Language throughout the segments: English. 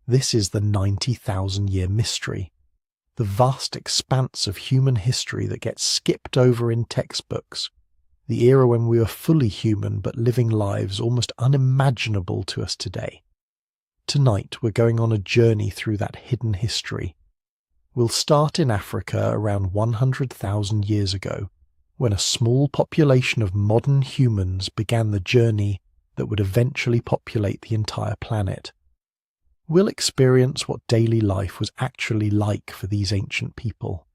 This is the 90,000-year mystery, the vast expanse of human history that gets skipped over in textbooks, the era when we were fully human but living lives almost unimaginable to us today. Tonight we're going on a journey through that hidden history. We'll start in Africa around 100,000 years ago, when a small population of modern humans began the journey that would eventually populate the entire planet. We'll experience what daily life was actually like for these ancient people,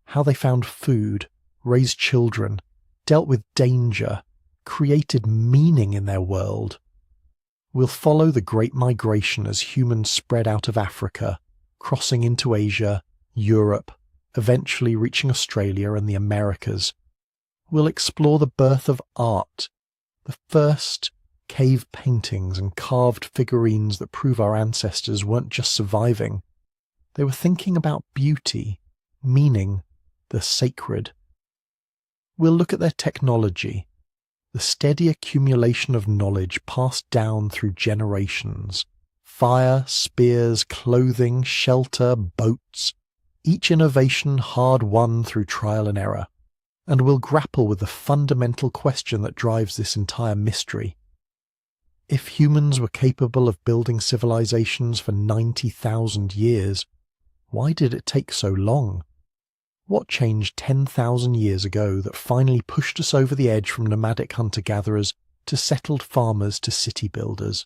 how they found food, raised children, dealt with danger, created meaning in their world. We'll follow the Great Migration as humans spread out of Africa, crossing into Asia, Europe, eventually reaching Australia and the Americas. We'll explore the birth of art, the first cave paintings and carved figurines that prove our ancestors weren't just surviving. They were thinking about beauty, meaning, the sacred. We'll look at their technology, the steady accumulation of knowledge passed down through generations. Fire, spears, clothing, shelter, boats, each innovation hard-won through trial and error. And we'll grapple with the fundamental question that drives this entire mystery. If humans were capable of building civilizations for 90,000 years, why did it take so long? What changed 10,000 years ago that finally pushed us over the edge from nomadic hunter-gatherers to settled farmers to city builders?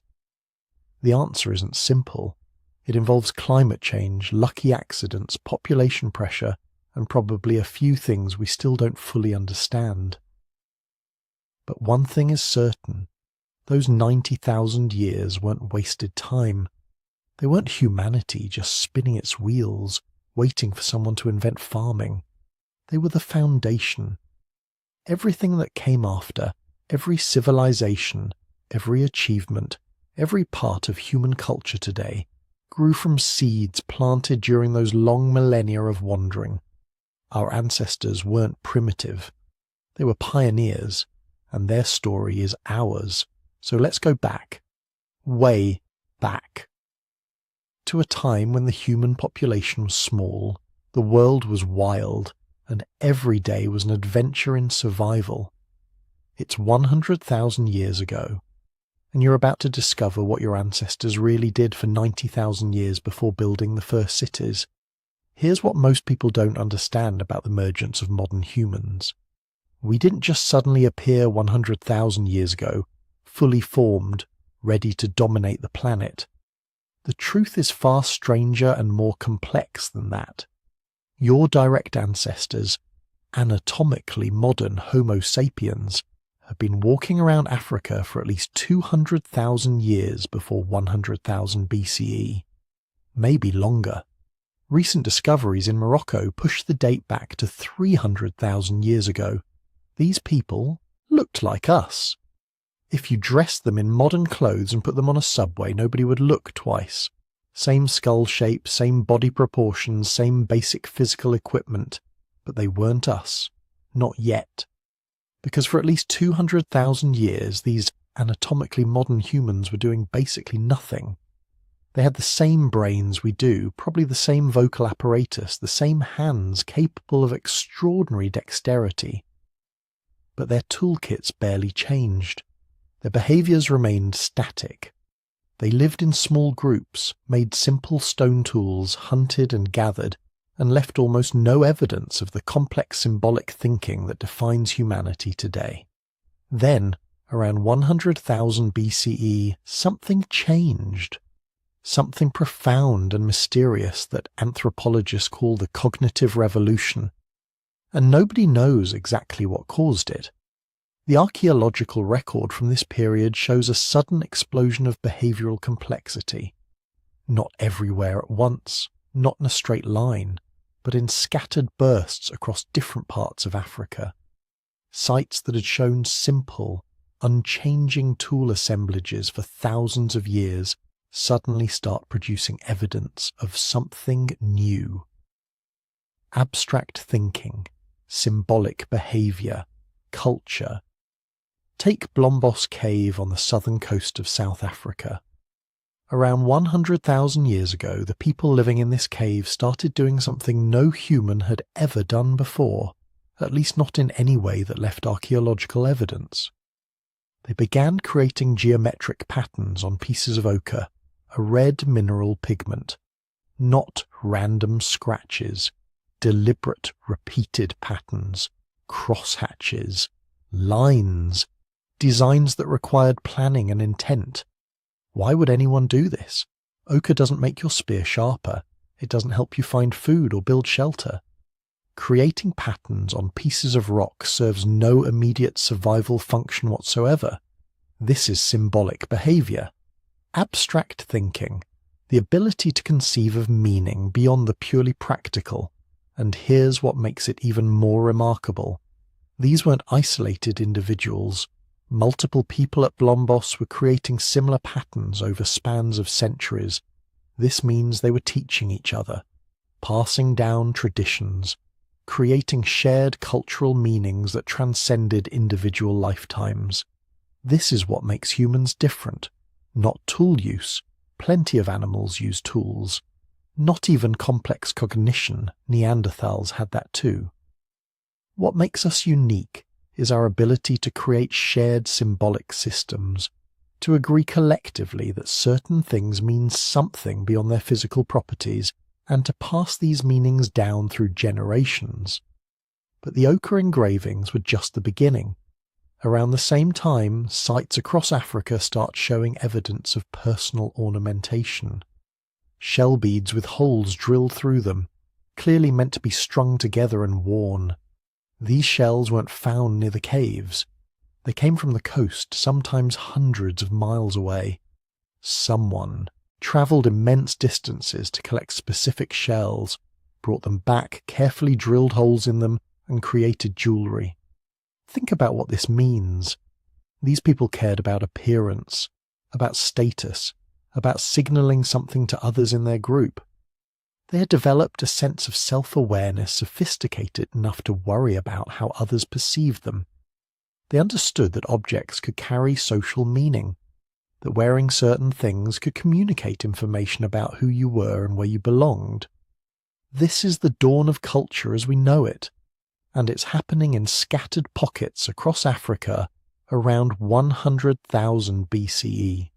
The answer isn't simple. It involves climate change, lucky accidents, population pressure, and probably a few things we still don't fully understand. But one thing is certain. Those 90,000 years weren't wasted time. They weren't humanity just spinning its wheels, waiting for someone to invent farming. They were the foundation. Everything that came after, every civilization, every achievement, every part of human culture today, grew from seeds planted during those long millennia of wandering. Our ancestors weren't primitive. They were pioneers, and their story is ours. So let's go back, way back, to a time when the human population was small, the world was wild, and every day was an adventure in survival. It's 100,000 years ago, and you're about to discover what your ancestors really did for 90,000 years before building the first cities. Here's what most people don't understand about the emergence of modern humans. We didn't just suddenly appear 100,000 years ago, fully formed, ready to dominate the planet. The truth is far stranger and more complex than that. Your direct ancestors, anatomically modern Homo sapiens, have been walking around Africa for at least 200,000 years before 100,000 BCE. Maybe longer. Recent discoveries in Morocco push the date back to 300,000 years ago. These people looked like us. If you dressed them in modern clothes and put them on a subway, nobody would look twice. Same skull shape, same body proportions, same basic physical equipment, but they weren't us. Not yet. Because for at least 200,000 years, these anatomically modern humans were doing basically nothing. They had the same brains we do, probably the same vocal apparatus, the same hands capable of extraordinary dexterity. But their toolkits barely changed. Their behaviours remained static. They lived in small groups, made simple stone tools, hunted and gathered, and left almost no evidence of the complex symbolic thinking that defines humanity today. Then, around 100,000 BCE, something changed. Something profound and mysterious that anthropologists call the cognitive revolution. And nobody knows exactly what caused it. The archaeological record from this period shows a sudden explosion of behavioural complexity. Not everywhere at once, not in a straight line, but in scattered bursts across different parts of Africa. Sites that had shown simple, unchanging tool assemblages for thousands of years suddenly start producing evidence of something new. Abstract thinking, symbolic behaviour, culture. Take Blombos Cave on the southern coast of South Africa. Around 100,000 years ago, the people living in this cave started doing something no human had ever done before, at least not in any way that left archaeological evidence. They began creating geometric patterns on pieces of ochre, a red mineral pigment. Not random scratches, deliberate repeated patterns, crosshatches, lines, designs that required planning and intent. Why would anyone do this? Ochre doesn't make your spear sharper. It doesn't help you find food or build shelter. Creating patterns on pieces of rock serves no immediate survival function whatsoever. This is symbolic behavior. Abstract thinking, the ability to conceive of meaning beyond the purely practical. And here's what makes it even more remarkable. These weren't isolated individuals. Multiple people at Blombos were creating similar patterns over spans of centuries. This means they were teaching each other, passing down traditions, creating shared cultural meanings that transcended individual lifetimes. This is what makes humans different. Not tool use. Plenty of animals use tools. Not even complex cognition. Neanderthals had that too. What makes us unique is our ability to create shared symbolic systems, to agree collectively that certain things mean something beyond their physical properties, and to pass these meanings down through generations. But the ochre engravings were just the beginning. Around the same time, sites across Africa start showing evidence of personal ornamentation. Shell beads with holes drilled through them, clearly meant to be strung together and worn. These shells weren't found near the caves. They came from the coast, sometimes hundreds of miles away. Someone travelled immense distances to collect specific shells, brought them back, carefully drilled holes in them, and created jewellery. Think about what this means. These people cared about appearance, about status, about signalling something to others in their group. They had developed a sense of self-awareness sophisticated enough to worry about how others perceived them. They understood that objects could carry social meaning, that wearing certain things could communicate information about who you were and where you belonged. This is the dawn of culture as we know it, and it's happening in scattered pockets across Africa around 100,000 BCE.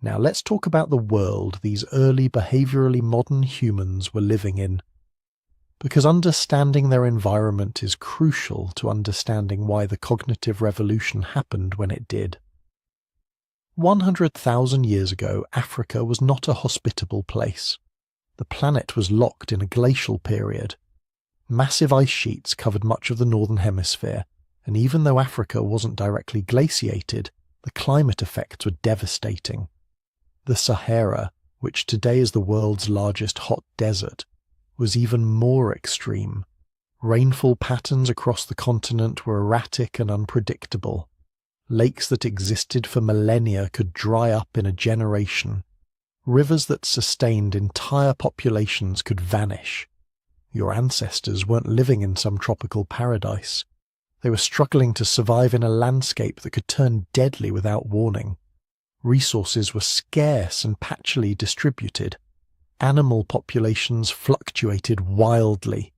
Now let's talk about the world these early behaviourally modern humans were living in, because understanding their environment is crucial to understanding why the cognitive revolution happened when it did. 100,000 years ago, Africa was not a hospitable place. The planet was locked in a glacial period. Massive ice sheets covered much of the northern hemisphere, and even though Africa wasn't directly glaciated, the climate effects were devastating. The Sahara, which today is the world's largest hot desert, was even more extreme. Rainfall patterns across the continent were erratic and unpredictable. Lakes that existed for millennia could dry up in a generation. Rivers that sustained entire populations could vanish. Your ancestors weren't living in some tropical paradise. They were struggling to survive in a landscape that could turn deadly without warning. Resources were scarce and patchily distributed. Animal populations fluctuated wildly.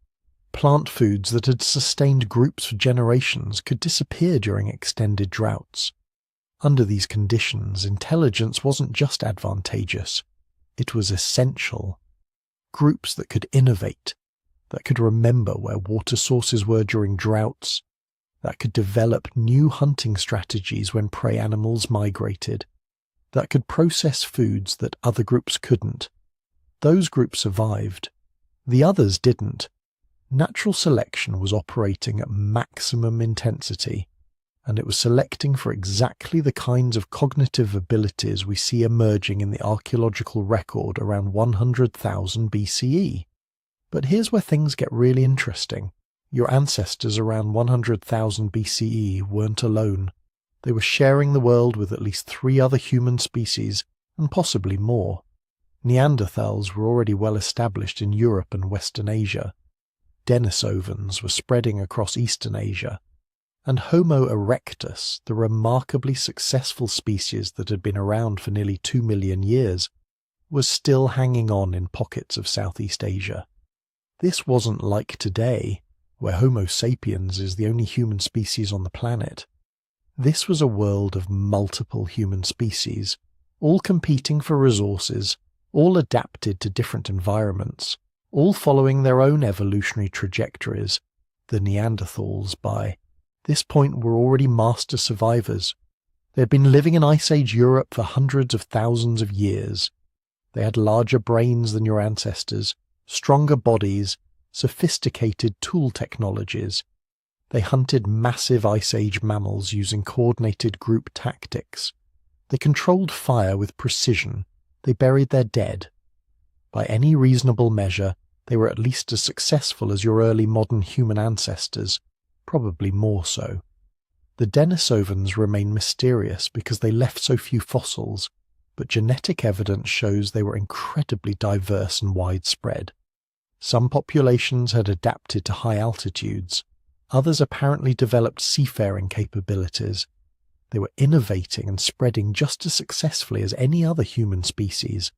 Plant foods that had sustained groups for generations could disappear during extended droughts. Under these conditions, intelligence wasn't just advantageous, it was essential. Groups that could innovate, that could remember where water sources were during droughts, that could develop new hunting strategies when prey animals migrated, that could process foods that other groups couldn't. Those groups survived. The others didn't. Natural selection was operating at maximum intensity, and it was selecting for exactly the kinds of cognitive abilities we see emerging in the archaeological record around 100,000 BCE. But here's where things get really interesting. Your ancestors around 100,000 BCE weren't alone. They were sharing the world with at least 3 other human species, and possibly more. Neanderthals were already well established in Europe and Western Asia. Denisovans were spreading across Eastern Asia. and Homo erectus, the remarkably successful species that had been around for nearly 2 million years, was still hanging on in pockets of Southeast Asia. This wasn't like today, where Homo sapiens is the only human species on the planet. This was a world of multiple human species, all competing for resources, all adapted to different environments, all following their own evolutionary trajectories. The Neanderthals, by this point, were already master survivors. They had been living in Ice Age Europe for hundreds of thousands of years. They had larger brains than your ancestors, stronger bodies, sophisticated tool technologies. They hunted massive Ice Age mammals using coordinated group tactics. They controlled fire with precision. They buried their dead. By any reasonable measure, they were at least as successful as your early modern human ancestors, probably more so. The Denisovans remain mysterious because they left so few fossils, but genetic evidence shows they were incredibly diverse and widespread. Some populations had adapted to high altitudes. Others apparently developed seafaring capabilities. They were innovating and spreading just as successfully as any other human species.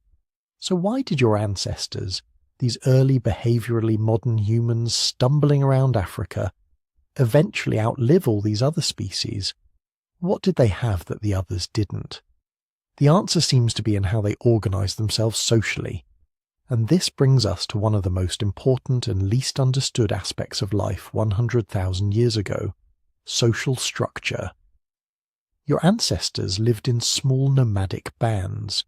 So why did your ancestors, these early behaviorally modern humans stumbling around Africa, eventually outlive all these other species? What did they have that the others didn't? The answer seems to be in how they organized themselves socially. And this brings us to one of the most important and least understood aspects of life 100,000 years ago: social structure. Your ancestors lived in small nomadic bands,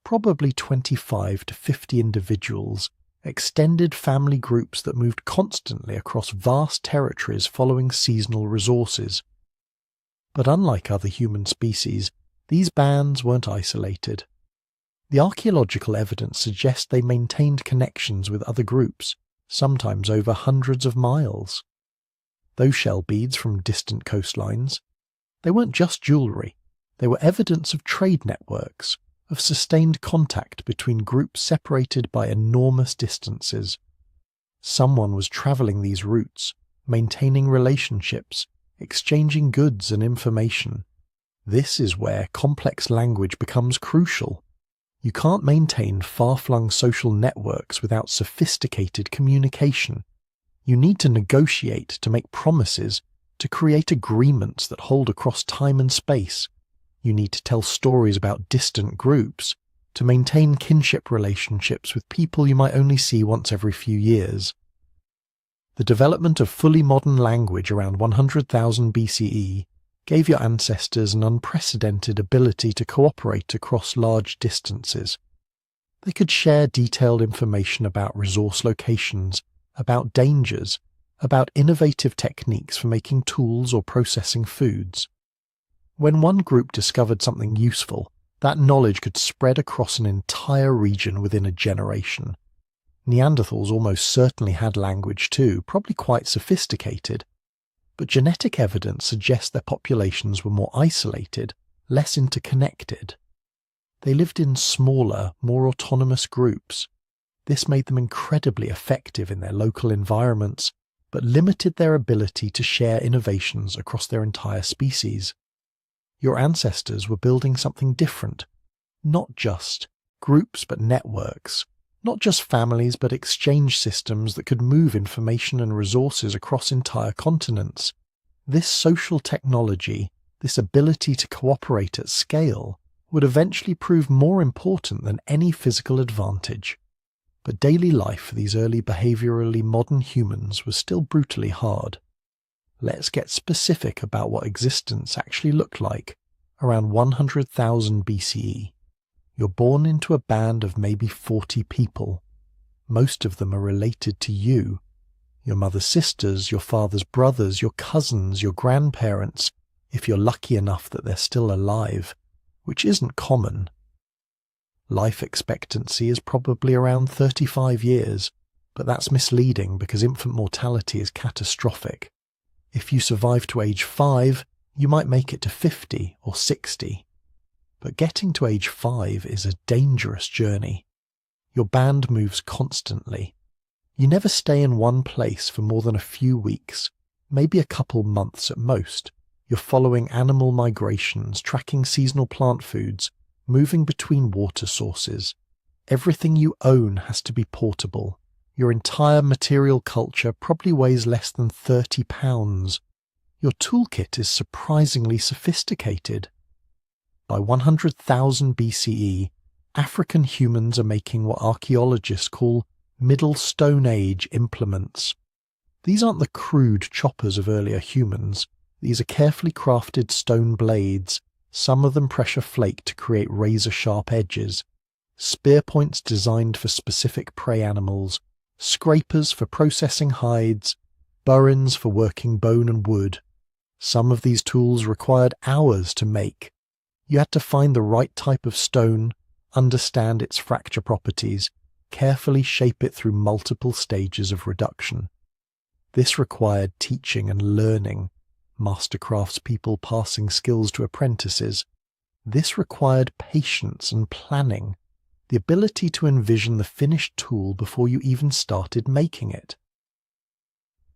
probably 25 to 50 individuals, extended family groups that moved constantly across vast territories following seasonal resources. But unlike other human species, these bands weren't isolated. The archaeological evidence suggests they maintained connections with other groups, sometimes over hundreds of miles. Those shell beads from distant coastlines, they weren't just jewellery, they were evidence of trade networks, of sustained contact between groups separated by enormous distances. Someone was travelling these routes, maintaining relationships, exchanging goods and information. This is where complex language becomes crucial. You can't maintain far-flung social networks without sophisticated communication. You need to negotiate, to make promises, to create agreements that hold across time and space. You need to tell stories about distant groups, to maintain kinship relationships with people you might only see once every few years. The development of fully modern language around 100,000 BCE gave your ancestors an unprecedented ability to cooperate across large distances. They could share detailed information about resource locations, about dangers, about innovative techniques for making tools or processing foods. When one group discovered something useful, that knowledge could spread across an entire region within a generation. Neanderthals almost certainly had language too, probably quite sophisticated, but genetic evidence suggests their populations were more isolated, less interconnected. They lived in smaller, more autonomous groups. This made them incredibly effective in their local environments, but limited their ability to share innovations across their entire species. Your ancestors were building something different, not just groups but networks, not just families but exchange systems that could move information and resources across entire continents. This social technology, this ability to cooperate at scale, would eventually prove more important than any physical advantage. But daily life for these early behaviorally modern humans was still brutally hard. Let's get specific about what existence actually looked like around 100,000 BCE. You're born into a band of maybe 40 people. Most of them are related to you. Your mother's sisters, your father's brothers, your cousins, your grandparents, if you're lucky enough that they're still alive, which isn't common. Life expectancy is probably around 35 years, but that's misleading because infant mortality is catastrophic. If you survive to age 5, you might make it to 50 or 60. But getting to age 5 is a dangerous journey. Your band moves constantly. You never stay in one place for more than a few weeks. maybe a couple months at most. You're following animal migrations, tracking seasonal plant foods, moving between water sources. Everything you own has to be portable. Your entire material culture probably weighs less than 30 pounds. Your toolkit is surprisingly sophisticated. By 100,000 BCE, African humans are making what archaeologists call Middle Stone Age implements. These aren't the crude choppers of earlier humans. These are carefully crafted stone blades, some of them pressure flaked to create razor-sharp edges, spear points designed for specific prey animals, scrapers for processing hides, burins for working bone and wood. Some of these tools required hours to make. You had to find the right type of stone, understand its fracture properties, carefully shape it through multiple stages of reduction. This required teaching and learning, master craftspeople passing skills to apprentices. This required patience and planning, the ability to envision the finished tool before you even started making it.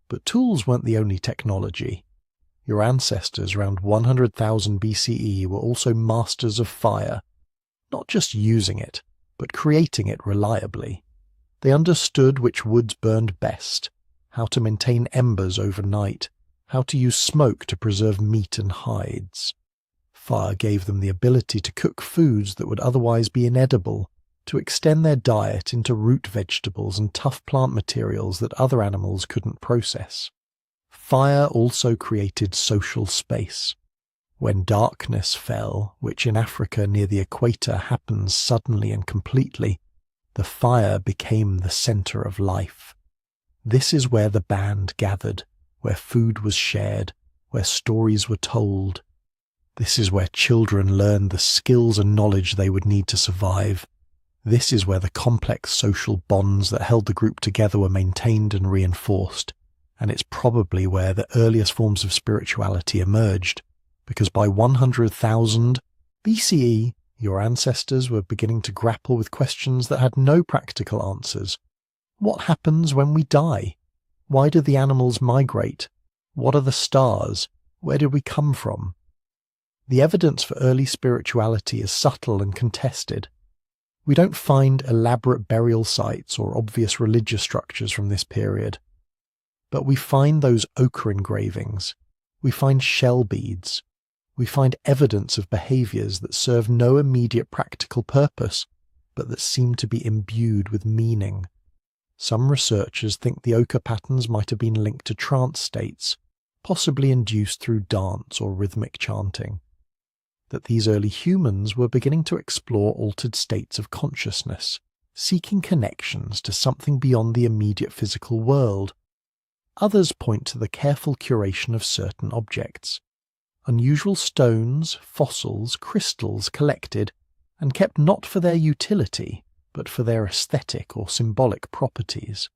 But tools weren't the only technology. Your ancestors around 100,000 BCE were also masters of fire, not just using it, but creating it reliably. They understood which woods burned best, how to maintain embers overnight, how to use smoke to preserve meat and hides. Fire gave them the ability to cook foods that would otherwise be inedible, to extend their diet into root vegetables and tough plant materials that other animals couldn't process. Fire also created social space. When darkness fell, which in Africa near the equator happens suddenly and completely, the fire became the center of life. This is where the band gathered, where food was shared, where stories were told. This is where children learned the skills and knowledge they would need to survive. This is where the complex social bonds that held the group together were maintained and reinforced, and it's probably where the earliest forms of spirituality emerged, because by 100,000 BCE, your ancestors were beginning to grapple with questions that had no practical answers. What happens when we die? Why do the animals migrate? What are the stars? Where did we come from? The evidence for early spirituality is subtle and contested. We don't find elaborate burial sites or obvious religious structures from this period. But we find those ochre engravings. We find shell beads. We find evidence of behaviours that serve no immediate practical purpose, but that seem to be imbued with meaning. Some researchers think the ochre patterns might have been linked to trance states, possibly induced through dance or rhythmic chanting. That these early humans were beginning to explore altered states of consciousness, seeking connections to something beyond the immediate physical world. Others point to the careful curation of certain objects. Unusual stones, fossils, crystals collected and kept not for their utility, but for their aesthetic or symbolic properties.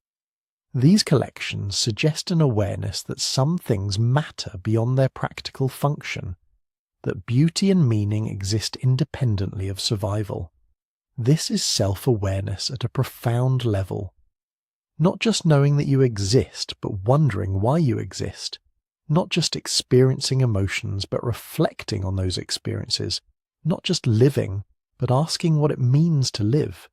These collections suggest an awareness that some things matter beyond their practical function, that beauty and meaning exist independently of survival. This is self-awareness at a profound level. Not just knowing that you exist, but wondering why you exist. Not just experiencing emotions, but reflecting on those experiences. Not just living, but asking what it means to live.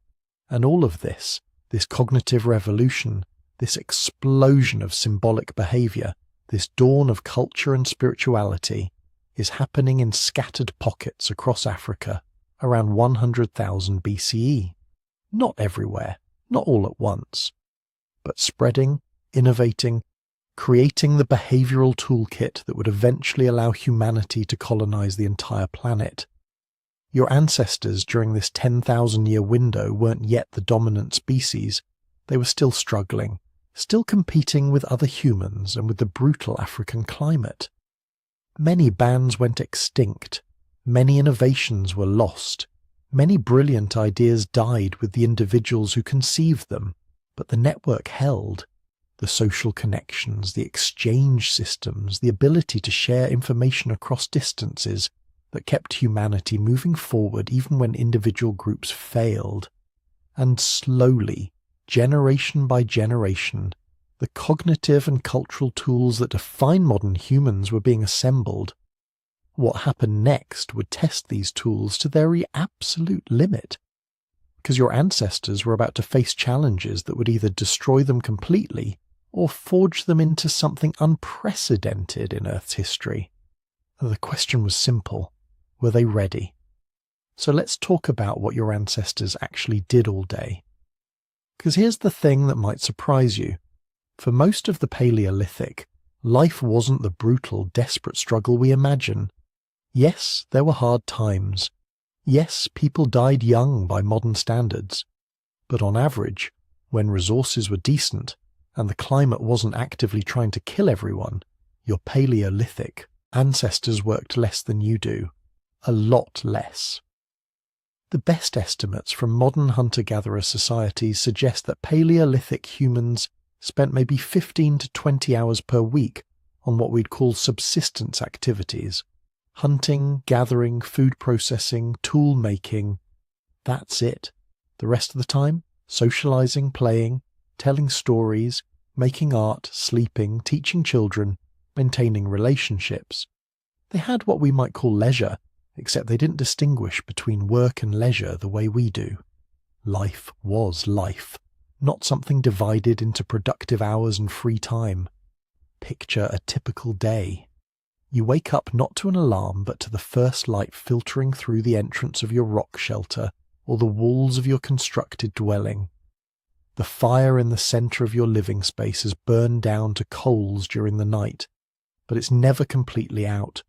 And all of this cognitive revolution, this explosion of symbolic behavior, this dawn of culture and spirituality, is happening in scattered pockets across Africa around 100,000 BCE. Not everywhere, not all at once, but spreading, innovating, creating the behavioral toolkit that would eventually allow humanity to colonize the entire planet. Your ancestors during this 10,000-year window weren't yet the dominant species. They were still struggling, still competing with other humans and with the brutal African climate. Many bands went extinct, many innovations were lost, many brilliant ideas died with the individuals who conceived them, but the network held. The social connections, the exchange systems, the ability to share information across distances that kept humanity moving forward even when individual groups failed. And slowly, generation by generation, The cognitive and cultural tools that define modern humans were being assembled. What happened next would test these tools to their absolute limit, because your ancestors were about to face challenges that would either destroy them completely or forge them into something unprecedented in Earth's history. The question was simple. Were they ready? So let's talk about what your ancestors actually did all day. Because here's the thing that might surprise you. For most of the Paleolithic, life wasn't the brutal, desperate struggle we imagine. Yes, there were hard times. Yes, people died young by modern standards. But on average, when resources were decent and the climate wasn't actively trying to kill everyone, your Paleolithic ancestors worked less than you do. A lot less. The best estimates from modern hunter-gatherer societies suggest that Paleolithic humans spent maybe 15 to 20 hours per week on what we'd call subsistence activities. Hunting, gathering, food processing, tool making. That's it. The rest of the time, socializing, playing, telling stories, making art, sleeping, teaching children, maintaining relationships. They had what we might call leisure, except they didn't distinguish between work and leisure the way we do. Life was life, not something divided into productive hours and free time. Picture a typical day. You wake up not to an alarm but to the first light filtering through the entrance of your rock shelter or the walls of your constructed dwelling. The fire in the centre of your living space has burned down to coals during the night, but it's never completely out.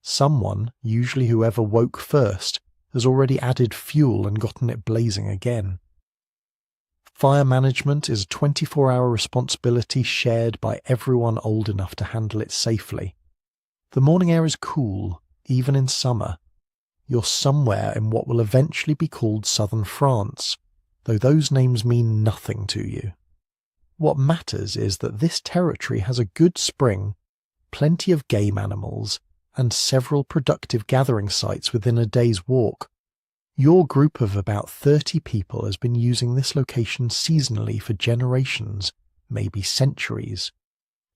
Someone, usually whoever woke first, has already added fuel and gotten it blazing again. Fire management is a 24-hour responsibility shared by everyone old enough to handle it safely. The morning air is cool, even in summer. You're somewhere in what will eventually be called southern France, though those names mean nothing to you. What matters is that this territory has a good spring, plenty of game animals, and several productive gathering sites within a day's walk. Your group of about 30 people has been using this location seasonally for generations, maybe centuries.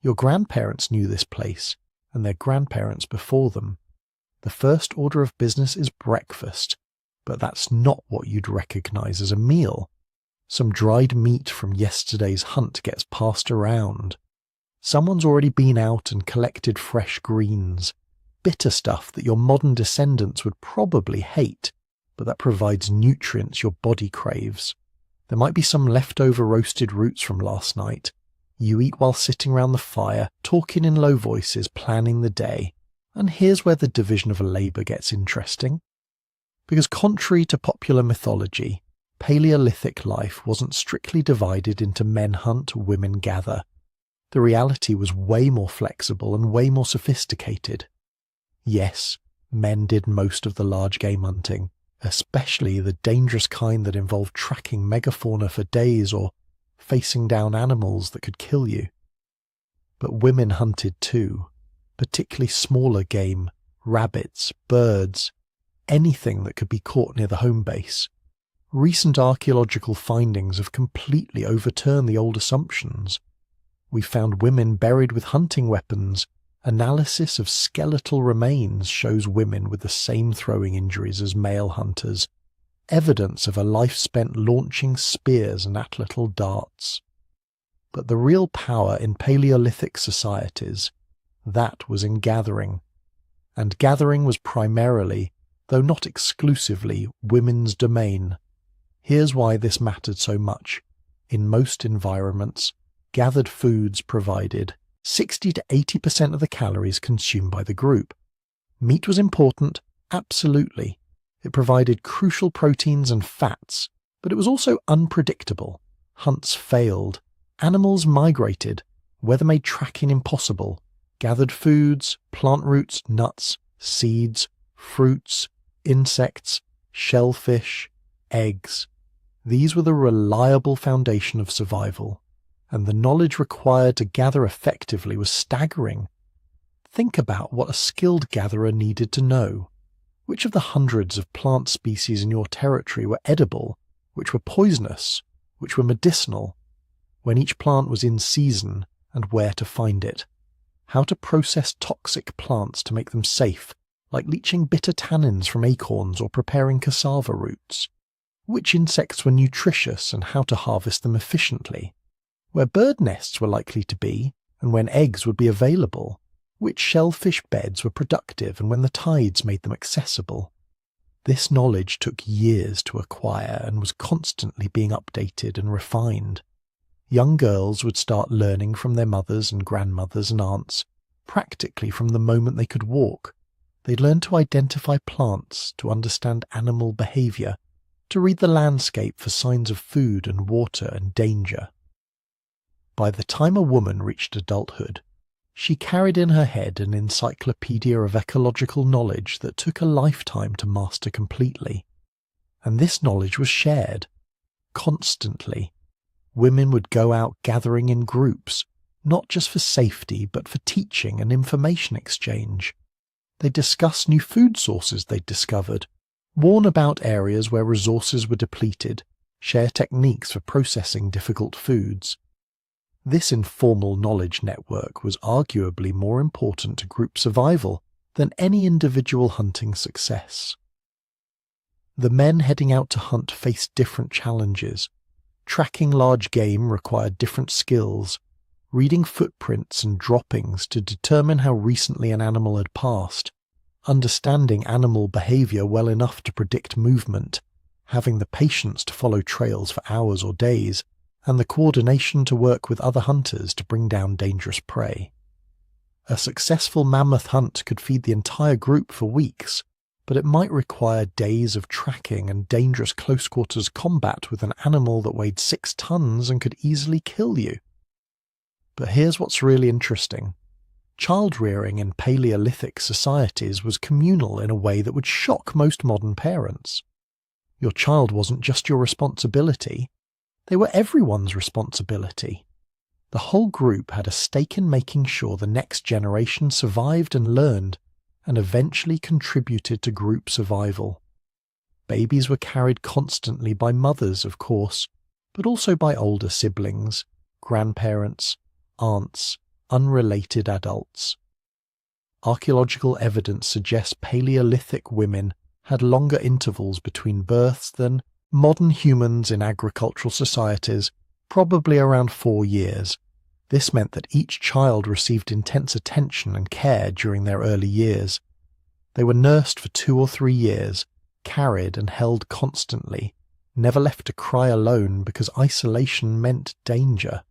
Your grandparents knew this place, and their grandparents before them. The first order of business is breakfast, but that's not what you'd recognize as a meal. Some dried meat from yesterday's hunt gets passed around. Someone's already been out and collected fresh greens, bitter stuff that your modern descendants would probably hate, but that provides nutrients your body craves. There might be some leftover roasted roots from last night. You eat while sitting around the fire, talking in low voices, planning the day. And here's where the division of labour gets interesting. Because contrary to popular mythology, Paleolithic life wasn't strictly divided into men hunt, women gather. The reality was way more flexible and way more sophisticated. Yes, men did most of the large game hunting, especially the dangerous kind that involved tracking megafauna for days or facing down animals that could kill you. But women hunted too, particularly smaller game, rabbits, birds, anything that could be caught near the home base. Recent archaeological findings have completely overturned the old assumptions. We found women buried with hunting weapons. Analysis of skeletal remains shows women with the same throwing injuries as male hunters, evidence of a life spent launching spears and atlatl darts. But the real power in Paleolithic societies, that was in gathering. And gathering was primarily, though not exclusively, women's domain. Here's why this mattered so much. In most environments, gathered foods provided 60 to 80% of the calories consumed by the group. Meat was important, absolutely. It provided crucial proteins and fats, but it was also unpredictable. Hunts failed. Animals migrated. Weather made tracking impossible. Gathered foods, plant roots, nuts, seeds, fruits, insects, shellfish, eggs. These were the reliable foundation of survival. And the knowledge required to gather effectively was staggering. Think about what a skilled gatherer needed to know. Which of the hundreds of plant species in your territory were edible, which were poisonous, which were medicinal? when each plant was in season and where to find it, how to process toxic plants to make them safe, like leaching bitter tannins from acorns or preparing cassava roots, which insects were nutritious and how to harvest them efficiently, where bird nests were likely to be and when eggs would be available, which shellfish beds were productive and when the tides made them accessible. This knowledge took years to acquire and was constantly being updated and refined. Young girls would start learning from their mothers and grandmothers and aunts, practically from the moment they could walk. They'd learn to identify plants, to understand animal behavior, to read the landscape for signs of food and water and danger. By the time a woman reached adulthood, she carried in her head an encyclopedia of ecological knowledge that took a lifetime to master completely. And this knowledge was shared, constantly. Women would go out gathering in groups, not just for safety, but for teaching and information exchange. They'd discuss new food sources they'd discovered, warn about areas where resources were depleted, share techniques for processing difficult foods. This informal knowledge network was arguably more important to group survival than any individual hunting success. The men heading out to hunt faced different challenges. Tracking large game required different skills, reading footprints and droppings to determine how recently an animal had passed, understanding animal behavior well enough to predict movement, having the patience to follow trails for hours or days, and the coordination to work with other hunters to bring down dangerous prey. A successful mammoth hunt could feed the entire group for weeks, but it might require days of tracking and dangerous close-quarters combat with an animal that weighed 6 tons and could easily kill you. But here's what's really interesting. Child-rearing in Paleolithic societies was communal in a way that would shock most modern parents. Your child wasn't just your responsibility. They were everyone's responsibility. The whole group had a stake in making sure the next generation survived and learned, and eventually contributed to group survival. Babies were carried constantly by mothers, of course, but also by older siblings, grandparents, aunts, unrelated adults. Archaeological evidence suggests Paleolithic women had longer intervals between births than modern humans in agricultural societies, probably around 4 years. This meant that each child received intense attention and care during their early years. They were nursed for 2 or 3 years, carried and held constantly, never left to cry alone because isolation meant danger.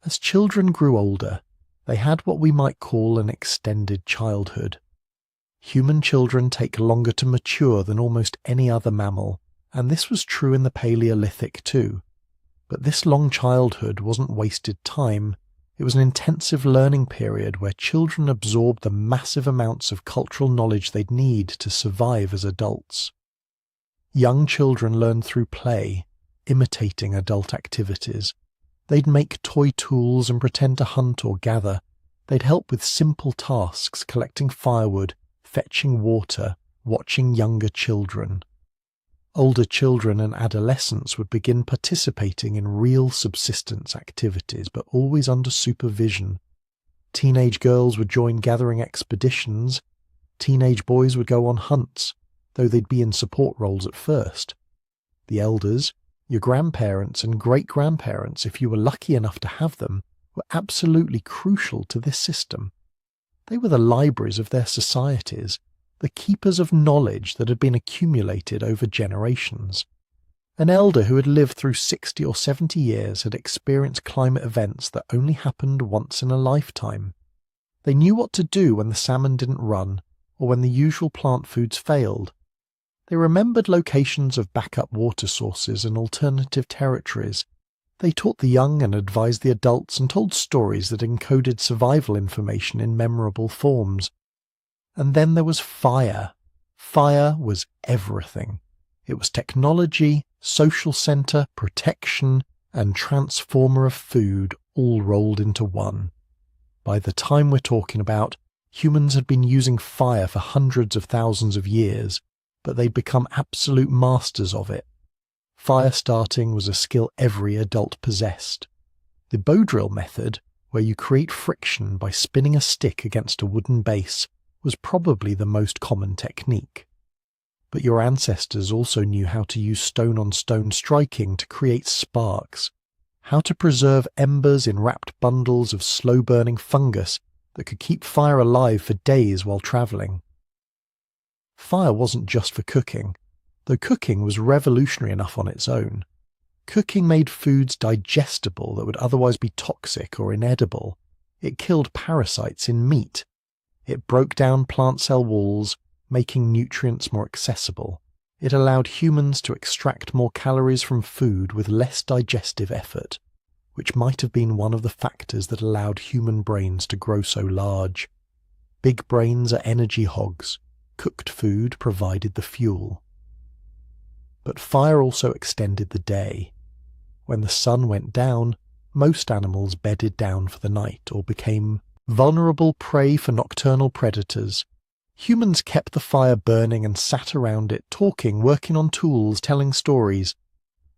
As children grew older, they had what we might call an extended childhood. Human children take longer to mature than almost any other mammal, and this was true in the Paleolithic too. But this long childhood wasn't wasted time. It was an intensive learning period where children absorbed the massive amounts of cultural knowledge they'd need to survive as adults. Young children learned through play, imitating adult activities. They'd make toy tools and pretend to hunt or gather. They'd help with simple tasks, collecting firewood, fetching water, watching younger children. Older children and adolescents would begin participating in real subsistence activities, but always under supervision. Teenage girls would join gathering expeditions. Teenage boys would go on hunts, though they'd be in support roles at first. The elders, your grandparents and great-grandparents, if you were lucky enough to have them, were absolutely crucial to this system. They were the libraries of their societies, the keepers of knowledge that had been accumulated over generations. An elder who had lived through 60 or 70 years had experienced climate events that only happened once in a lifetime. They knew what to do when the salmon didn't run, or when the usual plant foods failed. They remembered locations of backup water sources and alternative territories. They taught the young and advised the adults and told stories that encoded survival information in memorable forms. And then there was fire. Fire was everything. It was technology, social center, protection, and transformer of food all rolled into one. By the time we're talking about, humans had been using fire for hundreds of thousands of years, but they'd become absolute masters of it. Fire starting was a skill every adult possessed. The bow drill method, where you create friction by spinning a stick against a wooden base, was probably the most common technique. But your ancestors also knew how to use stone-on-stone striking to create sparks, how to preserve embers in wrapped bundles of slow-burning fungus that could keep fire alive for days while travelling. Fire wasn't just for cooking, though cooking was revolutionary enough on its own. Cooking made foods digestible that would otherwise be toxic or inedible. It killed parasites in meat. It broke down plant cell walls, making nutrients more accessible. It allowed humans to extract more calories from food with less digestive effort, which might have been one of the factors that allowed human brains to grow so large. Big brains are energy hogs. Cooked food provided the fuel. But fire also extended the day. When the sun went down, most animals bedded down for the night or became vulnerable prey for nocturnal predators. Humans kept the fire burning and sat around it, talking, working on tools, telling stories.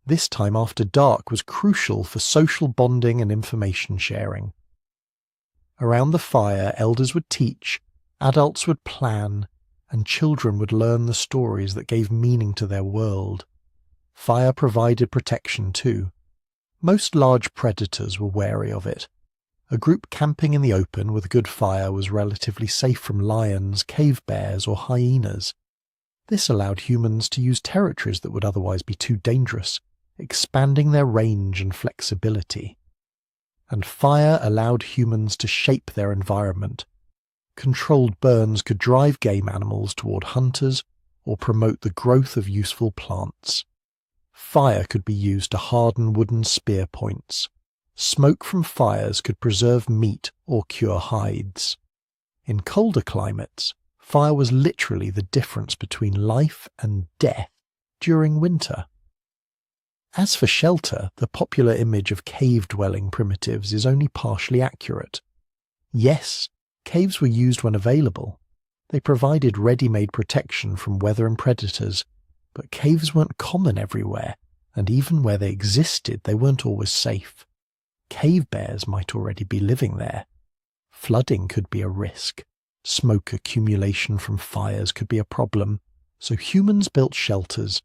This time after dark was crucial for social bonding and information sharing. Around the fire, elders would teach, adults would plan, and children would learn the stories that gave meaning to their world. Fire provided protection too. Most large predators were wary of it. A group camping in the open with a good fire was relatively safe from lions, cave bears, or hyenas. This allowed humans to use territories that would otherwise be too dangerous, expanding their range and flexibility. And fire allowed humans to shape their environment. Controlled burns could drive game animals toward hunters or promote the growth of useful plants. Fire could be used to harden wooden spear points. Smoke from fires could preserve meat or cure hides. In colder climates, fire was literally the difference between life and death during winter. As for shelter, the popular image of cave-dwelling primitives is only partially accurate. Yes, caves were used when available. They provided ready-made protection from weather and predators, but caves weren't common everywhere, and even where they existed, they weren't always safe. Cave bears might already be living there. Flooding could be a risk. Smoke accumulation from fires could be a problem, so humans built shelters.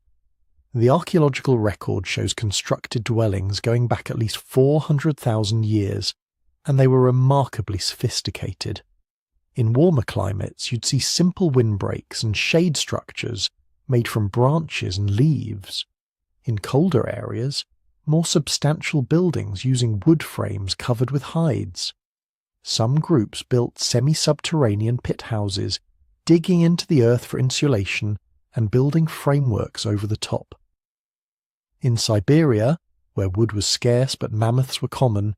The archaeological record shows constructed dwellings going back at least 400,000 years, and they were remarkably sophisticated. In warmer climates, you'd see simple windbreaks and shade structures made from branches and leaves. In colder areas, more substantial buildings using wood frames covered with hides. Some groups built semi-subterranean pit houses, digging into the earth for insulation and building frameworks over the top. In Siberia, where wood was scarce but mammoths were common,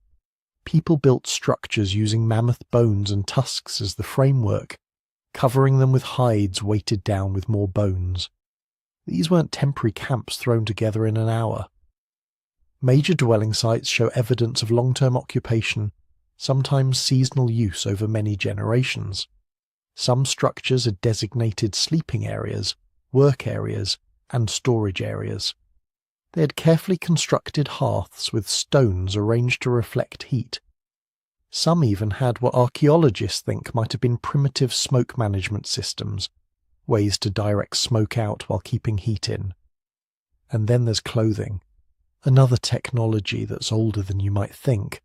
people built structures using mammoth bones and tusks as the framework, covering them with hides weighted down with more bones. These weren't temporary camps thrown together in an hour. Major dwelling sites show evidence of long-term occupation, sometimes seasonal use over many generations. Some structures are designated sleeping areas, work areas, and storage areas. They had carefully constructed hearths with stones arranged to reflect heat. Some even had what archaeologists think might have been primitive smoke management systems, ways to direct smoke out while keeping heat in. And then there's clothing, another technology that's older than you might think.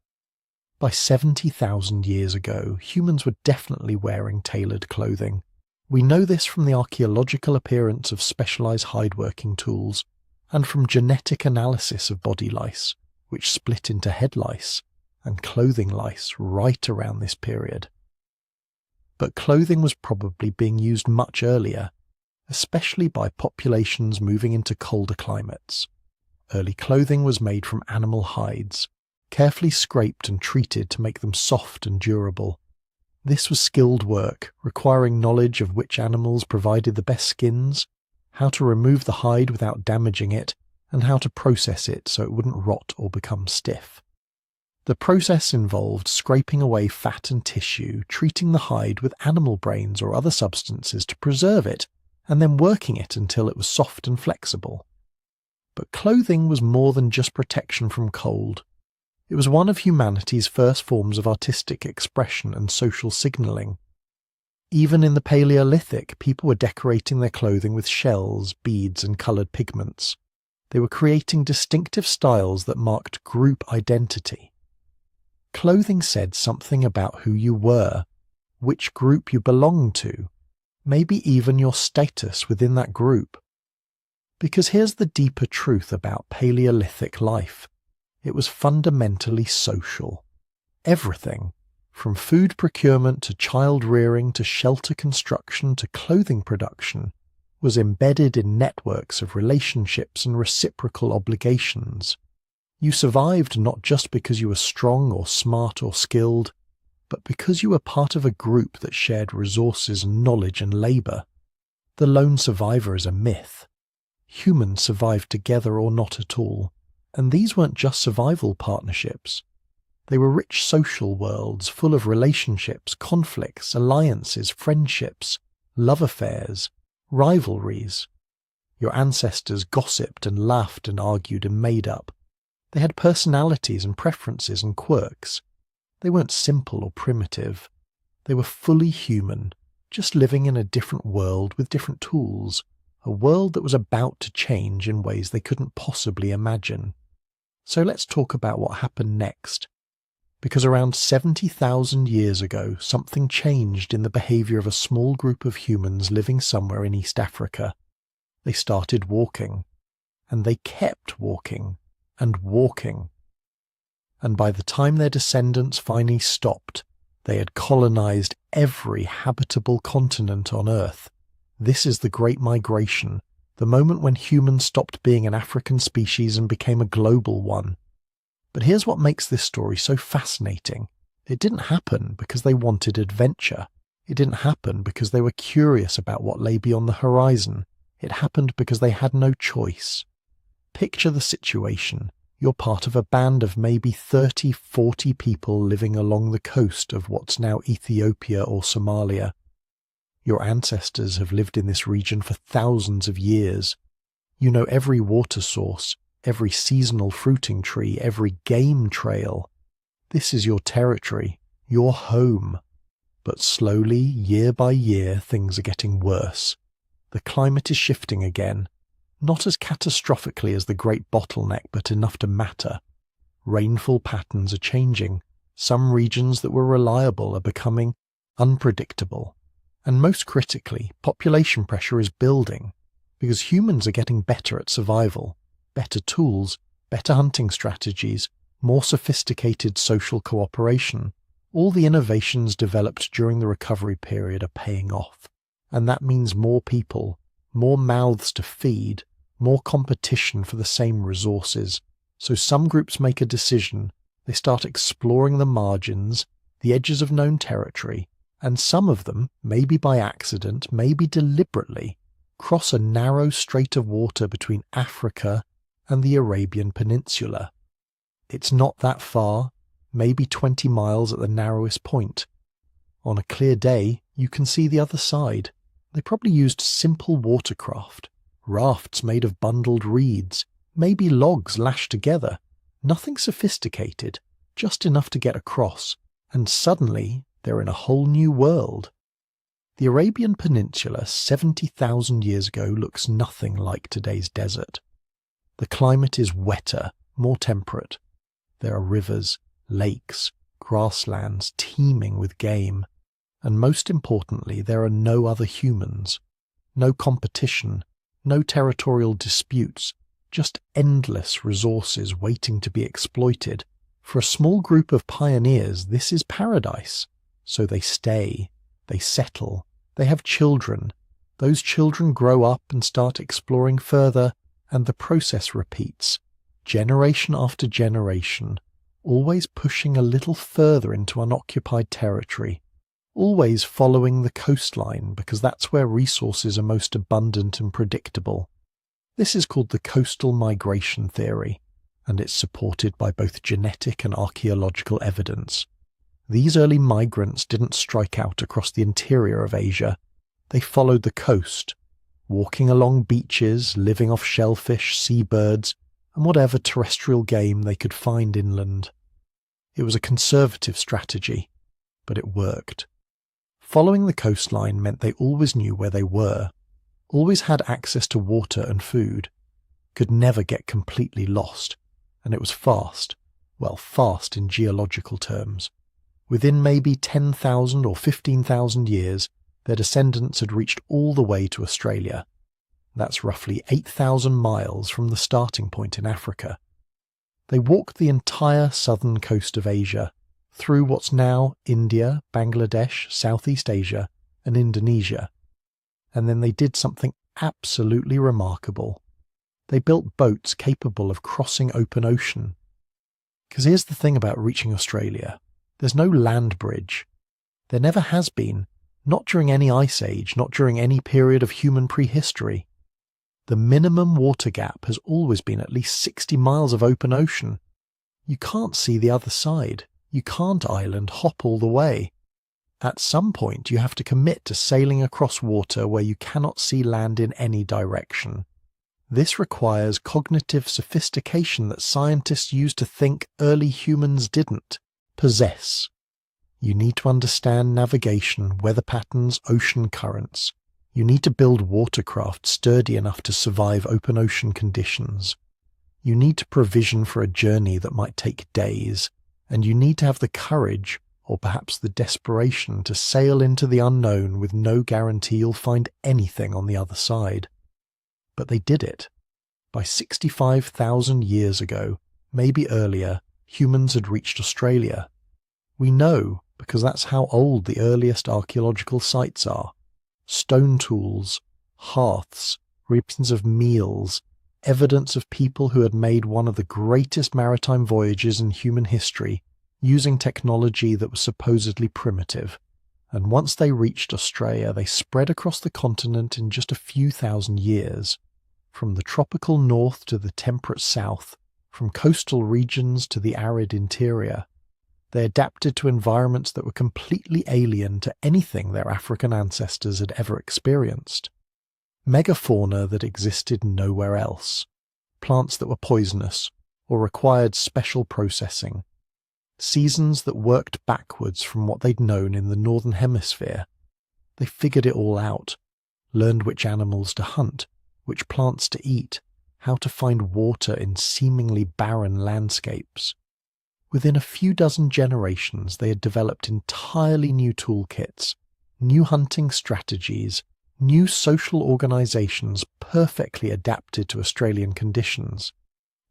By 70,000 years ago, humans were definitely wearing tailored clothing. We know this from the archaeological appearance of specialized hide-working tools, and from genetic analysis of body lice, which split into head lice and clothing lice right around this period. But clothing was probably being used much earlier, especially by populations moving into colder climates. Early clothing was made from animal hides, carefully scraped and treated to make them soft and durable. This was skilled work, requiring knowledge of which animals provided the best skins, how to remove the hide without damaging it, and how to process it so it wouldn't rot or become stiff. The process involved scraping away fat and tissue, treating the hide with animal brains or other substances to preserve it, and then working it until it was soft and flexible. But clothing was more than just protection from cold. It was one of humanity's first forms of artistic expression and social signalling. Even in the Paleolithic, people were decorating their clothing with shells, beads, and coloured pigments. They were creating distinctive styles that marked group identity. Clothing said something about who you were, which group you belonged to, maybe even your status within that group. Because here's the deeper truth about Paleolithic life. It was fundamentally social. Everything, from food procurement to child rearing to shelter construction to clothing production, was embedded in networks of relationships and reciprocal obligations. You survived not just because you were strong or smart or skilled, but because you were part of a group that shared resources, knowledge, and labour. The lone survivor is a myth. Humans survived together or not at all, and these weren't just survival partnerships. They were rich social worlds full of relationships, conflicts, alliances, friendships, love affairs, rivalries. Your ancestors gossiped and laughed and argued and made up. They had personalities and preferences and quirks. They weren't simple or primitive. They were fully human, just living in a different world with different tools, a world that was about to change in ways they couldn't possibly imagine. So let's talk about what happened next. Because around 70,000 years ago, something changed in the behaviour of a small group of humans living somewhere in East Africa. They started walking, and they kept walking, and walking. And by the time their descendants finally stopped, they had colonised every habitable continent on Earth. This is the Great Migration, the moment when humans stopped being an African species and became a global one. But here's what makes this story so fascinating. It didn't happen because they wanted adventure. It didn't happen because they were curious about what lay beyond the horizon. It happened because they had no choice. Picture the situation. You're part of a band of maybe 30, 40 people living along the coast of what's now Ethiopia or Somalia. Your ancestors have lived in this region for thousands of years. You know every water source, every seasonal fruiting tree, every game trail. This is your territory, your home. But slowly, year by year, things are getting worse. The climate is shifting again, not as catastrophically as the Great Bottleneck, but enough to matter. Rainfall patterns are changing. Some regions that were reliable are becoming unpredictable. And most critically, population pressure is building, because humans are getting better at survival, better tools, better hunting strategies, more sophisticated social cooperation. All the innovations developed during the recovery period are paying off. And that means more people, more mouths to feed, more competition for the same resources. So some groups make a decision. They start exploring the margins, the edges of known territory, and some of them, maybe by accident, maybe deliberately, cross a narrow strait of water between Africa and the Arabian Peninsula. It's not that far, maybe 20 miles at the narrowest point. On a clear day, you can see the other side. They probably used simple watercraft, rafts made of bundled reeds, maybe logs lashed together. Nothing sophisticated, just enough to get across, and suddenly they're in a whole new world. The Arabian Peninsula 70,000 years ago looks nothing like today's desert. The climate is wetter, more temperate. There are rivers, lakes, grasslands teeming with game. And most importantly, there are no other humans. No competition, no territorial disputes, just endless resources waiting to be exploited. For a small group of pioneers, this is paradise. So they stay, they settle, they have children. Those children grow up and start exploring further, and the process repeats, generation after generation, always pushing a little further into unoccupied territory, always following the coastline because that's where resources are most abundant and predictable. This is called the coastal migration theory, and it's supported by both genetic and archaeological evidence. These early migrants didn't strike out across the interior of Asia. They followed the coast, walking along beaches, living off shellfish, seabirds, and whatever terrestrial game they could find inland. It was a conservative strategy, but it worked. Following the coastline meant they always knew where they were, always had access to water and food, could never get completely lost, and it was fast. Well, fast in geological terms. Within maybe 10,000 or 15,000 years, their descendants had reached all the way to Australia. That's roughly 8,000 miles from the starting point in Africa. They walked the entire southern coast of Asia, through what's now India, Bangladesh, Southeast Asia, and Indonesia. And then they did something absolutely remarkable. They built boats capable of crossing open ocean. Because here's the thing about reaching Australia. There's no land bridge. There never has been, not during any ice age, not during any period of human prehistory. The minimum water gap has always been at least 60 miles of open ocean. You can't see the other side. You can't island hop all the way. At some point you have to commit to sailing across water where you cannot see land in any direction. This requires cognitive sophistication that scientists used to think early humans didn't possess. You need to understand navigation, weather patterns, ocean currents. You need to build watercraft sturdy enough to survive open ocean conditions. You need to provision for a journey that might take days, and you need to have the courage, or perhaps the desperation, to sail into the unknown with no guarantee you'll find anything on the other side. But they did it. By 65,000 years ago, maybe earlier, humans had reached Australia. We know because that's how old the earliest archaeological sites are. Stone tools, hearths, remains of meals, evidence of people who had made one of the greatest maritime voyages in human history using technology that was supposedly primitive. And once they reached Australia, they spread across the continent in just a few thousand years. From the tropical north to the temperate south, from coastal regions to the arid interior. They adapted to environments that were completely alien to anything their African ancestors had ever experienced. Megafauna that existed nowhere else. Plants that were poisonous or required special processing. Seasons that worked backwards from what they'd known in the northern hemisphere. They figured it all out, learned which animals to hunt, which plants to eat, how to find water in seemingly barren landscapes. Within a few dozen generations, they had developed entirely new toolkits, new hunting strategies, new social organizations perfectly adapted to Australian conditions.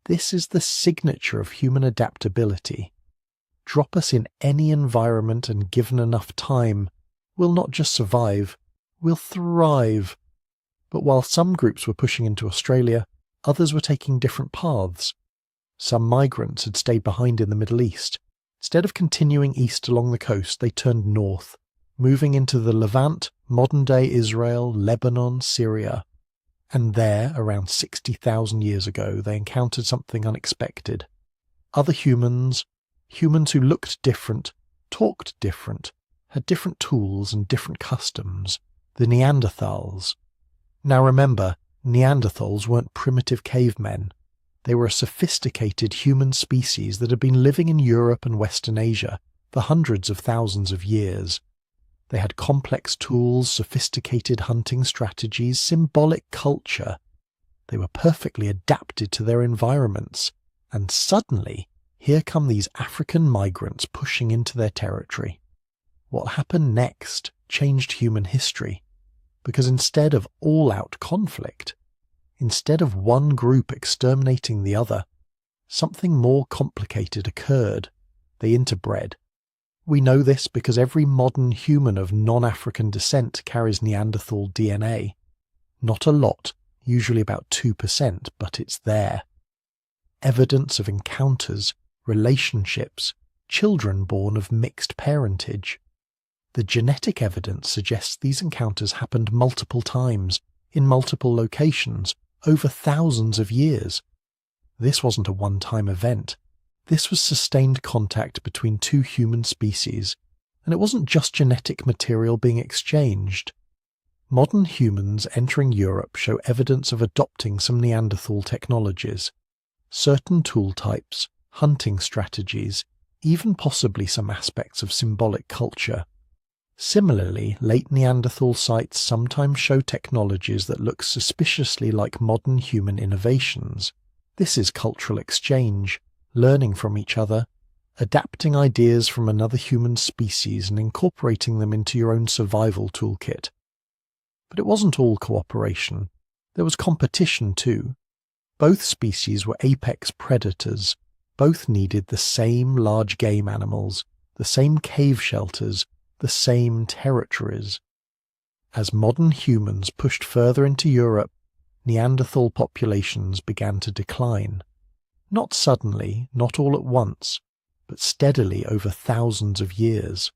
This is the signature of human adaptability. Drop us in any environment and given enough time, we'll not just survive, we'll thrive. But while some groups were pushing into Australia, others were taking different paths. Some migrants had stayed behind in the Middle East. Instead of continuing east along the coast, they turned north, moving into the Levant, modern-day Israel, Lebanon, Syria. And there, around 60,000 years ago, they encountered something unexpected. Other humans who looked different, talked different, had different tools and different customs, the Neanderthals. Now remember, Neanderthals weren't primitive cavemen. They were a sophisticated human species that had been living in Europe and Western Asia for hundreds of thousands of years. They had complex tools, sophisticated hunting strategies, symbolic culture. They were perfectly adapted to their environments. And suddenly, here come these African migrants pushing into their territory. What happened next changed human history. Because instead of all-out conflict, instead of one group exterminating the other, something more complicated occurred. They interbred. We know this because every modern human of non-African descent carries Neanderthal DNA. Not a lot, usually about 2%, but it's there. Evidence of encounters, relationships, children born of mixed parentage. The genetic evidence suggests these encounters happened multiple times, in multiple locations, over thousands of years. This wasn't a one-time event. This was sustained contact between two human species, and it wasn't just genetic material being exchanged. Modern humans entering Europe show evidence of adopting some Neanderthal technologies. Certain tool types, hunting strategies, even possibly some aspects of symbolic culture. Similarly, late Neanderthal sites sometimes show technologies that look suspiciously like modern human innovations. This is cultural exchange, learning from each other, adapting ideas from another human species and incorporating them into your own survival toolkit. But it wasn't all cooperation. There was competition too. Both species were apex predators. Both needed the same large game animals, the same cave shelters, the same territories. As modern humans pushed further into Europe, Neanderthal populations began to decline. Not suddenly, not all at once, but steadily over thousands of years.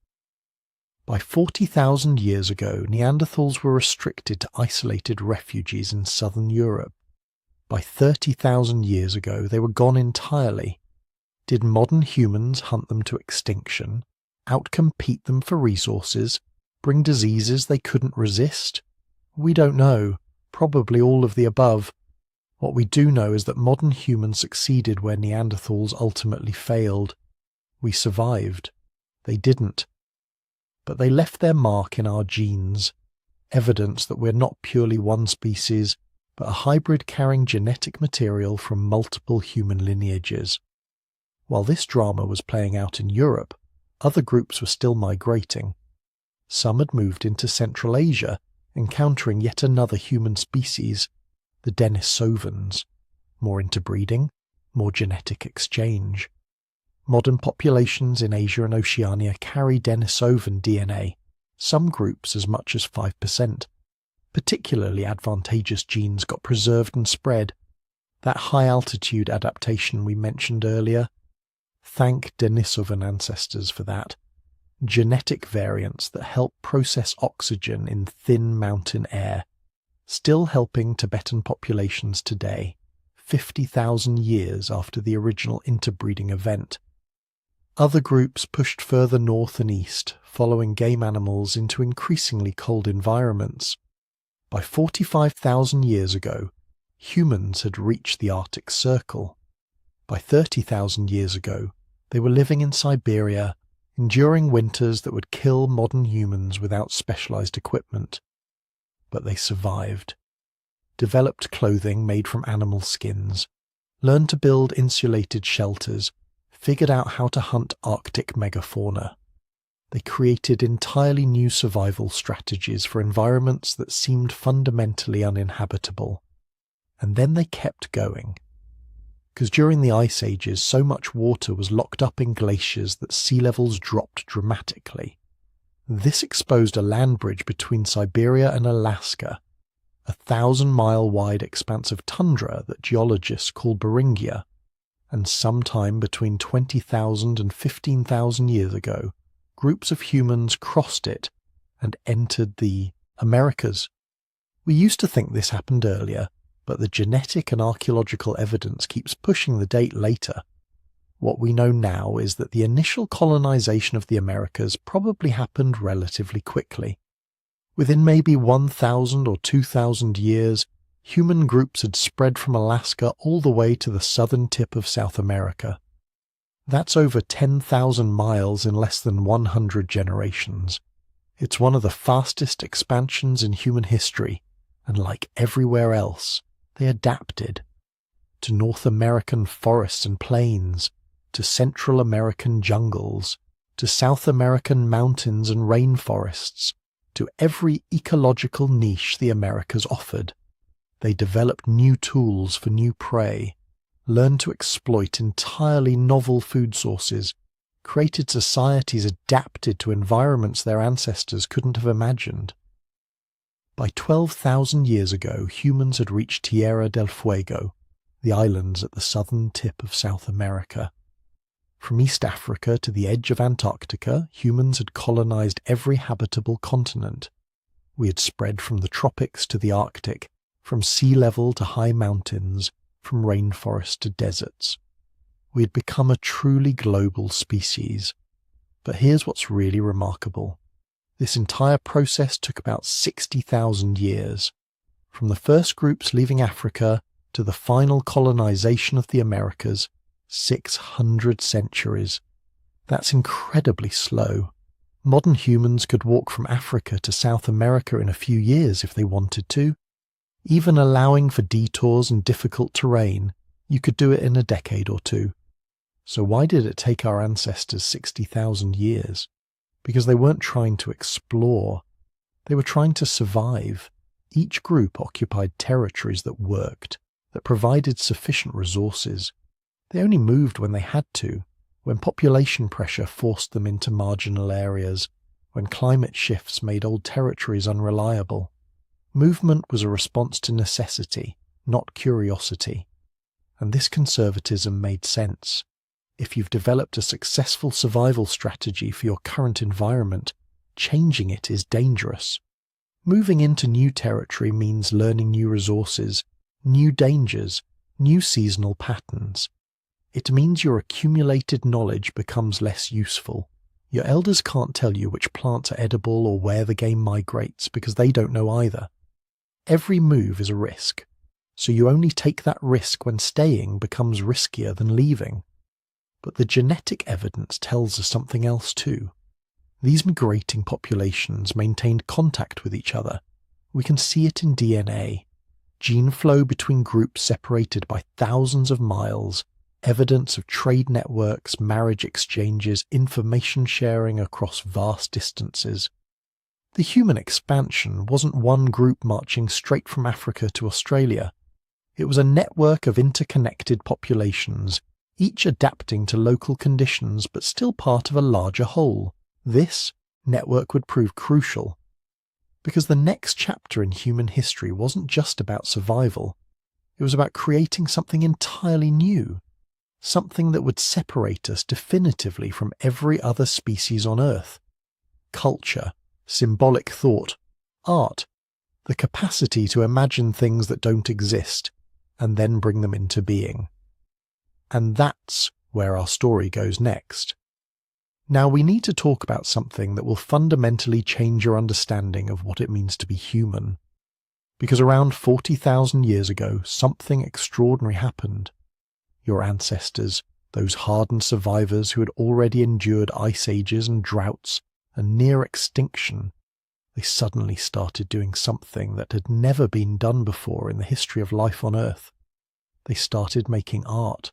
By 40,000 years ago, Neanderthals were restricted to isolated refuges in southern Europe. By 30,000 years ago, they were gone entirely. Did modern humans hunt them to extinction, outcompete them for resources, bring diseases they couldn't resist? We don't know. Probably all of the above. What we do know is that modern humans succeeded where Neanderthals ultimately failed. We survived. They didn't. But they left their mark in our genes, evidence that we're not purely one species, but a hybrid carrying genetic material from multiple human lineages. While this drama was playing out in Europe, other groups were still migrating. Some had moved into Central Asia, encountering yet another human species, the Denisovans, more interbreeding, more genetic exchange. Modern populations in Asia and Oceania carry Denisovan DNA, some groups as much as 5%. Particularly advantageous genes got preserved and spread. That high-altitude adaptation we mentioned earlier. Thank Denisovan ancestors for that. Genetic variants that help process oxygen in thin mountain air, still helping Tibetan populations today, 50,000 years after the original interbreeding event. Other groups pushed further north and east, following game animals into increasingly cold environments. By 45,000 years ago, humans had reached the Arctic Circle. By 30,000 years ago, they were living in Siberia, enduring winters that would kill modern humans without specialized equipment. But they survived, developed clothing made from animal skins, learned to build insulated shelters, figured out how to hunt Arctic megafauna. They created entirely new survival strategies for environments that seemed fundamentally uninhabitable. And then they kept going. Because during the ice ages, so much water was locked up in glaciers that sea levels dropped dramatically. This exposed a land bridge between Siberia and Alaska, a 1,000-mile wide expanse of tundra that geologists call Beringia, and sometime between 20,000 and 15,000 years ago, groups of humans crossed it and entered the Americas. We used to think this happened earlier, but the genetic and archaeological evidence keeps pushing the date later. What we know now is that the initial colonization of the Americas probably happened relatively quickly. Within maybe 1,000 or 2,000 years, human groups had spread from Alaska all the way to the southern tip of South America. That's over 10,000 miles in less than 100 generations. It's one of the fastest expansions in human history, and like everywhere else, they adapted. To North American forests and plains, to Central American jungles, to South American mountains and rainforests, to every ecological niche the Americas offered. They developed new tools for new prey, learned to exploit entirely novel food sources, created societies adapted to environments their ancestors couldn't have imagined. By 12,000 years ago, humans had reached Tierra del Fuego, the islands at the southern tip of South America. From East Africa to the edge of Antarctica, humans had colonized every habitable continent. We had spread from the tropics to the Arctic, from sea level to high mountains, from rainforest to deserts. We had become a truly global species. But here's what's really remarkable. This entire process took about 60,000 years. From the first groups leaving Africa to the final colonization of the Americas, 600 centuries. That's incredibly slow. Modern humans could walk from Africa to South America in a few years if they wanted to. Even allowing for detours and difficult terrain, you could do it in a decade or two. So why did it take our ancestors 60,000 years? Because they weren't trying to explore. They were trying to survive. Each group occupied territories that worked, that provided sufficient resources. They only moved when they had to, when population pressure forced them into marginal areas, when climate shifts made old territories unreliable. Movement was a response to necessity, not curiosity. And this conservatism made sense. If you've developed a successful survival strategy for your current environment, changing it is dangerous. Moving into new territory means learning new resources, new dangers, new seasonal patterns. It means your accumulated knowledge becomes less useful. Your elders can't tell you which plants are edible or where the game migrates because they don't know either. Every move is a risk, so you only take that risk when staying becomes riskier than leaving. But the genetic evidence tells us something else too. These migrating populations maintained contact with each other. We can see it in DNA. Gene flow between groups separated by thousands of miles, evidence of trade networks, marriage exchanges, information sharing across vast distances. The human expansion wasn't one group marching straight from Africa to Australia. It was a network of interconnected populations, each adapting to local conditions but still part of a larger whole. This network would prove crucial, because the next chapter in human history wasn't just about survival. It was about creating something entirely new, something that would separate us definitively from every other species on Earth. Culture, symbolic thought, art, the capacity to imagine things that don't exist and then bring them into being. And that's where our story goes next. Now we need to talk about something that will fundamentally change your understanding of what it means to be human. Because around 40,000 years ago, something extraordinary happened. Your ancestors, those hardened survivors who had already endured ice ages and droughts and near extinction, they suddenly started doing something that had never been done before in the history of life on Earth. They started making art,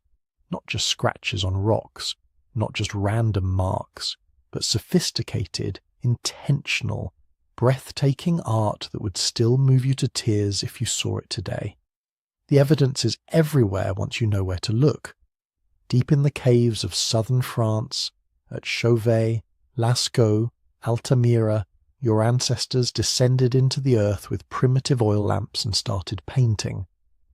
not just scratches on rocks, not just random marks, but sophisticated, intentional, breathtaking art that would still move you to tears if you saw it today. The evidence is everywhere once you know where to look. Deep in the caves of southern France, at Chauvet, Lascaux, Altamira, your ancestors descended into the earth with primitive oil lamps and started painting.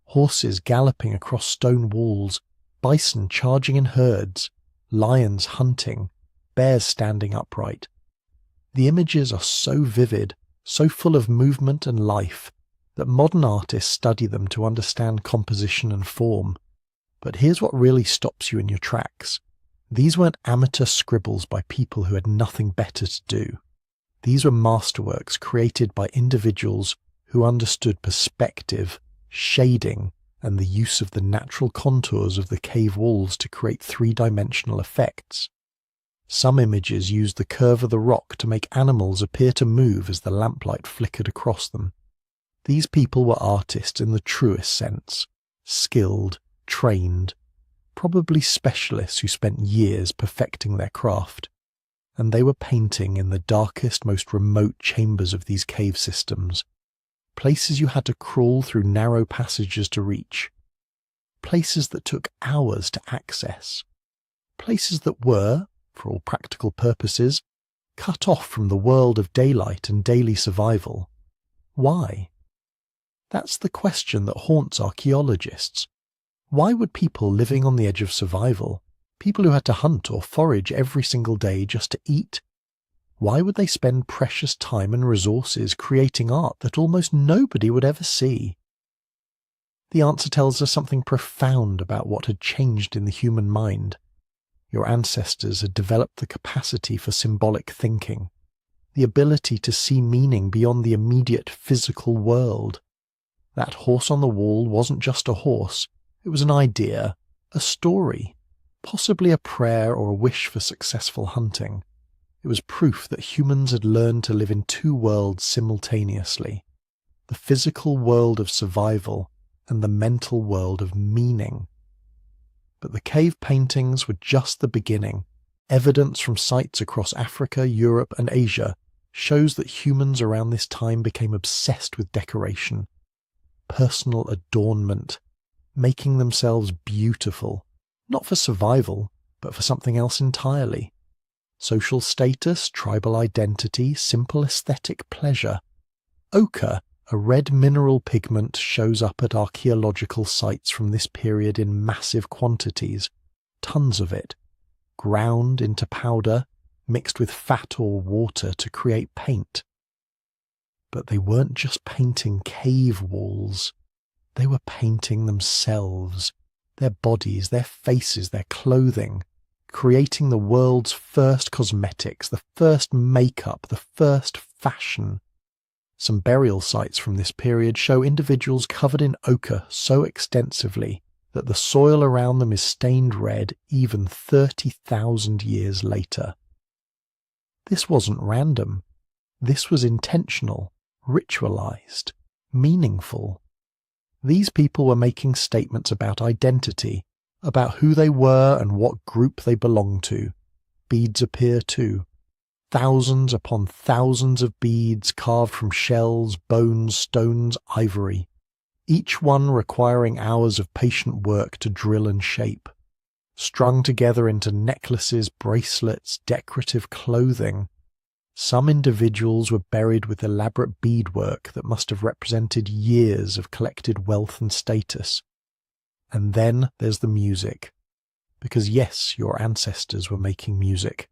Horses galloping across stone walls, bison charging in herds, lions hunting, bears standing upright. The images are so vivid, so full of movement and life, that modern artists study them to understand composition and form. But here's what really stops you in your tracks. These weren't amateur scribbles by people who had nothing better to do. These were masterworks created by individuals who understood perspective, shading, and the use of the natural contours of the cave walls to create three-dimensional effects. Some images used the curve of the rock to make animals appear to move as the lamplight flickered across them. These people were artists in the truest sense, skilled, trained, probably specialists who spent years perfecting their craft. And they were painting in the darkest, most remote chambers of these cave systems, places you had to crawl through narrow passages to reach, places that took hours to access, places that were, for all practical purposes, cut off from the world of daylight and daily survival. Why? That's the question that haunts archaeologists. Why would people living on the edge of survival, people who had to hunt or forage every single day just to eat, why would they spend precious time and resources creating art that almost nobody would ever see? The answer tells us something profound about what had changed in the human mind. Your ancestors had developed the capacity for symbolic thinking, the ability to see meaning beyond the immediate physical world. That horse on the wall wasn't just a horse, it was an idea, a story, possibly a prayer or a wish for successful hunting. It was proof that humans had learned to live in two worlds simultaneously, the physical world of survival and the mental world of meaning. But the cave paintings were just the beginning. Evidence from sites across Africa, Europe, and Asia shows that humans around this time became obsessed with decoration, personal adornment, making themselves beautiful, not for survival, but for something else entirely. Social status, tribal identity, simple aesthetic pleasure. Ochre, a red mineral pigment, shows up at archaeological sites from this period in massive quantities, tons of it, ground into powder, mixed with fat or water to create paint. But they weren't just painting cave walls. They were painting themselves, their bodies, their faces, their clothing, creating the world's first cosmetics, the first makeup, the first fashion. Some burial sites from this period show individuals covered in ochre so extensively that the soil around them is stained red even 30,000 years later. This wasn't random. This was intentional, ritualized, meaningful. These people were making statements about identity, about who they were and what group they belonged to. Beads appear too. Thousands upon thousands of beads carved from shells, bones, stones, ivory, each one requiring hours of patient work to drill and shape, strung together into necklaces, bracelets, decorative clothing. Some individuals were buried with elaborate beadwork that must have represented years of collected wealth and status. And then there's the music. Because yes, your ancestors were making music.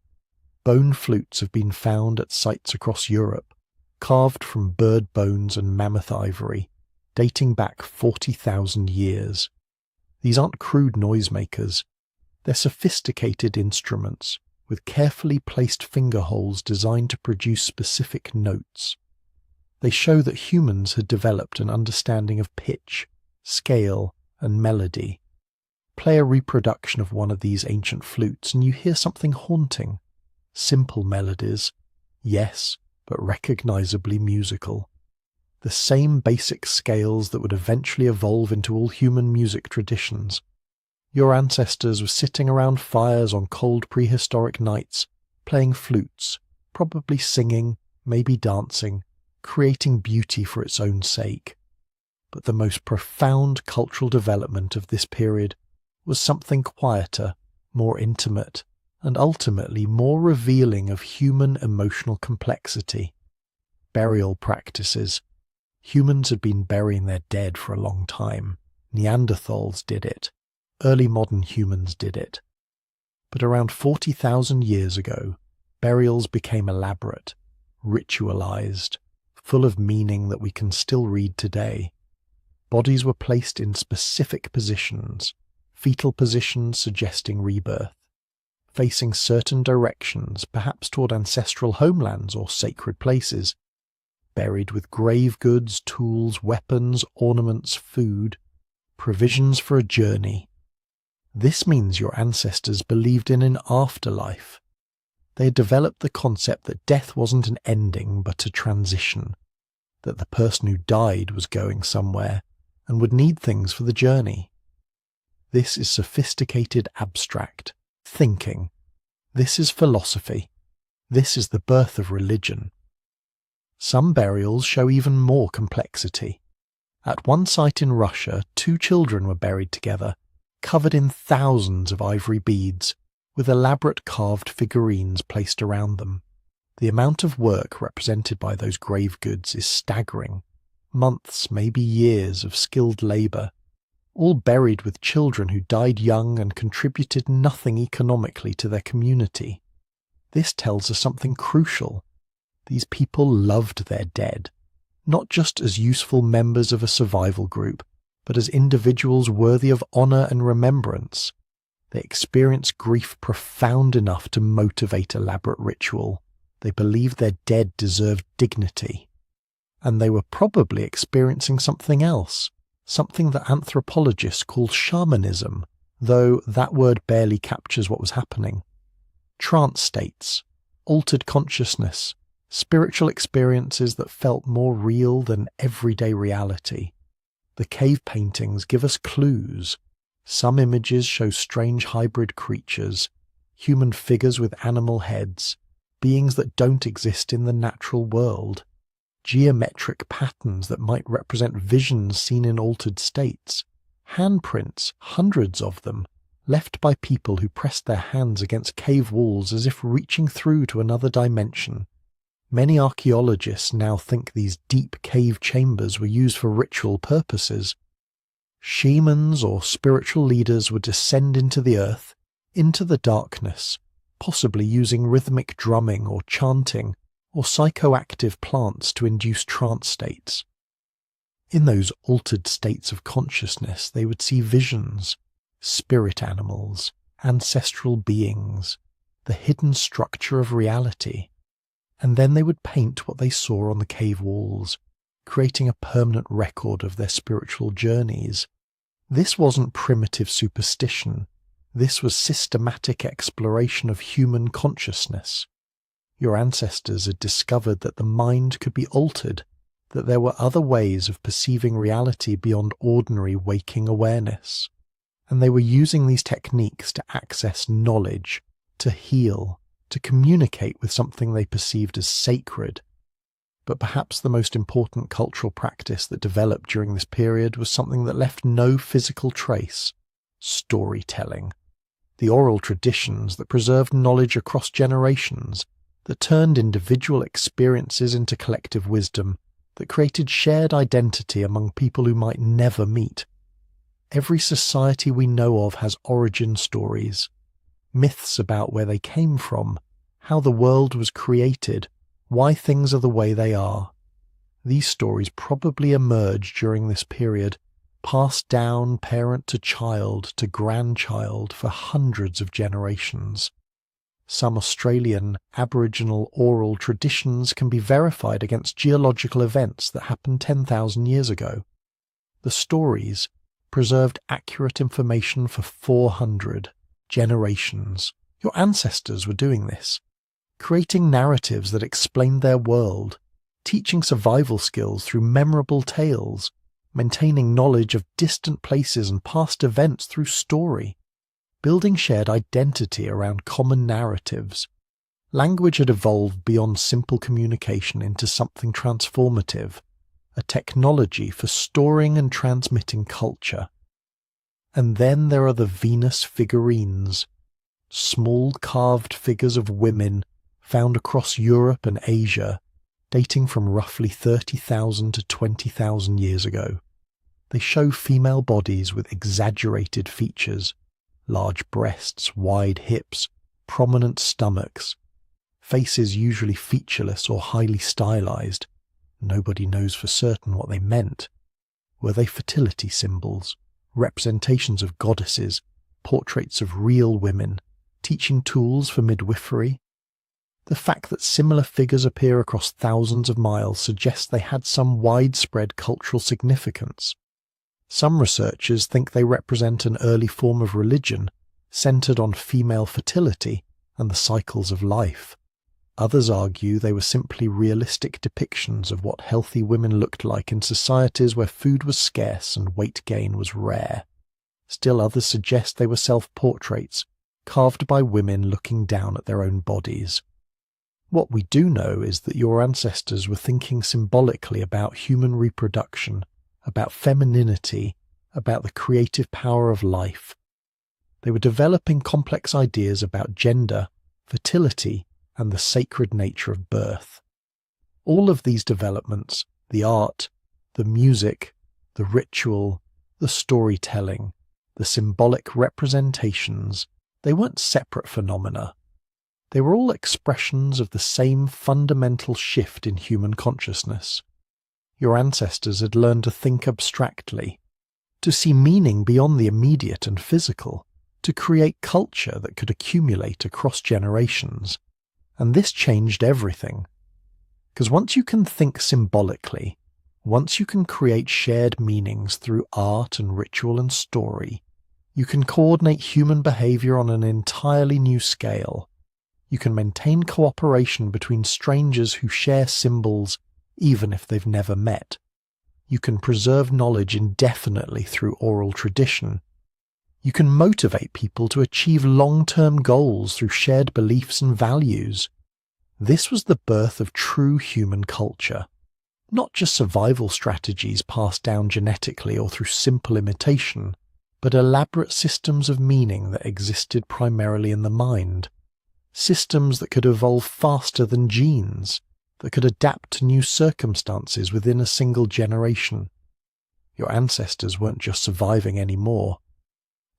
Bone flutes have been found at sites across Europe, carved from bird bones and mammoth ivory, dating back 40,000 years. These aren't crude noisemakers. They're sophisticated instruments, with carefully placed finger holes designed to produce specific notes. They show that humans had developed an understanding of pitch, scale, and melody. Play a reproduction of one of these ancient flutes and you hear something haunting. Simple melodies, yes, but recognizably musical. The same basic scales that would eventually evolve into all human music traditions. Your ancestors were sitting around fires on cold prehistoric nights, playing flutes, probably singing, maybe dancing, creating beauty for its own sake. But the most profound cultural development of this period was something quieter, more intimate, and ultimately more revealing of human emotional complexity. Burial practices. Humans had been burying their dead for a long time. Neanderthals did it. Early modern humans did it. But around 40,000 years ago, burials became elaborate, ritualized, full of meaning that we can still read today. Bodies were placed in specific positions, fetal positions suggesting rebirth, facing certain directions, perhaps toward ancestral homelands or sacred places, buried with grave goods, tools, weapons, ornaments, food, provisions for a journey. This means your ancestors believed in an afterlife. They had developed the concept that death wasn't an ending but a transition, that the person who died was going somewhere and would need things for the journey. This is sophisticated abstract thinking. This is philosophy. This is the birth of religion. Some burials show even more complexity. At one site in Russia, 2 children were buried together, covered in thousands of ivory beads, with elaborate carved figurines placed around them. The amount of work represented by those grave goods is staggering. Months, maybe years of skilled labour, all buried with children who died young and contributed nothing economically to their community. This tells us something crucial. These people loved their dead, not just as useful members of a survival group, but as individuals worthy of honour and remembrance. They experienced grief profound enough to motivate elaborate ritual. They believed their dead deserved dignity. And they were probably experiencing something else, something that anthropologists call shamanism, though that word barely captures what was happening. Trance states, altered consciousness, spiritual experiences that felt more real than everyday reality. The cave paintings give us clues. Some images show strange hybrid creatures, human figures with animal heads, beings that don't exist in the natural world, geometric patterns that might represent visions seen in altered states, handprints, hundreds of them, left by people who pressed their hands against cave walls as if reaching through to another dimension. Many archaeologists now think these deep cave chambers were used for ritual purposes. Shamans or spiritual leaders would descend into the earth, into the darkness, possibly using rhythmic drumming or chanting or psychoactive plants to induce trance states. In those altered states of consciousness, they would see visions, spirit animals, ancestral beings, the hidden structure of reality, and then they would paint what they saw on the cave walls, creating a permanent record of their spiritual journeys. This wasn't primitive superstition. This was systematic exploration of human consciousness. Your ancestors had discovered that the mind could be altered, that there were other ways of perceiving reality beyond ordinary waking awareness. And they were using these techniques to access knowledge, to heal, to communicate with something they perceived as sacred. But perhaps the most important cultural practice that developed during this period was something that left no physical trace: storytelling. The oral traditions that preserved knowledge across generations, that turned individual experiences into collective wisdom, that created shared identity among people who might never meet. Every society we know of has origin stories, myths about where they came from, how the world was created, why things are the way they are. These stories probably emerged during this period, passed down parent to child to grandchild for hundreds of generations. Some Australian Aboriginal oral traditions can be verified against geological events that happened 10,000 years ago. The stories preserved accurate information for 400 generations. Your ancestors were doing this, creating narratives that explained their world, teaching survival skills through memorable tales, maintaining knowledge of distant places and past events through story, building shared identity around common narratives. Language had evolved beyond simple communication into something transformative, a technology for storing and transmitting culture. And then there are the Venus figurines, small carved figures of women found across Europe and Asia, dating from roughly 30,000 to 20,000 years ago. They show female bodies with exaggerated features, large breasts, wide hips, prominent stomachs, faces usually featureless or highly stylized. Nobody knows for certain what they meant. Were they fertility symbols, representations of goddesses, portraits of real women, teaching tools for midwifery? The fact that similar figures appear across thousands of miles suggests they had some widespread cultural significance. Some researchers think they represent an early form of religion, centered on female fertility and the cycles of life. Others argue they were simply realistic depictions of what healthy women looked like in societies where food was scarce and weight gain was rare. Still others suggest they were self-portraits, carved by women looking down at their own bodies. What we do know is that your ancestors were thinking symbolically about human reproduction, about femininity, about the creative power of life. They were developing complex ideas about gender, fertility, and the sacred nature of birth. All of these developments, the art, the music, the ritual, the storytelling, the symbolic representations, they weren't separate phenomena. They were all expressions of the same fundamental shift in human consciousness. Your ancestors had learned to think abstractly, to see meaning beyond the immediate and physical, to create culture that could accumulate across generations. And this changed everything. Because once you can think symbolically, once you can create shared meanings through art and ritual and story, You can coordinate human behavior on an entirely new scale. You can maintain cooperation between strangers who share symbols even if they've never met. You can preserve knowledge indefinitely through oral tradition. You can motivate people to achieve long-term goals through shared beliefs and values. This was the birth of true human culture. Not just survival strategies passed down genetically or through simple imitation, but elaborate systems of meaning that existed primarily in the mind. Systems that could evolve faster than genes, that could adapt to new circumstances within a single generation. Your ancestors weren't just surviving anymore.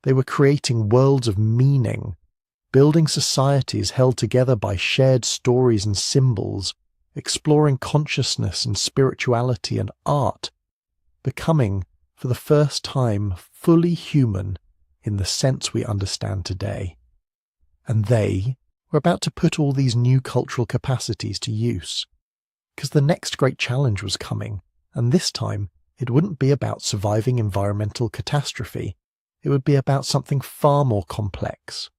They were creating worlds of meaning, building societies held together by shared stories and symbols, exploring consciousness and spirituality and art, becoming, for the first time, fully human in the sense we understand today. And they were about to put all these new cultural capacities to use. Because the next great challenge was coming, and this time it wouldn't be about surviving environmental catastrophe. It would be about something far more complex.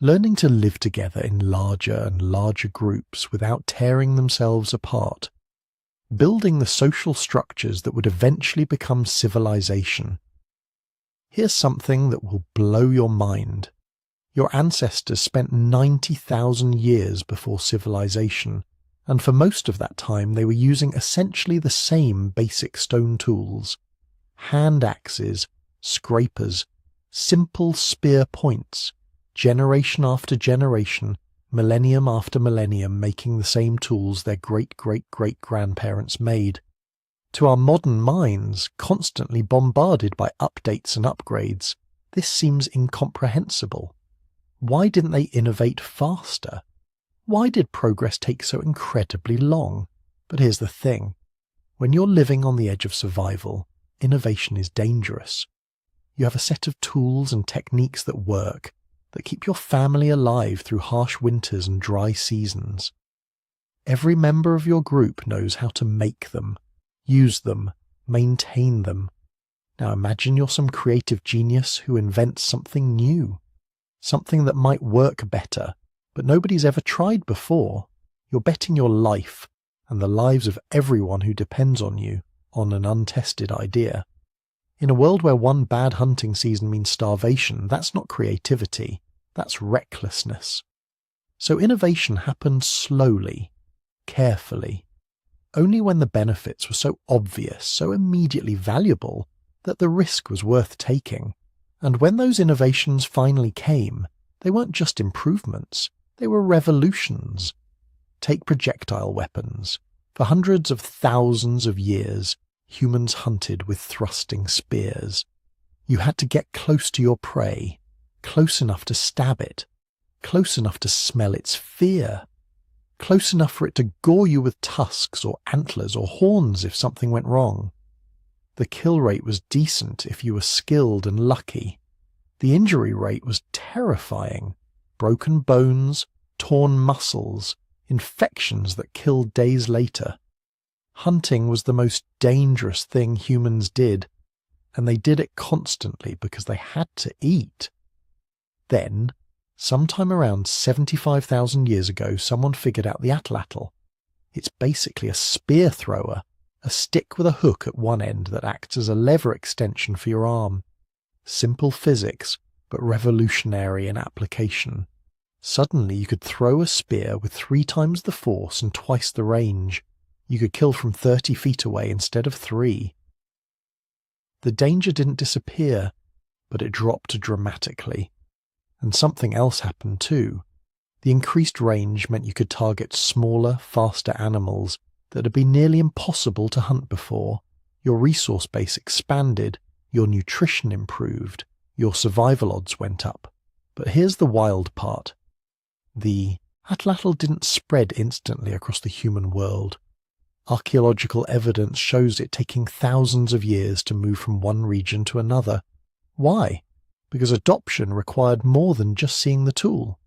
Learning to live together in larger and larger groups without tearing themselves apart. Building the social structures that would eventually become civilization. Here's something that will blow your mind. Your ancestors spent 90,000 years before civilization, and for most of that time they were using essentially the same basic stone tools. Hand axes, scrapers, simple spear points, generation after generation, millennium after millennium making the same tools their great-great-great-grandparents made. To our modern minds, constantly bombarded by updates and upgrades, this seems incomprehensible. Why didn't they innovate faster? Why did progress take so incredibly long? But here's the thing. When you're living on the edge of survival, innovation is dangerous. You have a set of tools and techniques that work, that keep your family alive through harsh winters and dry seasons. Every member of your group knows how to make them, use them, maintain them. Now imagine you're some creative genius who invents something new, something that might work better, but nobody's ever tried before. You're betting your life, and the lives of everyone who depends on you, on an untested idea. In a world where one bad hunting season means starvation, that's not creativity, that's recklessness. So innovation happened slowly, carefully, only when the benefits were so obvious, so immediately valuable, that the risk was worth taking. And when those innovations finally came, they weren't just improvements, they were revolutions. Take projectile weapons. For hundreds of thousands of years, humans hunted with thrusting spears. You had to get close to your prey, close enough to stab it, close enough to smell its fear, close enough for it to gore you with tusks or antlers or horns if something went wrong. The kill rate was decent if you were skilled and lucky. The injury rate was terrifying. Broken bones, torn muscles, infections that killed days later. Hunting was the most dangerous thing humans did, and they did it constantly because they had to eat. Then, sometime around 75,000 years ago, someone figured out the atlatl. It's basically a spear thrower, a stick with a hook at one end that acts as a lever extension for your arm. Simple physics, but revolutionary in application. Suddenly you could throw a spear with 3 times the force and twice the range. You could kill from 30 feet away instead of 3. The danger didn't disappear, but it dropped dramatically. And something else happened too. The increased range meant you could target smaller, faster animals that had been nearly impossible to hunt before. Your resource base expanded, your nutrition improved, your survival odds went up. But here's the wild part. The atlatl didn't spread instantly across the human world. Archaeological evidence shows it taking thousands of years to move from one region to another. Why? Because adoption required more than just seeing the tool.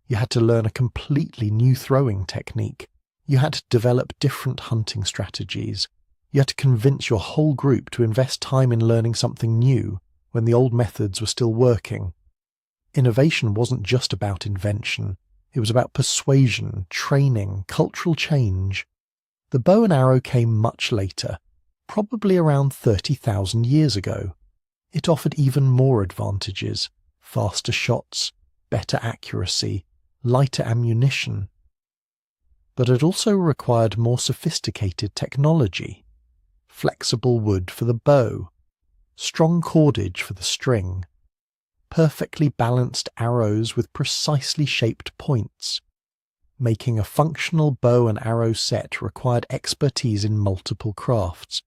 You had to learn a completely new throwing technique. You had to develop different hunting strategies. You had to convince your whole group to invest time in learning something new, when the old methods were still working. Innovation wasn't just about invention, it was about persuasion, training, cultural change. The bow and arrow came much later, probably around 30,000 years ago. It offered even more advantages: faster shots, better accuracy, lighter ammunition. But it also required more sophisticated technology: flexible wood for the bow, strong cordage for the string, perfectly balanced arrows with precisely shaped points. Making a functional bow and arrow set required expertise in multiple crafts.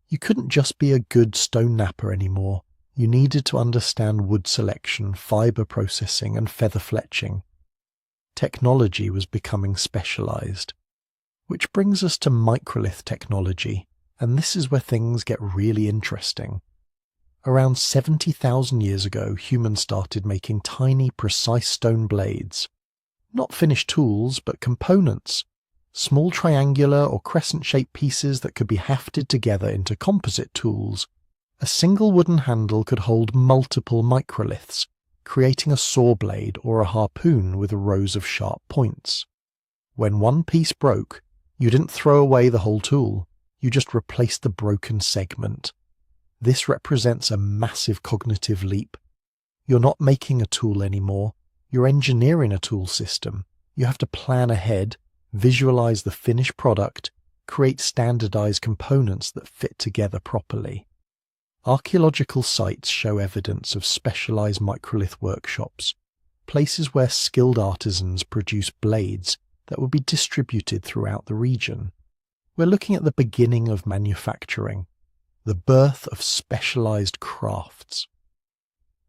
You couldn't just be a good stone knapper anymore. You needed to understand wood selection, fibre processing, and feather fletching. Technology was becoming specialised. Which brings us to microlith technology, and this is where things get really interesting. Around 70,000 years ago, humans started making tiny, precise stone blades. Not finished tools, but components. Small triangular or crescent-shaped pieces that could be hafted together into composite tools. A single wooden handle could hold multiple microliths, creating a saw blade or a harpoon with rows of sharp points. When one piece broke, you didn't throw away the whole tool, you just replaced the broken segment. This represents a massive cognitive leap. You're not making a tool anymore, you're engineering a tool system. You have to plan ahead, visualize the finished product, create standardized components that fit together properly. Archaeological sites show evidence of specialized microlith workshops, places where skilled artisans produce blades that will be distributed throughout the region. We're looking at the beginning of manufacturing, the birth of specialized crafts.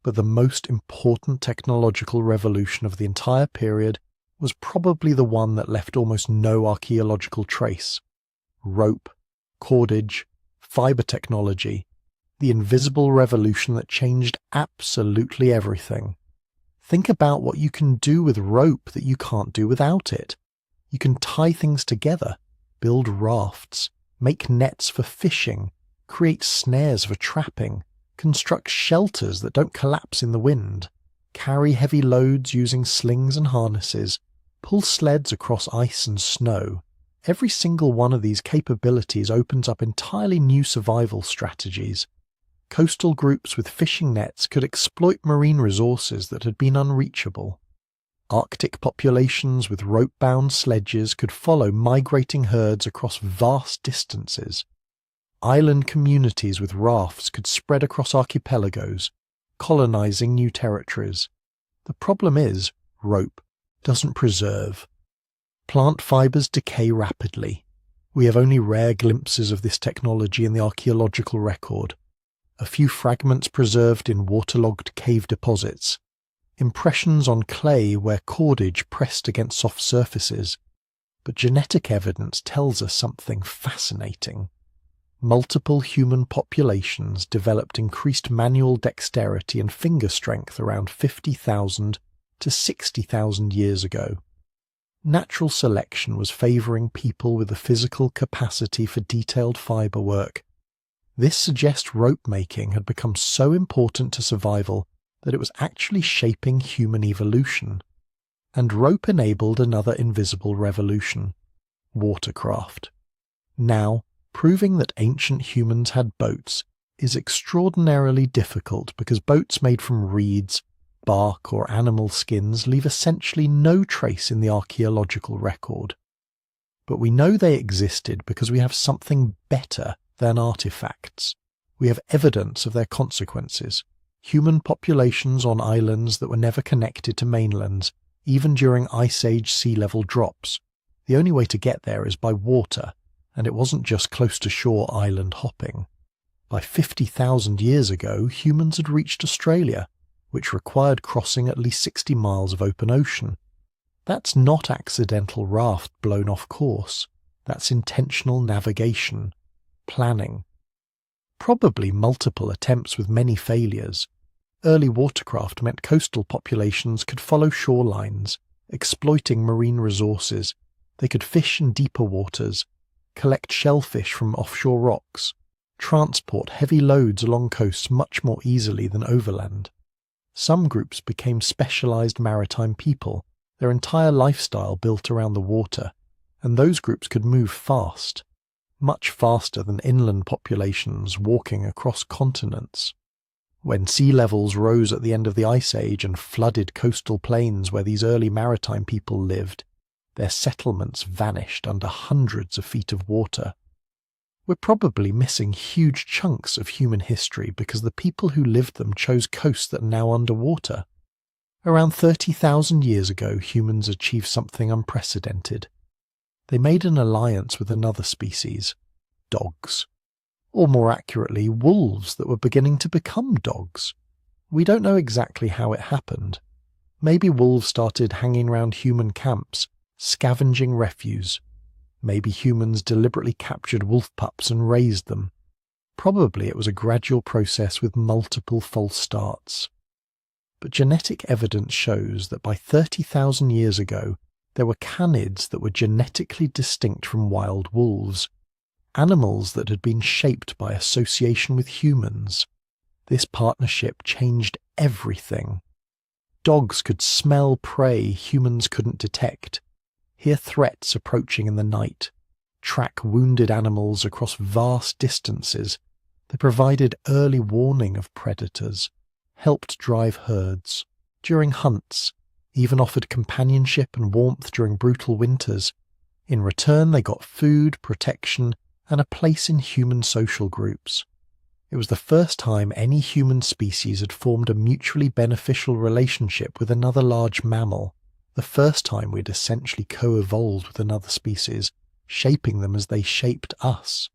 But the most important technological revolution of the entire period was probably the one that left almost no archaeological trace: rope, cordage, fibre technology, the invisible revolution that changed absolutely everything. Think about what you can do with rope that you can't do without it. You can tie things together, build rafts, make nets for fishing, create snares for trapping, construct shelters that don't collapse in the wind, carry heavy loads using slings and harnesses, pull sleds across ice and snow. Every single one of these capabilities opens up entirely new survival strategies. Coastal groups with fishing nets could exploit marine resources that had been unreachable. Arctic populations with rope-bound sledges could follow migrating herds across vast distances. Island communities with rafts could spread across archipelagos, colonizing new territories. The problem is, rope doesn't preserve. Plant fibers decay rapidly. We have only rare glimpses of this technology in the archaeological record. A few fragments preserved in waterlogged cave deposits. Impressions on clay where cordage pressed against soft surfaces. But genetic evidence tells us something fascinating. Multiple human populations developed increased manual dexterity and finger strength around 50,000 to 60,000 years ago. Natural selection was favouring people with the physical capacity for detailed fibre work. This suggests rope making had become so important to survival that it was actually shaping human evolution. And rope enabled another invisible revolution: watercraft. Now, proving that ancient humans had boats is extraordinarily difficult because boats made from reeds, bark or animal skins leave essentially no trace in the archaeological record. But we know they existed because we have something better than artifacts. We have evidence of their consequences. Human populations on islands that were never connected to mainlands, even during Ice Age sea level drops. The only way to get there is by water, and it wasn't just close-to-shore island hopping. By 50,000 years ago, humans had reached Australia, which required crossing at least 60 miles of open ocean. That's not accidental raft blown off course. That's intentional navigation, planning. Probably multiple attempts with many failures. Early watercraft meant coastal populations could follow shorelines, exploiting marine resources. They could fish in deeper waters, collect shellfish from offshore rocks, transport heavy loads along coasts much more easily than overland. Some groups became specialized maritime people, their entire lifestyle built around the water, and those groups could move fast, much faster than inland populations walking across continents. When sea levels rose at the end of the Ice Age and flooded coastal plains where these early maritime people lived, their settlements vanished under hundreds of feet of water. We're probably missing huge chunks of human history because the people who lived them chose coasts that are now underwater. Around 30,000 years ago, humans achieved something unprecedented. They made an alliance with another species, dogs. Or more accurately, wolves that were beginning to become dogs. We don't know exactly how it happened. Maybe wolves started hanging around human camps, scavenging refuse. Maybe humans deliberately captured wolf pups and raised them. Probably it was a gradual process with multiple false starts. But genetic evidence shows that by 30,000 years ago, there were canids that were genetically distinct from wild wolves, animals that had been shaped by association with humans. This partnership changed everything. Dogs could smell prey humans couldn't detect, hear threats approaching in the night, track wounded animals across vast distances. They provided early warning of predators, helped drive herds during hunts, even offered companionship and warmth during brutal winters. In return, they got food, protection, and a place in human social groups. It was the first time any human species had formed a mutually beneficial relationship with another large mammal, the first time we'd essentially co-evolved with another species, shaping them as they shaped us.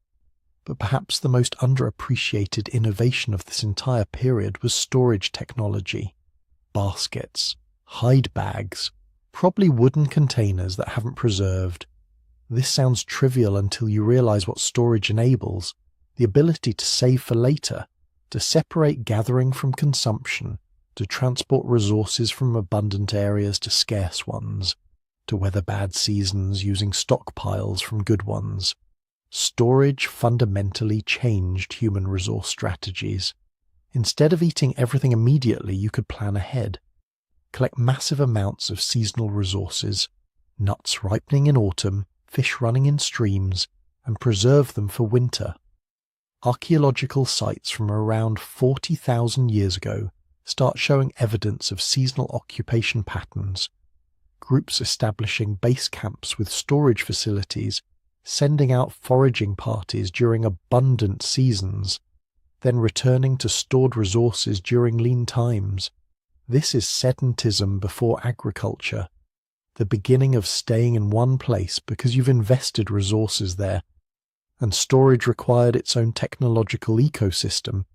But perhaps the most underappreciated innovation of this entire period was storage technology. Baskets, hide bags, probably wooden containers that haven't preserved. This sounds trivial until you realize what storage enables: the ability to save for later, to separate gathering from consumption, to transport resources from abundant areas to scarce ones, to weather bad seasons using stockpiles from good ones. Storage fundamentally changed human resource strategies. Instead of eating everything immediately, you could plan ahead. Collect massive amounts of seasonal resources, nuts ripening in autumn, fish running in streams, and preserve them for winter. Archaeological sites from around 40,000 years ago start showing evidence of seasonal occupation patterns. Groups establishing base camps with storage facilities, sending out foraging parties during abundant seasons, then returning to stored resources during lean times. This is sedentism before agriculture, the beginning of staying in one place because you've invested resources there, and storage required its own technological ecosystem.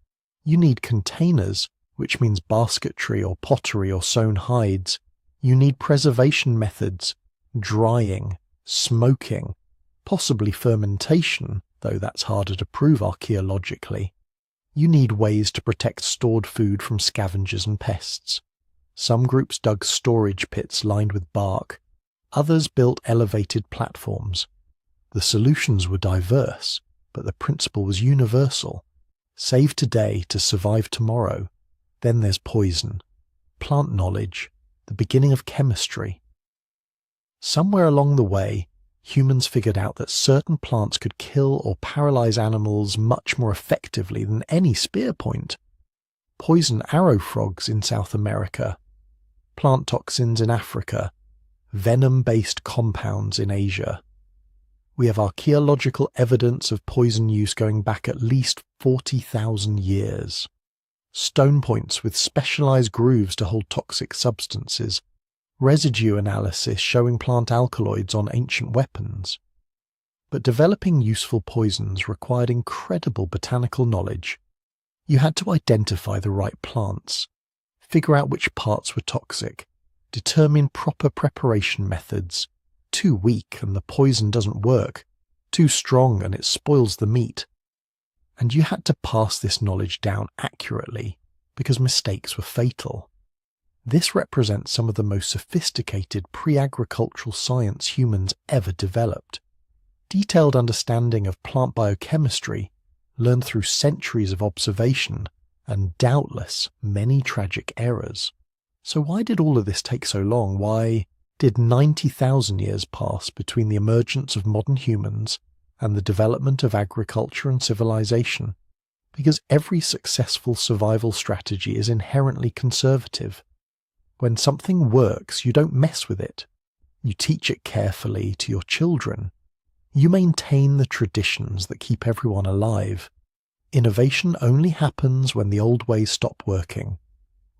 You need containers, which means basketry or pottery or sewn hides. You need preservation methods, drying, smoking, possibly fermentation, though that's harder to prove archaeologically. You need ways to protect stored food from scavengers and pests. Some groups dug storage pits lined with bark. Others built elevated platforms. The solutions were diverse, but the principle was universal. Save today to survive tomorrow. Then there's poison, plant knowledge, the beginning of chemistry. Somewhere along the way, humans figured out that certain plants could kill or paralyze animals much more effectively than any spear point. Poison arrow frogs in South America, plant toxins in Africa, venom-based compounds in Asia. We have archaeological evidence of poison use going back at least 40,000 years. Stone points with specialized grooves to hold toxic substances, residue analysis showing plant alkaloids on ancient weapons. But developing useful poisons required incredible botanical knowledge. You had to identify the right plants, figure out which parts were toxic, determine proper preparation methods. Too weak and the poison doesn't work, too strong and it spoils the meat. And you had to pass this knowledge down accurately, because mistakes were fatal. This represents some of the most sophisticated pre-agricultural science humans ever developed. Detailed understanding of plant biochemistry, learned through centuries of observation and doubtless many tragic errors. So why did all of this take so long? Why did 90,000 years pass between the emergence of modern humans and the development of agriculture and civilization? Because every successful survival strategy is inherently conservative. When something works, you don't mess with it. You teach it carefully to your children. You maintain the traditions that keep everyone alive. Innovation only happens when the old ways stop working,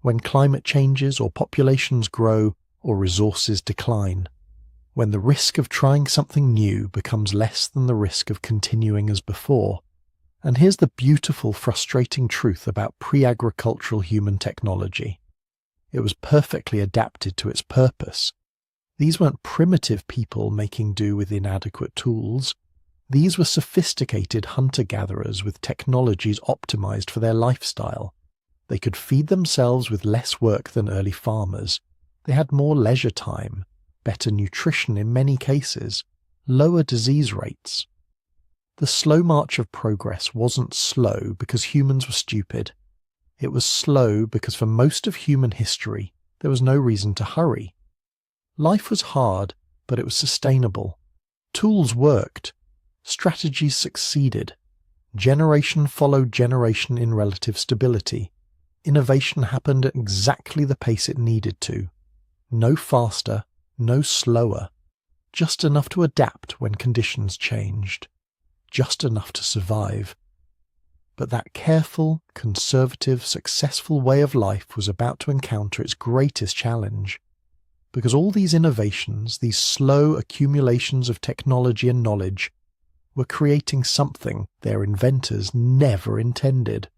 when climate changes or populations grow or resources decline, when the risk of trying something new becomes less than the risk of continuing as before. And here's the beautiful, frustrating truth about pre-agricultural human technology. It was perfectly adapted to its purpose. These weren't primitive people making do with inadequate tools. These were sophisticated hunter-gatherers with technologies optimized for their lifestyle. They could feed themselves with less work than early farmers. They had more leisure time, better nutrition in many cases, lower disease rates. The slow march of progress wasn't slow because humans were stupid. It was slow because for most of human history, there was no reason to hurry. Life was hard, but it was sustainable. Tools worked. Strategies succeeded. Generation followed generation in relative stability. Innovation happened at exactly the pace it needed to. No faster, no slower. Just enough to adapt when conditions changed. Just enough to survive. But that careful, conservative, successful way of life was about to encounter its greatest challenge. Because all these innovations, these slow accumulations of technology and knowledge, were creating something their inventors never intended.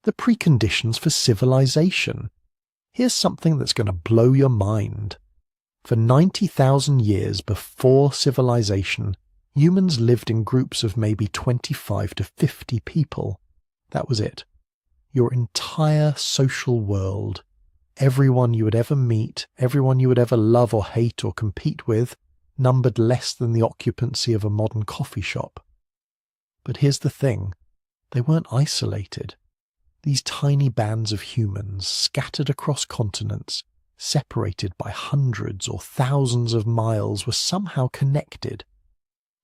The preconditions for civilization. Here's something that's going to blow your mind. For 90,000 years before civilization, humans lived in groups of maybe 25 to 50 people. That was it. Your entire social world, everyone you would ever meet, everyone you would ever love or hate or compete with, numbered less than the occupancy of a modern coffee shop. But here's the thing, they weren't isolated. These tiny bands of humans, scattered across continents, separated by hundreds or thousands of miles, were somehow connected.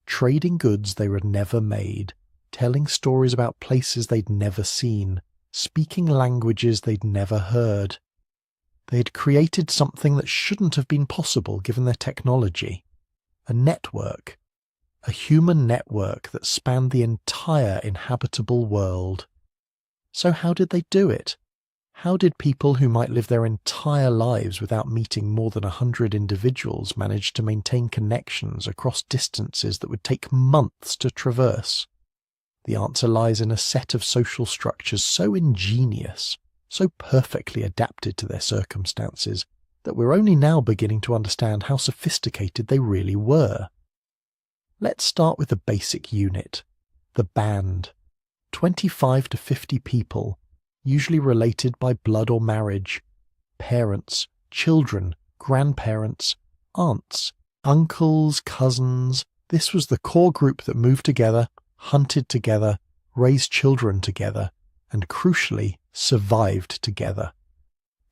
Trading goods they had never made, telling stories about places they'd never seen, speaking languages they'd never heard. They had created something that shouldn't have been possible given their technology. A network. A human network that spanned the entire inhabitable world. So how did they do it? How did people who might live their entire lives without meeting more than 100 individuals manage to maintain connections across distances that would take months to traverse? The answer lies in a set of social structures so ingenious, so perfectly adapted to their circumstances, that we're only now beginning to understand how sophisticated they really were. Let's start with the basic unit, the band. 25 to 50 people, usually related by blood or marriage. Parents, children, grandparents, aunts, uncles, cousins. This was the core group that moved together, hunted together, raised children together, and crucially, survived together.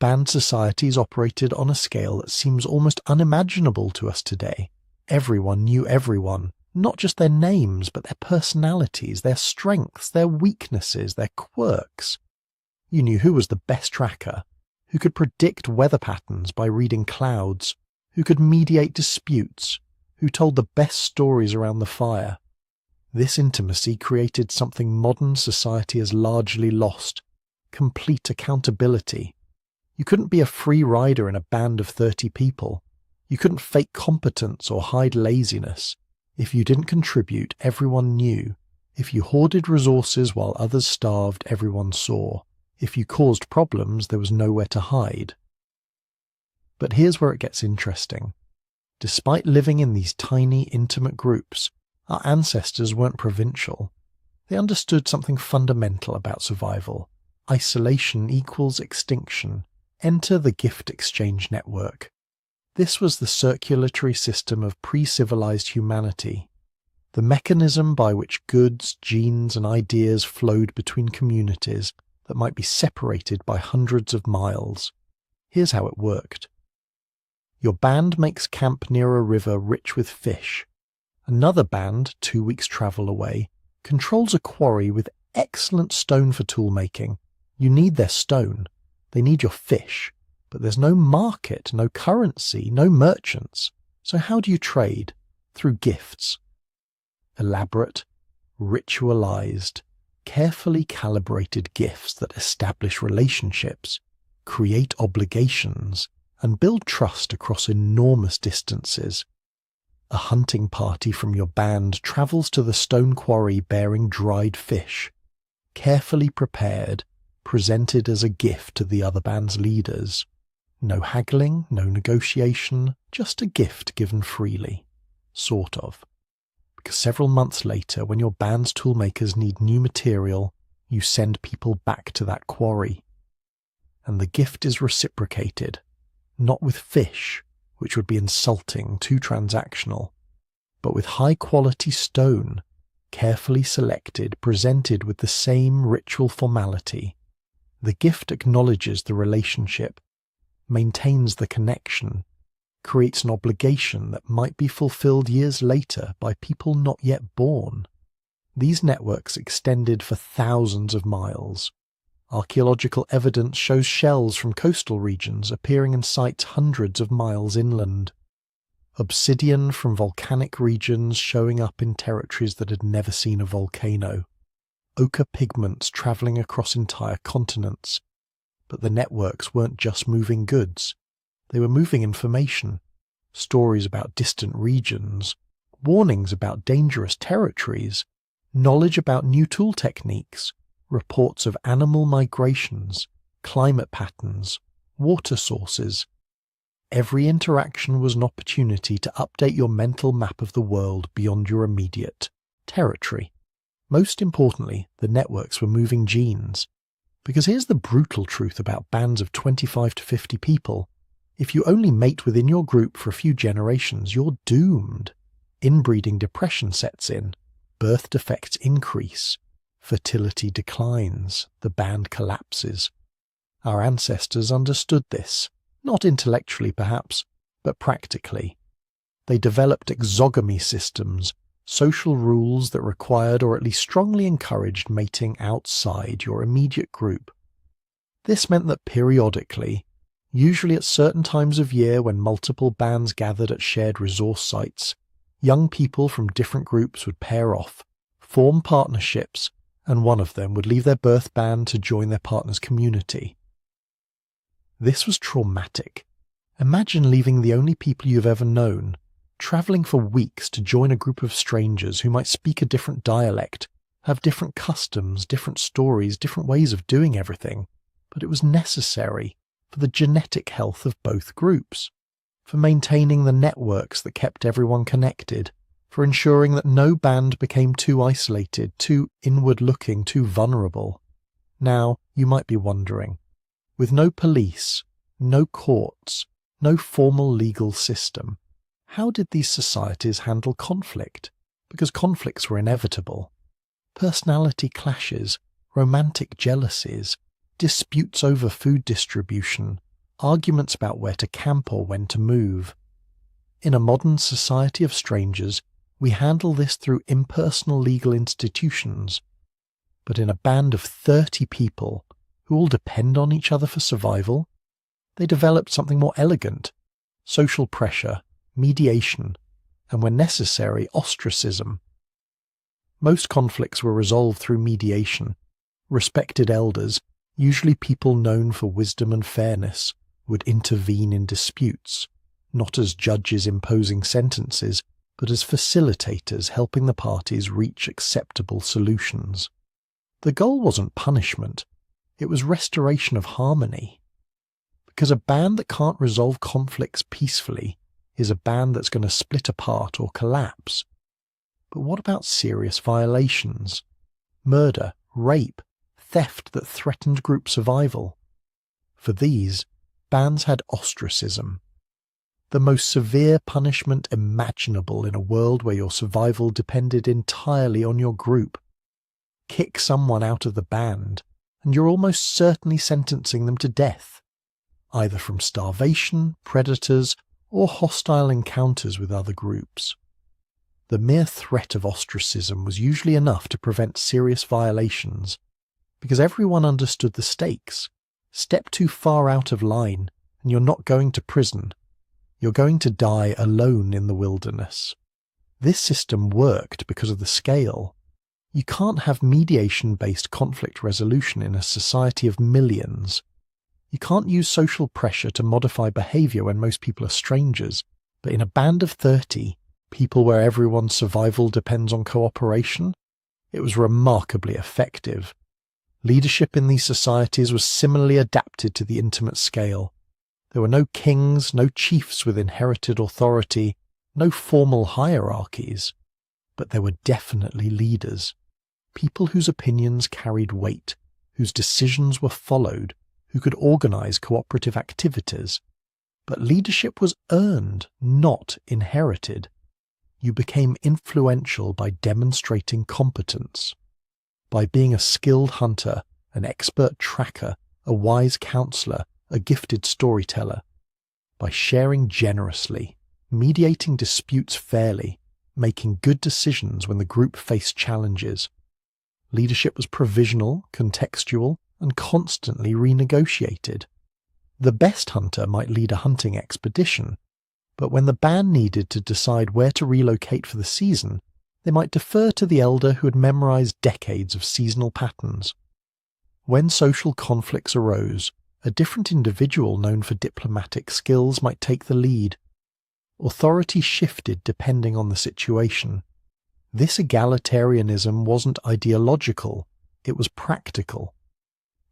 Band societies operated on a scale that seems almost unimaginable to us today. Everyone knew everyone, not just their names, but their personalities, their strengths, their weaknesses, their quirks. You knew who was the best tracker, who could predict weather patterns by reading clouds, who could mediate disputes, who told the best stories around the fire. This intimacy created something modern society has largely lost: complete accountability. You couldn't be a free rider in a band of 30 people. You couldn't fake competence or hide laziness. If you didn't contribute, everyone knew. If you hoarded resources while others starved, everyone saw. If you caused problems, there was nowhere to hide. But here's where it gets interesting. Despite living in these tiny, intimate groups, our ancestors weren't provincial. They understood something fundamental about survival. Isolation equals extinction. Enter the gift exchange network. This was the circulatory system of pre-civilized humanity. the mechanism by which goods, genes, and ideas flowed between communities that might be separated by hundreds of miles. Here's how it worked. Your band makes camp near a river rich with fish. Another band, 2 weeks' travel away, controls a quarry with excellent stone for tool making. You need their stone. They need your fish. But there's no market, no currency, no merchants. So how do you trade? Through gifts. Elaborate, ritualized, carefully calibrated gifts that establish relationships, create obligations, and build trust across enormous distances. A hunting party from your band travels to the stone quarry bearing dried fish, carefully prepared, presented as a gift to the other band's leaders. No haggling, no negotiation, just a gift given freely. Sort of. Because several months later, when your band's toolmakers need new material, you send people back to that quarry. And the gift is reciprocated, not with fish, which would be insulting, too transactional, but with high-quality stone, carefully selected, presented with the same ritual formality. The gift acknowledges the relationship, maintains the connection, creates an obligation that might be fulfilled years later by people not yet born. These networks extended for thousands of miles. Archaeological evidence shows shells from coastal regions appearing in sites hundreds of miles inland. Obsidian from volcanic regions showing up in territories that had never seen a volcano. Ochre pigments travelling across entire continents. But the networks weren't just moving goods. They were moving information. Stories about distant regions. Warnings about dangerous territories. Knowledge about new tool techniques. Reports of animal migrations, climate patterns, water sources. Every interaction was an opportunity to update your mental map of the world beyond your immediate territory. Most importantly, the networks were moving genes. Because here's the brutal truth about bands of 25 to 50 people. If you only mate within your group for a few generations, you're doomed. Inbreeding depression sets in. Birth defects increase. Fertility declines, the band collapses. Our ancestors understood this, not intellectually perhaps, but practically. They developed exogamy systems, social rules that required or at least strongly encouraged mating outside your immediate group. This meant that periodically, usually at certain times of year when multiple bands gathered at shared resource sites, young people from different groups would pair off, form partnerships, and one of them would leave their birth band to join their partner's community. This was traumatic. Imagine leaving the only people you've ever known, travelling for weeks to join a group of strangers who might speak a different dialect, have different customs, different stories, different ways of doing everything, but it was necessary for the genetic health of both groups, for maintaining the networks that kept everyone connected, for ensuring that no band became too isolated, too inward-looking, too vulnerable. Now, you might be wondering, with no police, no courts, no formal legal system, how did these societies handle conflict? Because conflicts were inevitable. Personality clashes, romantic jealousies, disputes over food distribution, arguments about where to camp or when to move. In a modern society of strangers, we handle this through impersonal legal institutions. But in a band of 30 people, who all depend on each other for survival, they developed something more elegant: social pressure, mediation, and when necessary, ostracism. Most conflicts were resolved through mediation. Respected elders, usually people known for wisdom and fairness, would intervene in disputes, not as judges imposing sentences, but as facilitators helping the parties reach acceptable solutions. The goal wasn't punishment, it was restoration of harmony. Because a band that can't resolve conflicts peacefully is a band that's going to split apart or collapse. But what about serious violations? Murder, rape, theft that threatened group survival? For these, bands had ostracism. The most severe punishment imaginable in a world where your survival depended entirely on your group. Kick someone out of the band, and you're almost certainly sentencing them to death, either from starvation, predators, or hostile encounters with other groups. The mere threat of ostracism was usually enough to prevent serious violations, because everyone understood the stakes. Step too far out of line, and you're not going to prison. You're going to die alone in the wilderness. This system worked because of the scale. You can't have mediation-based conflict resolution in a society of millions. You can't use social pressure to modify behavior when most people are strangers, but in a band of 30, people where everyone's survival depends on cooperation, it was remarkably effective. Leadership in these societies was similarly adapted to the intimate scale. There were no kings, no chiefs with inherited authority, no formal hierarchies, but there were definitely leaders, people whose opinions carried weight, whose decisions were followed, who could organize cooperative activities. But leadership was earned, not inherited. You became influential by demonstrating competence, by being a skilled hunter, an expert tracker, a wise counselor, a gifted storyteller, by sharing generously, mediating disputes fairly, making good decisions when the group faced challenges. Leadership was provisional, contextual, and constantly renegotiated. The best hunter might lead a hunting expedition, but when the band needed to decide where to relocate for the season, they might defer to the elder who had memorized decades of seasonal patterns. When social conflicts arose, a different individual known for diplomatic skills might take the lead. Authority shifted depending on the situation. This egalitarianism wasn't ideological, it was practical.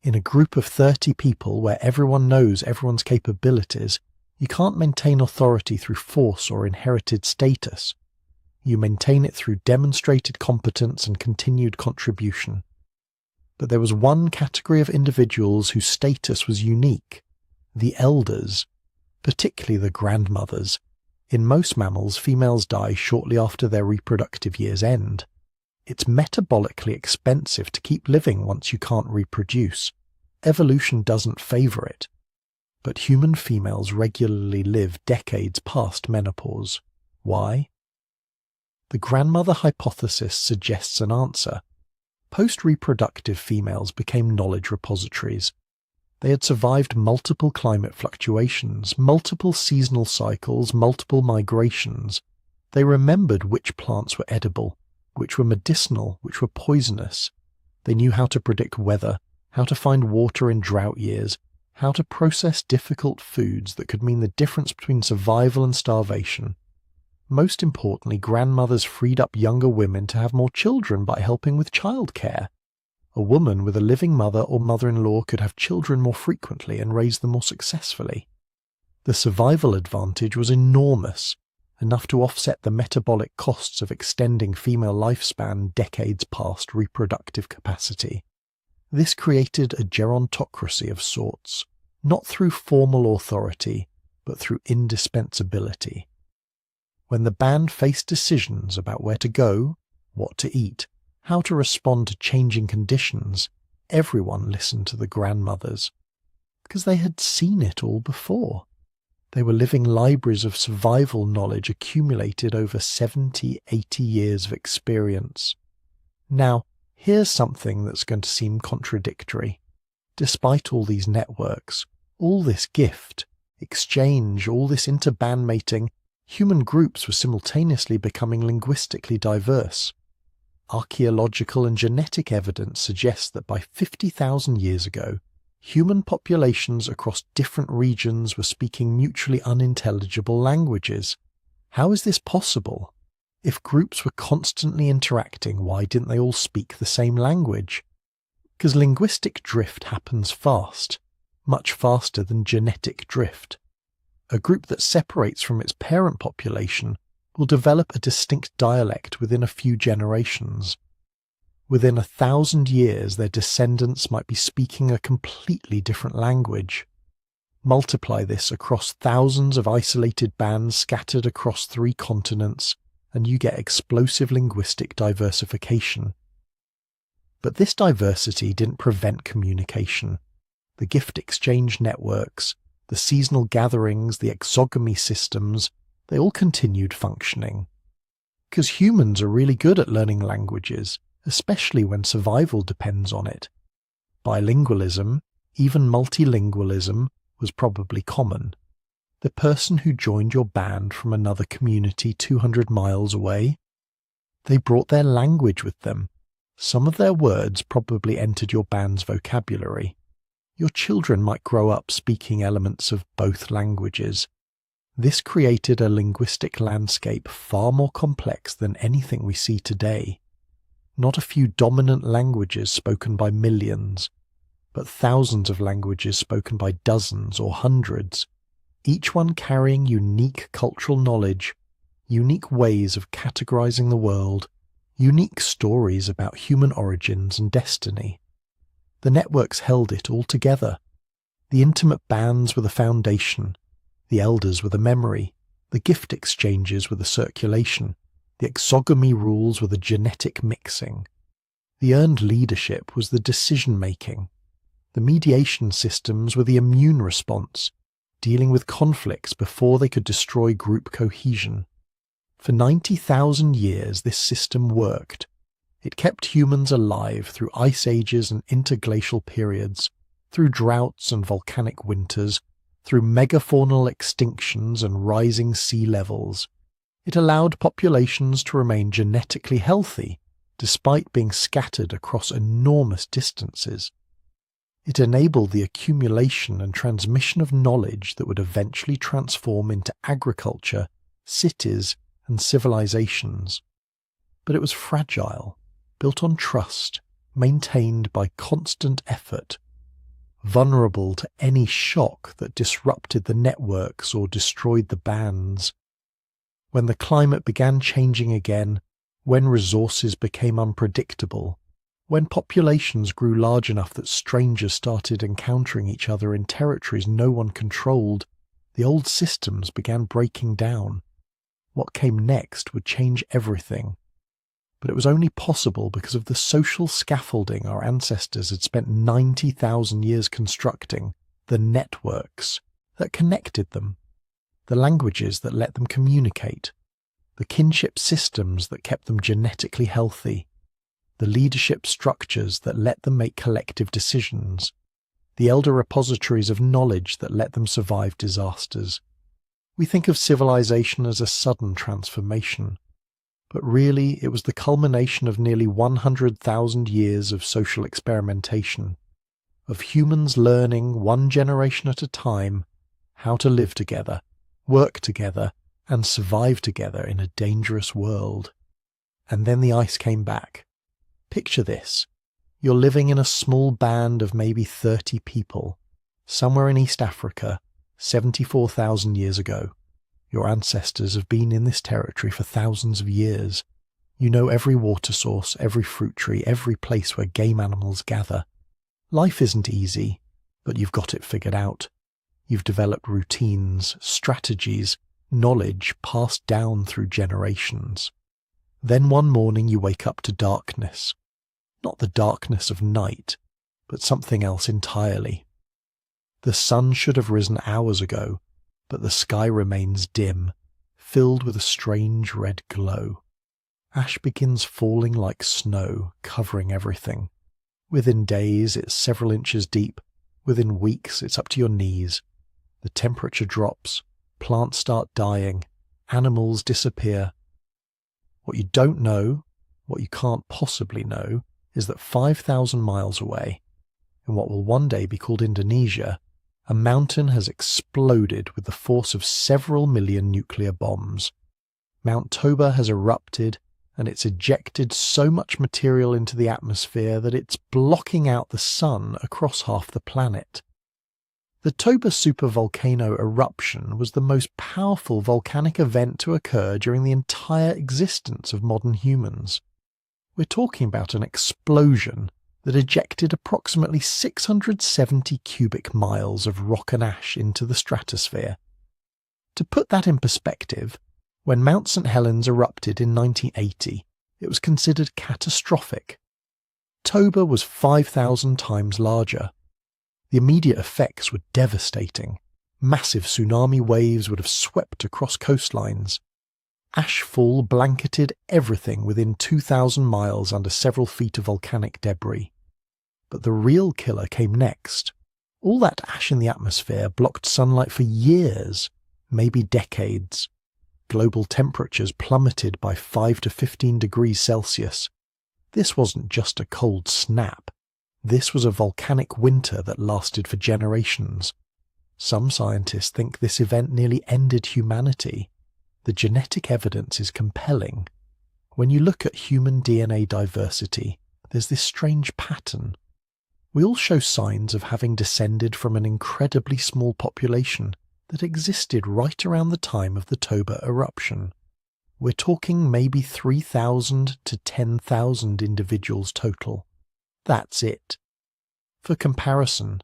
In a group of 30 people where everyone knows everyone's capabilities, you can't maintain authority through force or inherited status. You maintain it through demonstrated competence and continued contribution. But there was one category of individuals whose status was unique: the elders, particularly the grandmothers. In most mammals, females die shortly after their reproductive years end. It's metabolically expensive to keep living once you can't reproduce. Evolution doesn't favour it. But human females regularly live decades past menopause. Why? The grandmother hypothesis suggests an answer. Post-reproductive females became knowledge repositories. They had survived multiple climate fluctuations, multiple seasonal cycles, multiple migrations. They remembered which plants were edible, which were medicinal, which were poisonous. They knew how to predict weather, how to find water in drought years, how to process difficult foods that could mean the difference between survival and starvation. Most importantly, grandmothers freed up younger women to have more children by helping with childcare. A woman with a living mother or mother-in-law could have children more frequently and raise them more successfully. The survival advantage was enormous, enough to offset the metabolic costs of extending female lifespan decades past reproductive capacity. This created a gerontocracy of sorts, not through formal authority, but through indispensability. When the band faced decisions about where to go, what to eat, how to respond to changing conditions, everyone listened to the grandmothers, because they had seen it all before. They were living libraries of survival knowledge accumulated over 70, 80 years of experience. Now, here's something that's going to seem contradictory. Despite all these networks, all this gift, exchange, all this inter-band mating, human groups were simultaneously becoming linguistically diverse. Archaeological and genetic evidence suggests that by 50,000 years ago, human populations across different regions were speaking mutually unintelligible languages. How is this possible? If groups were constantly interacting, why didn't they all speak the same language? Because linguistic drift happens fast, much faster than genetic drift. A group that separates from its parent population will develop a distinct dialect within a few generations. Within 1,000 years, their descendants might be speaking a completely different language. Multiply this across thousands of isolated bands scattered across 3 continents, and you get explosive linguistic diversification. But this diversity didn't prevent communication. The gift exchange networks, the seasonal gatherings, the exogamy systems, they all continued functioning. Because humans are really good at learning languages, especially when survival depends on it. Bilingualism, even multilingualism, was probably common. The person who joined your band from another community 200 miles away, they brought their language with them. Some of their words probably entered your band's vocabulary. Your children might grow up speaking elements of both languages. This created a linguistic landscape far more complex than anything we see today. Not a few dominant languages spoken by millions, but thousands of languages spoken by dozens or hundreds, each one carrying unique cultural knowledge, unique ways of categorizing the world, unique stories about human origins and destiny. The networks held it all together. The intimate bands were the foundation, the elders were the memory, the gift exchanges were the circulation, the exogamy rules were the genetic mixing. The earned leadership was the decision-making. The mediation systems were the immune response, dealing with conflicts before they could destroy group cohesion. For 90,000 years this system worked. It kept humans alive through ice ages and interglacial periods, through droughts and volcanic winters, through megafaunal extinctions and rising sea levels. It allowed populations to remain genetically healthy, despite being scattered across enormous distances. It enabled the accumulation and transmission of knowledge that would eventually transform into agriculture, cities, and civilizations. But it was fragile, built on trust, maintained by constant effort, vulnerable to any shock that disrupted the networks or destroyed the bands. When the climate began changing again, when resources became unpredictable, when populations grew large enough that strangers started encountering each other in territories no one controlled, the old systems began breaking down. What came next would change everything. But it was only possible because of the social scaffolding our ancestors had spent 90,000 years constructing, the networks that connected them, the languages that let them communicate, the kinship systems that kept them genetically healthy, the leadership structures that let them make collective decisions, the elder repositories of knowledge that let them survive disasters. We think of civilization as a sudden transformation, but really it was the culmination of nearly 100,000 years of social experimentation, of humans learning one generation at a time how to live together, work together, and survive together in a dangerous world. And then the ice came back. Picture this. You're living in a small band of maybe 30 people, somewhere in East Africa, 74,000 years ago. Your ancestors have been in this territory for thousands of years. You know every water source, every fruit tree, every place where game animals gather. Life isn't easy, but you've got it figured out. You've developed routines, strategies, knowledge passed down through generations. Then one morning you wake up to darkness. Not the darkness of night, but something else entirely. The sun should have risen hours ago, but the sky remains dim, filled with a strange red glow. Ash begins falling like snow, covering everything. Within days it's several inches deep, within weeks it's up to your knees. The temperature drops, plants start dying, animals disappear. What you don't know, what you can't possibly know, is that 5,000 miles away, in what will one day be called Indonesia, a mountain has exploded with the force of several million nuclear bombs. Mount Toba has erupted, and it's ejected so much material into the atmosphere that it's blocking out the sun across half the planet. The Toba supervolcano eruption was the most powerful volcanic event to occur during the entire existence of modern humans. We're talking about an explosion, that ejected approximately 670 cubic miles of rock and ash into the stratosphere. To put that in perspective, when Mount St. Helens erupted in 1980, it was considered catastrophic. Toba was 5,000 times larger. The immediate effects were devastating. Massive tsunami waves would have swept across coastlines. Ashfall blanketed everything within 2,000 miles under several feet of volcanic debris. But the real killer came next. All that ash in the atmosphere blocked sunlight for years, maybe decades. Global temperatures plummeted by 5 to 15 degrees Celsius. This wasn't just a cold snap. This was a volcanic winter that lasted for generations. Some scientists think this event nearly ended humanity. The genetic evidence is compelling. When you look at human DNA diversity, there's this strange pattern. We all show signs of having descended from an incredibly small population that existed right around the time of the Toba eruption. We're talking maybe 3,000 to 10,000 individuals total. That's it. For comparison,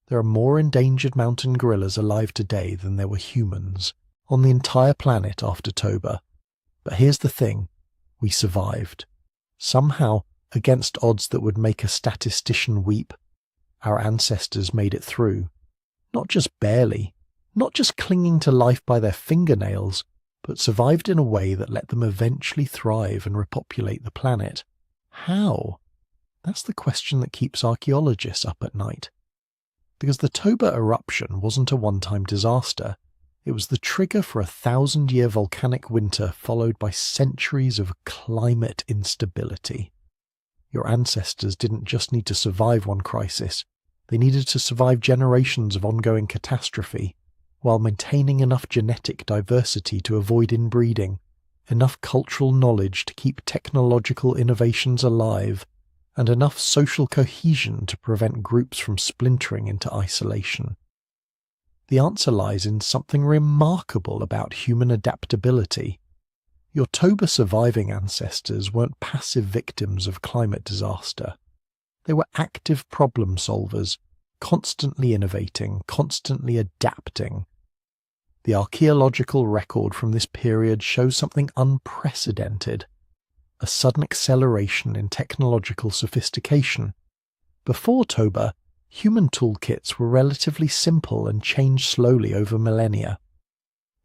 there are more endangered mountain gorillas alive today than there were humans on the entire planet after Toba. But here's the thing, we survived. Somehow, against odds that would make a statistician weep, our ancestors made it through. Not just barely, not just clinging to life by their fingernails, but survived in a way that let them eventually thrive and repopulate the planet. How? That's the question that keeps archaeologists up at night. Because the Toba eruption wasn't a one-time disaster. It was the trigger for a 1,000-year volcanic winter followed by centuries of climate instability. Your ancestors didn't just need to survive one crisis. They needed to survive generations of ongoing catastrophe, while maintaining enough genetic diversity to avoid inbreeding, enough cultural knowledge to keep technological innovations alive, and enough social cohesion to prevent groups from splintering into isolation. The answer lies in something remarkable about human adaptability. Your Toba surviving ancestors weren't passive victims of climate disaster. They were active problem solvers, constantly innovating, constantly adapting. The archaeological record from this period shows something unprecedented, a sudden acceleration in technological sophistication. Before Toba, human toolkits were relatively simple and changed slowly over millennia.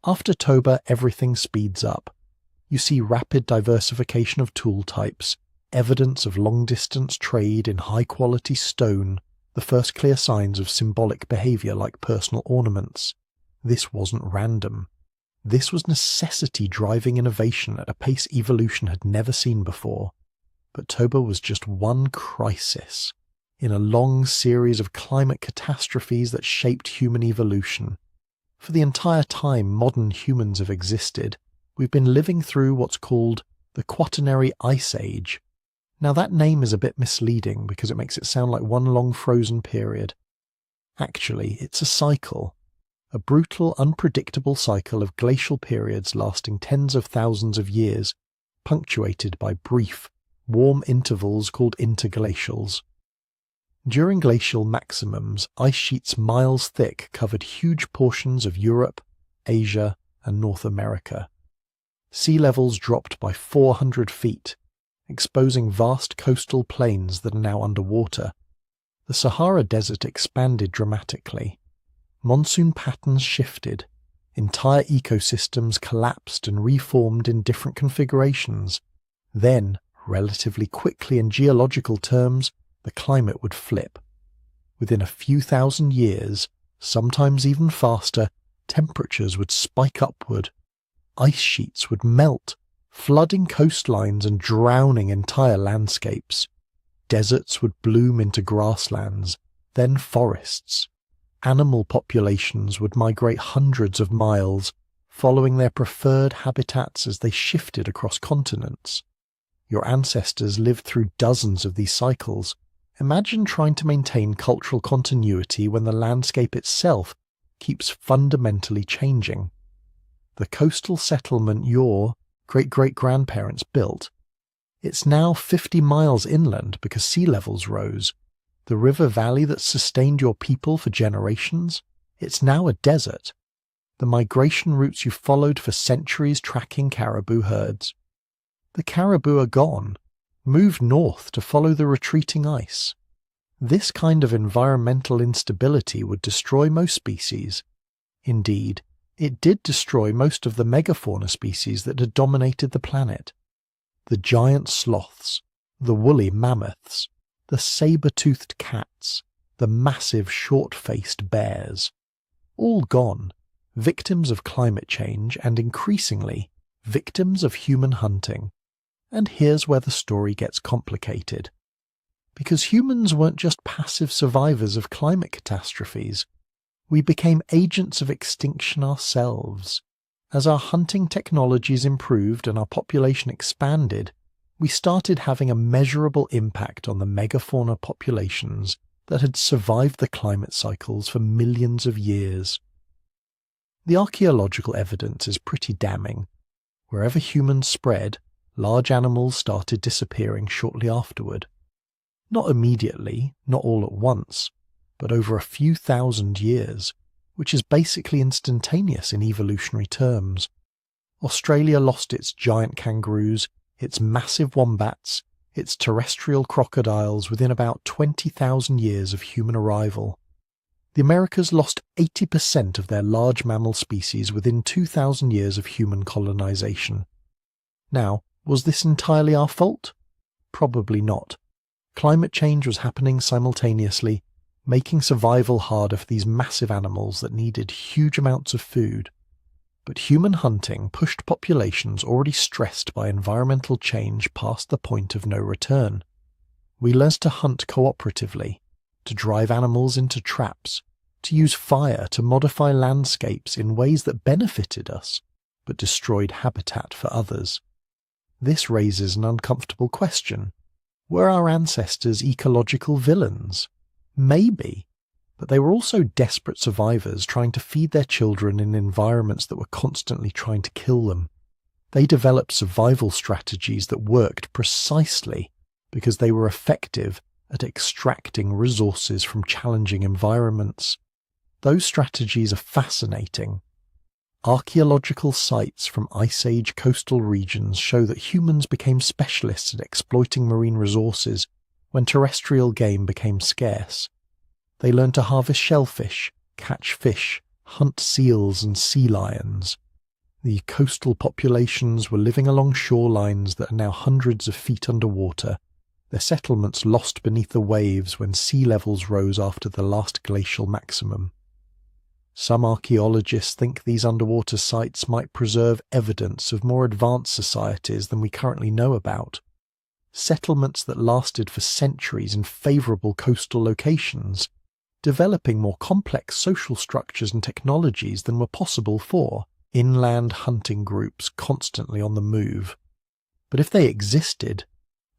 After Toba, everything speeds up. You see rapid diversification of tool types, evidence of long-distance trade in high-quality stone, the first clear signs of symbolic behavior like personal ornaments. This wasn't random. This was necessity driving innovation at a pace evolution had never seen before. But Toba was just one crisis in a long series of climate catastrophes that shaped human evolution. For the entire time modern humans have existed, we've been living through what's called the Quaternary Ice Age. Now that name is a bit misleading because it makes it sound like one long frozen period. Actually, it's a cycle. A brutal, unpredictable cycle of glacial periods lasting tens of thousands of years, punctuated by brief, warm intervals called interglacials. During glacial maximums, ice sheets miles thick covered huge portions of Europe, Asia, and North America. Sea levels dropped by 400 feet, exposing vast coastal plains that are now underwater. The Sahara Desert expanded dramatically. Monsoon patterns shifted. Entire ecosystems collapsed and reformed in different configurations. Then, relatively quickly in geological terms, the climate would flip. Within a few thousand years, sometimes even faster, temperatures would spike upward. Ice sheets would melt, flooding coastlines and drowning entire landscapes. Deserts would bloom into grasslands, then forests. Animal populations would migrate hundreds of miles, following their preferred habitats as they shifted across continents. Your ancestors lived through dozens of these cycles. Imagine trying to maintain cultural continuity when the landscape itself keeps fundamentally changing. The coastal settlement your great-great-grandparents built, It's now 50 miles inland because sea levels rose. The river valley that sustained your people for generations, it's now a desert. The migration routes you followed for centuries tracking caribou herds. The caribou are gone, moved north to follow the retreating ice. This kind of environmental instability would destroy most species. Indeed, it did destroy most of the megafauna species that had dominated the planet. The giant sloths, the woolly mammoths, the saber-toothed cats, the massive short-faced bears. All gone, victims of climate change and increasingly, victims of human hunting. And here's where the story gets complicated. Because humans weren't just passive survivors of climate catastrophes. We became agents of extinction ourselves. As our hunting technologies improved and our population expanded, we started having a measurable impact on the megafauna populations that had survived the climate cycles for millions of years. The archaeological evidence is pretty damning. Wherever humans spread, large animals started disappearing shortly afterward. Not immediately, not all at once, but over a few thousand years, which is basically instantaneous in evolutionary terms. Australia lost its giant kangaroos, its massive wombats, its terrestrial crocodiles within about 20,000 years of human arrival. The Americas lost 80% of their large mammal species within 2,000 years of human colonization. Now, was this entirely our fault? Probably not. Climate change was happening simultaneously, making survival harder for these massive animals that needed huge amounts of food. But human hunting pushed populations already stressed by environmental change past the point of no return. We learned to hunt cooperatively, to drive animals into traps, to use fire to modify landscapes in ways that benefited us, but destroyed habitat for others. This raises an uncomfortable question. Were our ancestors ecological villains? Maybe, but they were also desperate survivors trying to feed their children in environments that were constantly trying to kill them. They developed survival strategies that worked precisely because they were effective at extracting resources from challenging environments. Those strategies are fascinating. Archaeological sites from Ice Age coastal regions show that humans became specialists at exploiting marine resources when terrestrial game became scarce. They learned to harvest shellfish, catch fish, hunt seals and sea lions. The coastal populations were living along shorelines that are now hundreds of feet underwater, their settlements lost beneath the waves when sea levels rose after the last glacial maximum. Some archaeologists think these underwater sites might preserve evidence of more advanced societies than we currently know about. Settlements that lasted for centuries in favourable coastal locations, developing more complex social structures and technologies than were possible for inland hunting groups constantly on the move. But if they existed,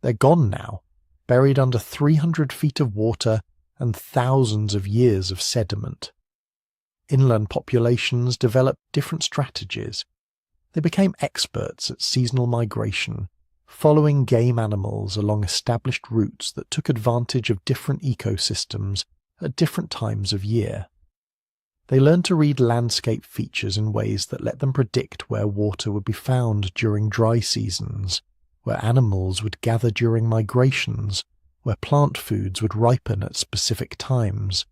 they're gone now, buried under 300 feet of water and thousands of years of sediment. Inland populations developed different strategies. They became experts at seasonal migration, following game animals along established routes that took advantage of different ecosystems at different times of year. They learned to read landscape features in ways that let them predict where water would be found during dry seasons, where animals would gather during migrations, where plant foods would ripen at specific times.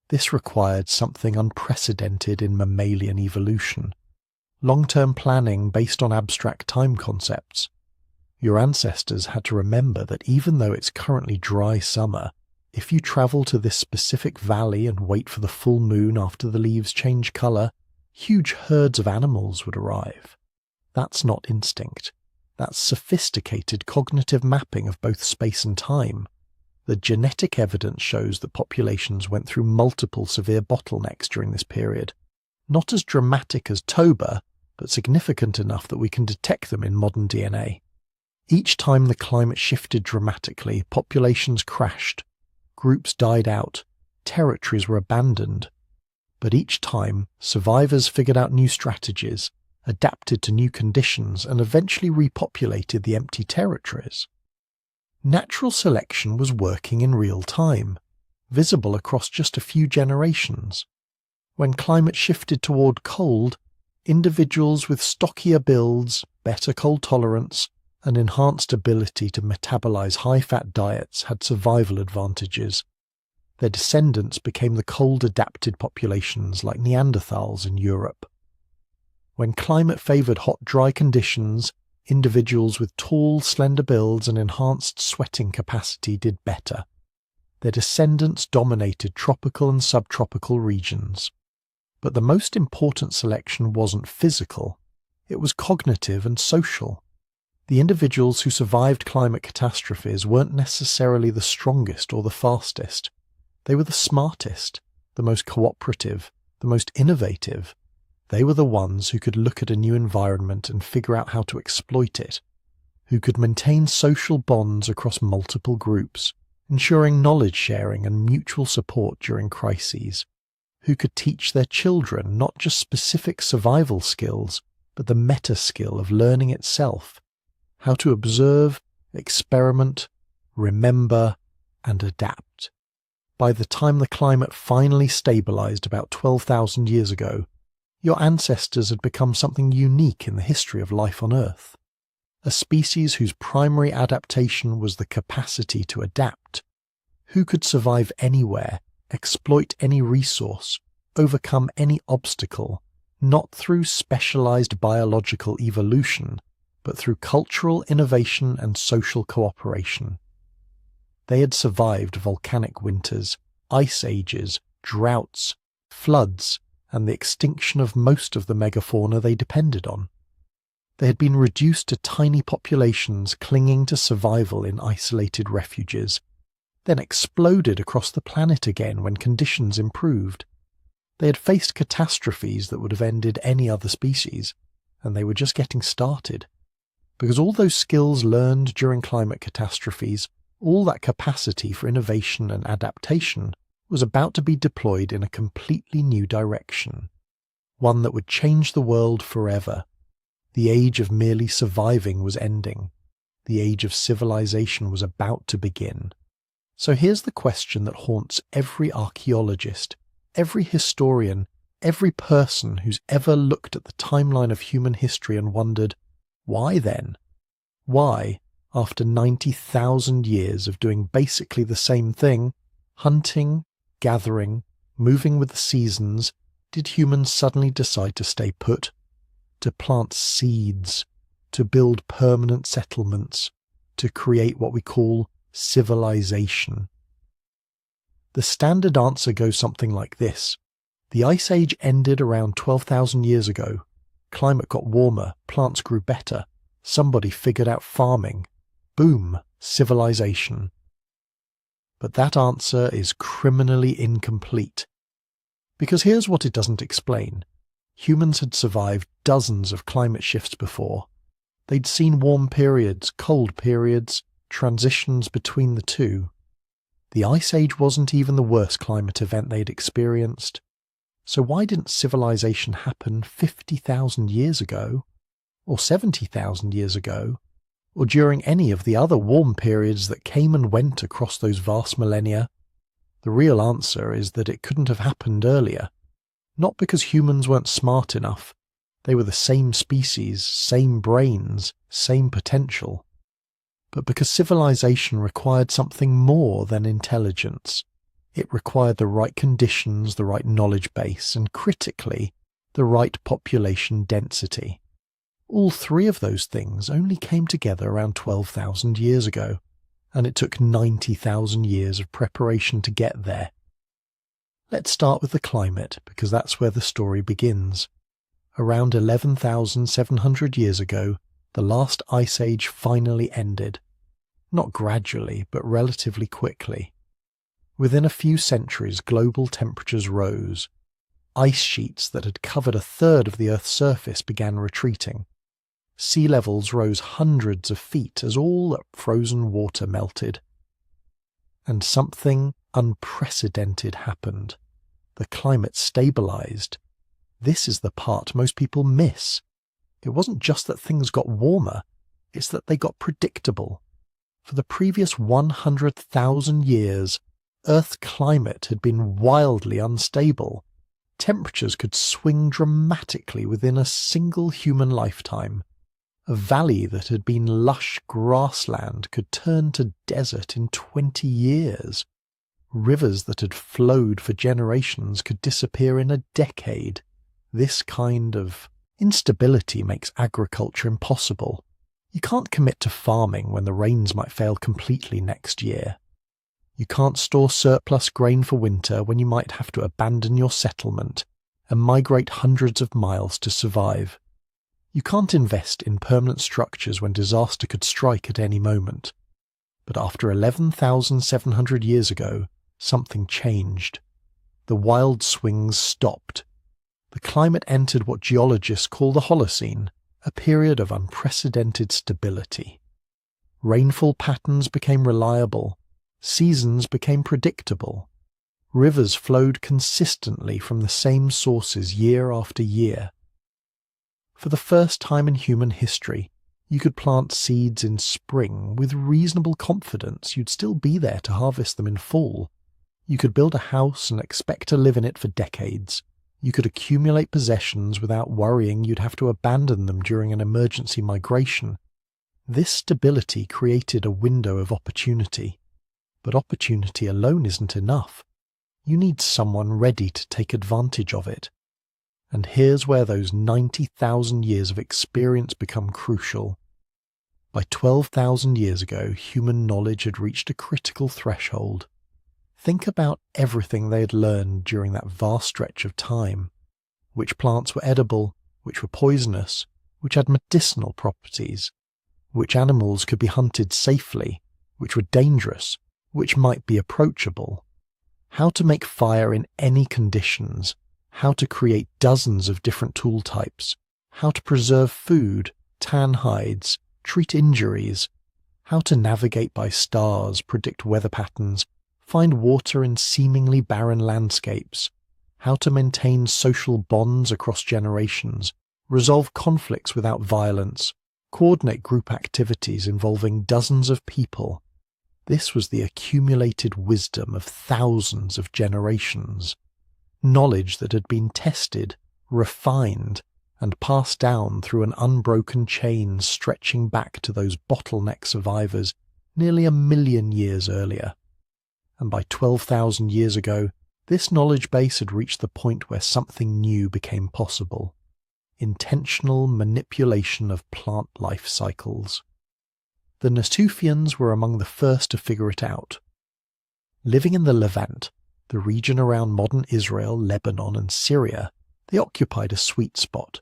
This required something unprecedented in mammalian evolution, long-term planning based on abstract time concepts. Your ancestors had to remember that even though it's currently dry summer, if you travel to this specific valley and wait for the full moon after the leaves change colour, huge herds of animals would arrive. That's not instinct. That's sophisticated cognitive mapping of both space and time. The genetic evidence shows that populations went through multiple severe bottlenecks during this period, not as dramatic as Toba, but significant enough that we can detect them in modern DNA. Each time the climate shifted dramatically, populations crashed, groups died out, territories were abandoned. But each time, survivors figured out new strategies, adapted to new conditions, and eventually repopulated the empty territories. Natural selection was working in real time, visible across just a few generations. When climate shifted toward cold, individuals with stockier builds, better cold tolerance, and enhanced ability to metabolize high-fat diets had survival advantages. Their descendants became the cold-adapted populations like Neanderthals in Europe. When climate favored hot, dry conditions, individuals with tall, slender builds and enhanced sweating capacity did better. Their descendants dominated tropical and subtropical regions. But the most important selection wasn't physical, it was cognitive and social. The individuals who survived climate catastrophes weren't necessarily the strongest or the fastest. They were the smartest, the most cooperative, the most innovative. They were the ones who could look at a new environment and figure out how to exploit it, who could maintain social bonds across multiple groups, ensuring knowledge sharing and mutual support during crises, who could teach their children not just specific survival skills, but the meta skill of learning itself, how to observe, experiment, remember, and adapt. By the time the climate finally stabilized about 12,000 years ago, your ancestors had become something unique in the history of life on Earth. A species whose primary adaptation was the capacity to adapt, who could survive anywhere, exploit any resource, overcome any obstacle, not through specialized biological evolution, but through cultural innovation and social cooperation. They had survived volcanic winters, ice ages, droughts, floods, and the extinction of most of the megafauna they depended on. They had been reduced to tiny populations clinging to survival in isolated refuges, then exploded across the planet again when conditions improved. They had faced catastrophes that would have ended any other species, and they were just getting started. Because all those skills learned during climate catastrophes, all that capacity for innovation and adaptation, was about to be deployed in a completely new direction, one that would change the world forever. The age of merely surviving was ending. The age of civilization was about to begin. So here's the question that haunts every archaeologist, every historian, every person who's ever looked at the timeline of human history and wondered, why then? Why, after 90,000 years of doing basically the same thing, hunting, gathering, moving with the seasons, did humans suddenly decide to stay put, to plant seeds, to build permanent settlements, to create what we call civilization? The standard answer goes something like this. The Ice Age ended around 12,000 years ago. Climate got warmer, plants grew better, somebody figured out farming. Boom, civilization. But that answer is criminally incomplete. Because here's what it doesn't explain. Humans had survived dozens of climate shifts before. They'd seen warm periods, cold periods, transitions between the two. The Ice Age wasn't even the worst climate event they'd experienced. So why didn't civilization happen 50,000 years ago? Or 70,000 years ago? Or during any of the other warm periods that came and went across those vast millennia? The real answer is that it couldn't have happened earlier. Not because humans weren't smart enough. They were the same species, same brains, same potential. But because civilization required something more than intelligence. It required the right conditions, the right knowledge base, and critically, the right population density. All three of those things only came together around 12,000 years ago, and it took 90,000 years of preparation to get there. Let's start with the climate, because that's where the story begins. Around 11,700 years ago, the last ice age finally ended. Not gradually, but relatively quickly. Within a few centuries, global temperatures rose. Ice sheets that had covered a third of the Earth's surface began retreating. Sea levels rose hundreds of feet as all that frozen water melted. And something unprecedented happened. The climate stabilized. This is the part most people miss. It wasn't just that things got warmer, it's that they got predictable. For the previous 100,000 years, Earth's climate had been wildly unstable. Temperatures could swing dramatically within a single human lifetime. A valley that had been lush grassland could turn to desert in 20 years. Rivers that had flowed for generations could disappear in a decade. This kind of instability makes agriculture impossible. You can't commit to farming when the rains might fail completely next year. You can't store surplus grain for winter when you might have to abandon your settlement and migrate hundreds of miles to survive. You can't invest in permanent structures when disaster could strike at any moment. But after 11,700 years ago, something changed. The wild swings stopped. The climate entered what geologists call the Holocene, a period of unprecedented stability. Rainfall patterns became reliable. Seasons became predictable. Rivers flowed consistently from the same sources year after year. For the first time in human history, you could plant seeds in spring with reasonable confidence you'd still be there to harvest them in fall. You could build a house and expect to live in it for decades. You could accumulate possessions without worrying you'd have to abandon them during an emergency migration. This stability created a window of opportunity. But opportunity alone isn't enough. You need someone ready to take advantage of it. And here's where those 90,000 years of experience become crucial. By 12,000 years ago, human knowledge had reached a critical threshold. Think about everything they had learned during that vast stretch of time. Which plants were edible, which were poisonous, which had medicinal properties, which animals could be hunted safely, which were dangerous, which might be approachable. How to make fire in any conditions, how to create dozens of different tool types, how to preserve food, tan hides, treat injuries, how to navigate by stars, predict weather patterns, find water in seemingly barren landscapes, how to maintain social bonds across generations, resolve conflicts without violence, coordinate group activities involving dozens of people. This was the accumulated wisdom of thousands of generations. Knowledge that had been tested, refined, and passed down through an unbroken chain stretching back to those bottleneck survivors nearly 1,000,000 years earlier. And by 12,000 years ago, this knowledge base had reached the point where something new became possible. Intentional manipulation of plant life cycles. The Natufians were among the first to figure it out. Living in the Levant, the region around modern Israel, Lebanon, and Syria, they occupied a sweet spot.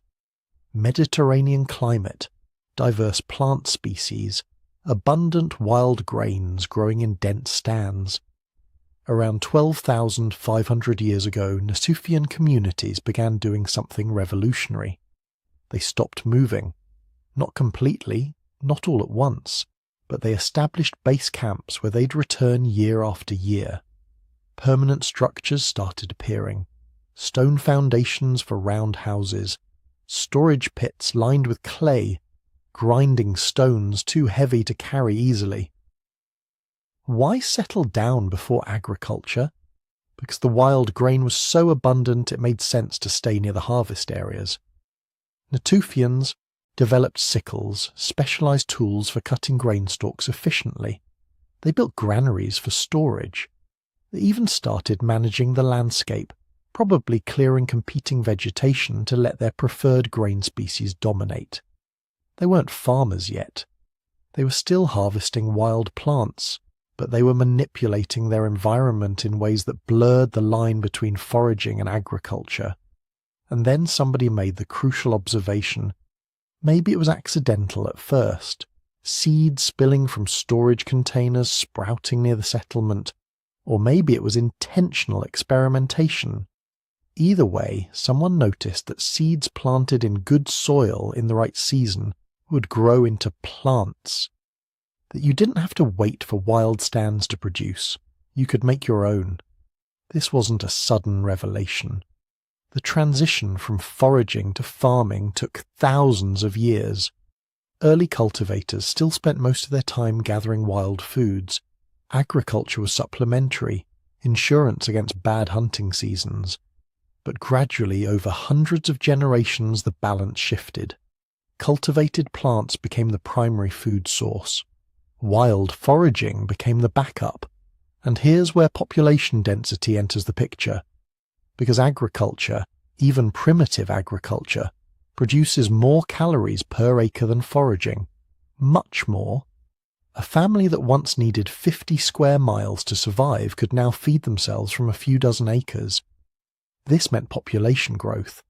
Mediterranean climate, diverse plant species, abundant wild grains growing in dense stands. Around 12,500 years ago, Natufian communities began doing something revolutionary. They stopped moving. Not completely, not all at once, but they established base camps where they'd return year after year. Permanent structures started appearing. Stone foundations for round houses, storage pits lined with clay, grinding stones too heavy to carry easily. Why settle down before agriculture? Because the wild grain was so abundant it made sense to stay near the harvest areas. Natufians developed sickles, specialized tools for cutting grain stalks efficiently. They built granaries for storage. They even started managing the landscape, probably clearing competing vegetation to let their preferred grain species dominate. They weren't farmers yet. They were still harvesting wild plants, but they were manipulating their environment in ways that blurred the line between foraging and agriculture. And then somebody made the crucial observation. Maybe it was accidental at first, seeds spilling from storage containers sprouting near the settlement, or maybe it was intentional experimentation. Either way, someone noticed that seeds planted in good soil in the right season would grow into plants. That you didn't have to wait for wild stands to produce. You could make your own. This wasn't a sudden revelation. The transition from foraging to farming took thousands of years. Early cultivators still spent most of their time gathering wild foods. Agriculture was supplementary, insurance against bad hunting seasons. But gradually, over hundreds of generations, the balance shifted. Cultivated plants became the primary food source. Wild foraging became the backup. And here's where population density enters the picture. Because agriculture, even primitive agriculture, produces more calories per acre than foraging. Much more. A family that once needed 50 square miles to survive could now feed themselves from a few dozen acres. This meant population growth.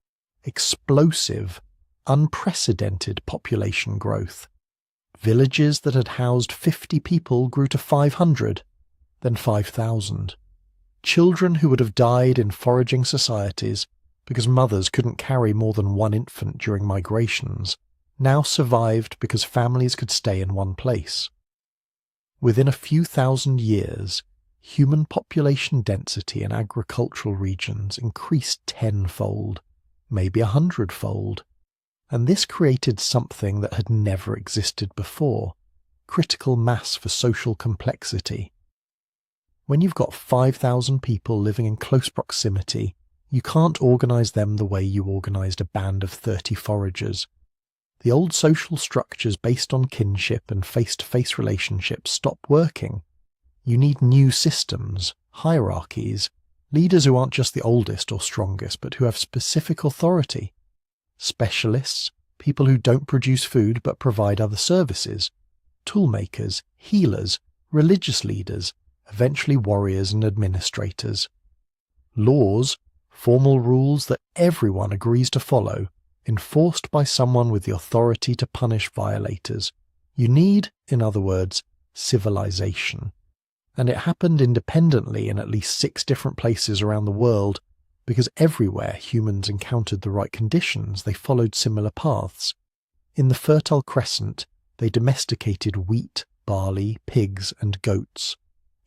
Explosive, unprecedented population growth. Villages that had housed 50 people grew to 500, then 5,000. Children who would have died in foraging societies because mothers couldn't carry more than one infant during migrations now survived because families could stay in one place. Within a few thousand years, human population density in agricultural regions increased tenfold, maybe 100-fold, and this created something that had never existed before: critical mass for social complexity. When you've got 5,000 people living in close proximity, you can't organise them the way you organised a band of 30 foragers. The old social structures based on kinship and face-to-face relationships stop working. You need new systems, hierarchies, leaders who aren't just the oldest or strongest, but who have specific authority. Specialists, people who don't produce food but provide other services. Toolmakers, healers, religious leaders, eventually warriors and administrators. Laws, formal rules that everyone agrees to follow, enforced by someone with the authority to punish violators. You need, in other words, civilization. And it happened independently in at least 6 different places around the world, because everywhere humans encountered the right conditions, they followed similar paths. In the Fertile Crescent, they domesticated wheat, barley, pigs, and goats.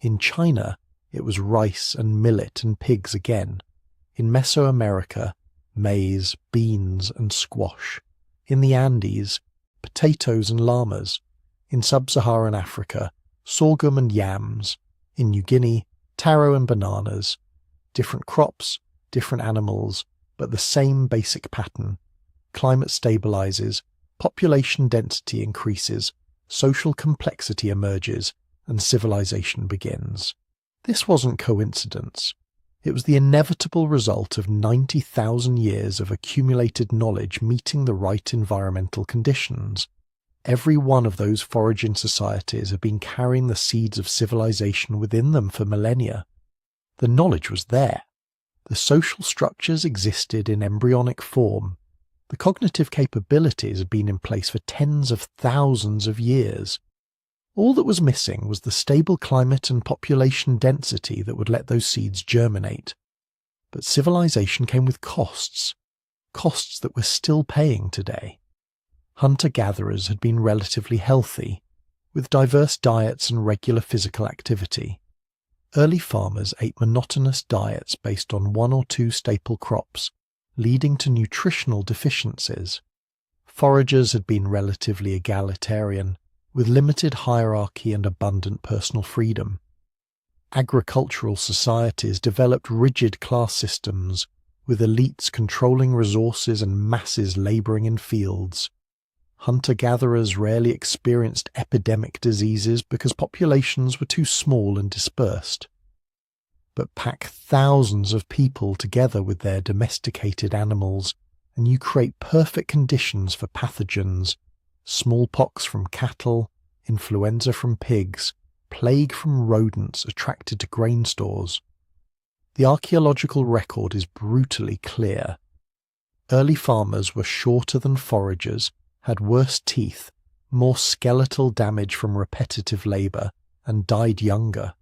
In China, it was rice and millet and pigs again. In Mesoamerica, maize, beans, and squash. In the Andes, potatoes and llamas. In sub-Saharan Africa, sorghum and yams. In New Guinea, taro and bananas. Different crops, different animals, but the same basic pattern. Climate stabilizes, population density increases, social complexity emerges, and civilization begins. This wasn't coincidence. It was the inevitable result of 90,000 years of accumulated knowledge meeting the right environmental conditions. Every one of those foraging societies had been carrying the seeds of civilization within them for millennia. The knowledge was there. The social structures existed in embryonic form. The cognitive capabilities had been in place for tens of thousands of years. All that was missing was the stable climate and population density that would let those seeds germinate. But civilization came with costs that we're still paying today. Hunter-gatherers had been relatively healthy, with diverse diets and regular physical activity. Early farmers ate monotonous diets based on 1 or 2 staple crops, leading to nutritional deficiencies. Foragers had been relatively egalitarian, with limited hierarchy and abundant personal freedom. Agricultural societies developed rigid class systems, with elites controlling resources and masses labouring in fields. Hunter-gatherers rarely experienced epidemic diseases because populations were too small and dispersed. But pack thousands of people together with their domesticated animals, and you create perfect conditions for pathogens: smallpox from cattle, influenza from pigs, plague from rodents attracted to grain stores. The archaeological record is brutally clear. Early farmers were shorter than foragers, had worse teeth, more skeletal damage from repetitive labour, and died younger.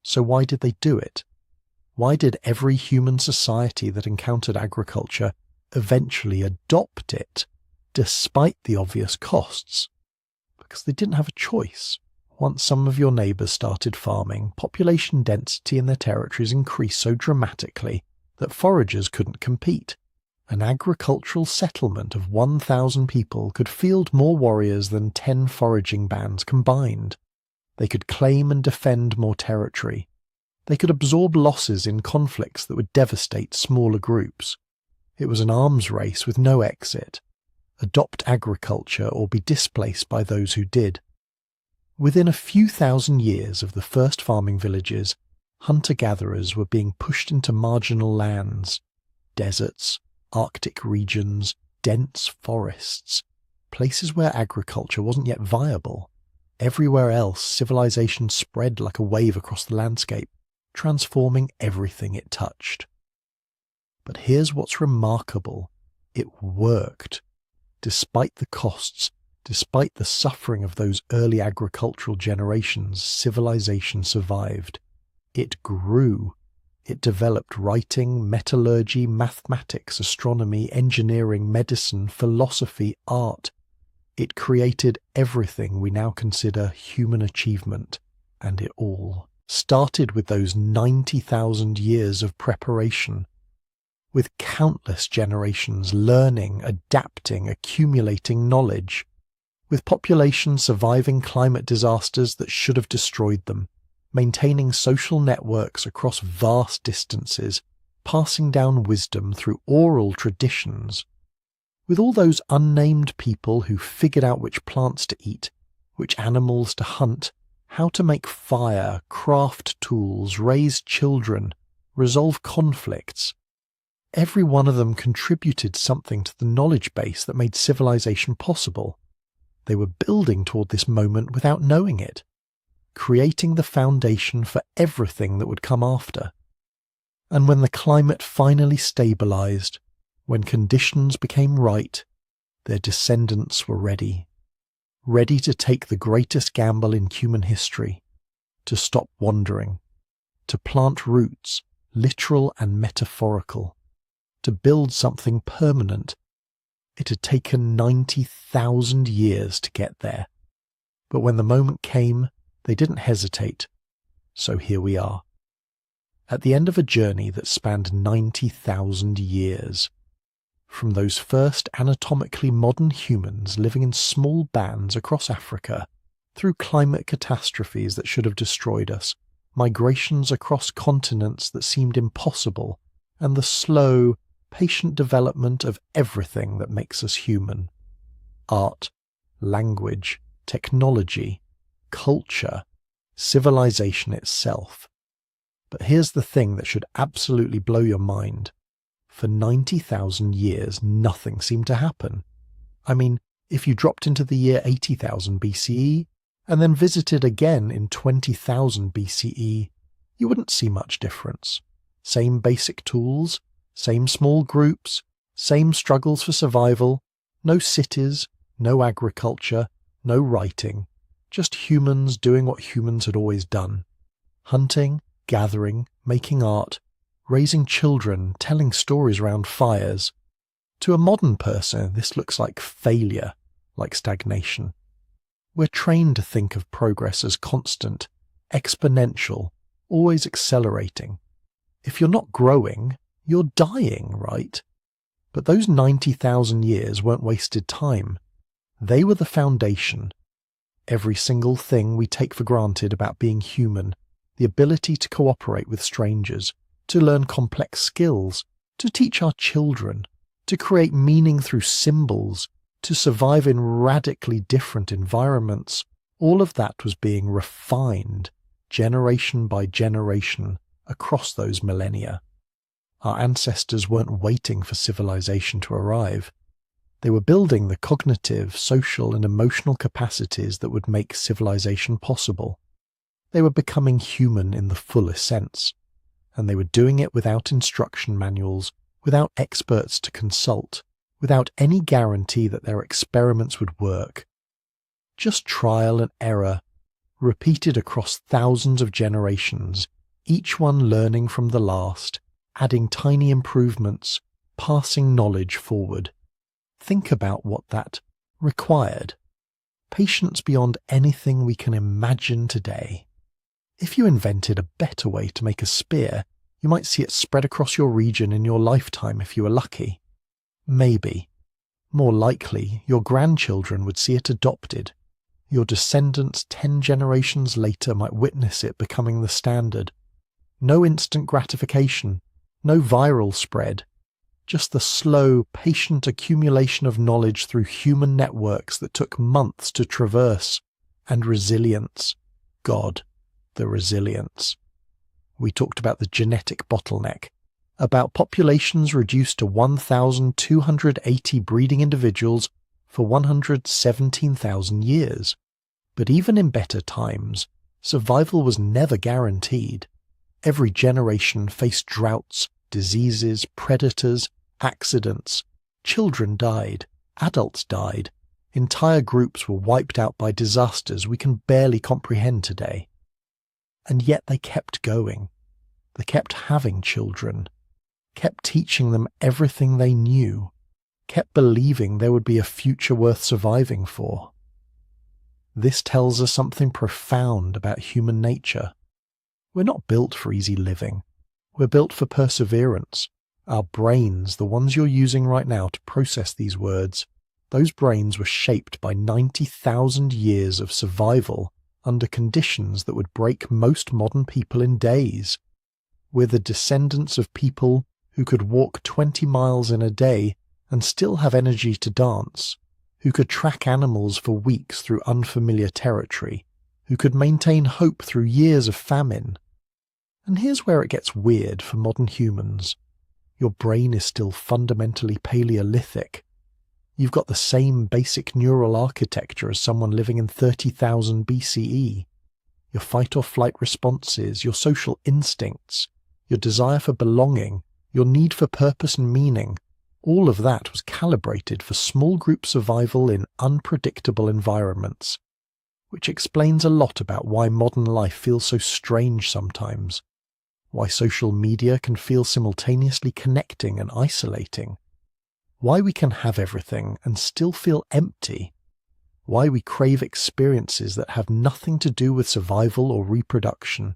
So why did they do it? Why did every human society that encountered agriculture eventually adopt it, despite the obvious costs? Because they didn't have a choice. Once some of your neighbours started farming, population density in their territories increased so dramatically that foragers couldn't compete. An agricultural settlement of 1,000 people could field more warriors than 10 foraging bands combined. They could claim and defend more territory. They could absorb losses in conflicts that would devastate smaller groups. It was an arms race with no exit. Adopt agriculture or be displaced by those who did. Within a few thousand years of the first farming villages, hunter-gatherers were being pushed into marginal lands, deserts, Arctic regions, dense forests, places where agriculture wasn't yet viable. Everywhere else, civilization spread like a wave across the landscape, transforming everything it touched. But here's what's remarkable. It worked. Despite the costs, despite the suffering of those early agricultural generations, civilization survived. It grew. It developed writing, metallurgy, mathematics, astronomy, engineering, medicine, philosophy, art. It created everything we now consider human achievement, and it all started with those 90,000 years of preparation, with countless generations learning, adapting, accumulating knowledge, with populations surviving climate disasters that should have destroyed them, maintaining social networks across vast distances, passing down wisdom through oral traditions, with all those unnamed people who figured out which plants to eat, which animals to hunt, how to make fire, craft tools, raise children, resolve conflicts. Every one of them contributed something to the knowledge base that made civilization possible. They were building toward this moment without knowing it, creating the foundation for everything that would come after. And when the climate finally stabilized, when conditions became right, their descendants were ready to take the greatest gamble in human history, to stop wandering, to plant roots, literal and metaphorical, to build something permanent. It had taken 90,000 years to get there. But when the moment came, they didn't hesitate. So here we are. At the end of a journey that spanned 90,000 years. From those first anatomically modern humans living in small bands across Africa, through climate catastrophes that should have destroyed us, migrations across continents that seemed impossible, and the slow, patient development of everything that makes us human. Art, language, technology, culture, civilization itself. But here's the thing that should absolutely blow your mind. For 90,000 years, nothing seemed to happen. I mean, if you dropped into the year 80,000 BCE, and then visited again in 20,000 BCE, you wouldn't see much difference. Same basic tools, same small groups, same struggles for survival, no cities, no agriculture, no writing, just humans doing what humans had always done. Hunting, gathering, making art, raising children, telling stories around fires. To a modern person, this looks like failure, like stagnation. We're trained to think of progress as constant, exponential, always accelerating. If you're not growing, you're dying, right? But those 90,000 years weren't wasted time. They were the foundation. Every single thing we take for granted about being human, the ability to cooperate with strangers, to learn complex skills, to teach our children, to create meaning through symbols, to survive in radically different environments, all of that was being refined, generation by generation, across those millennia. Our ancestors weren't waiting for civilization to arrive. They were building the cognitive, social, and emotional capacities that would make civilization possible. They were becoming human in the fullest sense. And they were doing it without instruction manuals, without experts to consult, without any guarantee that their experiments would work. Just trial and error, repeated across thousands of generations, each one learning from the last, adding tiny improvements, passing knowledge forward. Think about what that required. Patience beyond anything we can imagine today. If you invented a better way to make a spear, You might see it spread across your region in your lifetime if you were lucky. Maybe. More likely, your grandchildren would see it adopted. Your descendants 10 generations later might witness it becoming the standard. No instant gratification, no viral spread, just the slow, patient accumulation of knowledge through human networks that took months to traverse, and resilience. God, the resilience. We talked about the genetic bottleneck, about populations reduced to 1,280 breeding individuals for 117,000 years. But even in better times, survival was never guaranteed. Every generation faced droughts, diseases, predators, accidents. Children died, adults died, entire groups were wiped out by disasters we can barely comprehend today. And yet they kept going. They kept having children, kept teaching them everything they knew, kept believing there would be a future worth surviving for. This tells us something profound about human nature. We're not built for easy living. We're built for perseverance. Our brains, the ones you're using right now to process these words, those brains were shaped by 90,000 years of survival under conditions that would break most modern people in days. We're the descendants of people who could walk 20 miles in a day and still have energy to dance, who could track animals for weeks through unfamiliar territory, who could maintain hope through years of famine. And here's where it gets weird for modern humans. Your brain is still fundamentally Paleolithic. You've got the same basic neural architecture as someone living in 30,000 BCE. Your fight-or-flight responses, your social instincts, your desire for belonging, your need for purpose and meaning, all of that was calibrated for small group survival in unpredictable environments, which explains a lot about why modern life feels so strange sometimes, why social media can feel simultaneously connecting and isolating, why we can have everything and still feel empty, why we crave experiences that have nothing to do with survival or reproduction.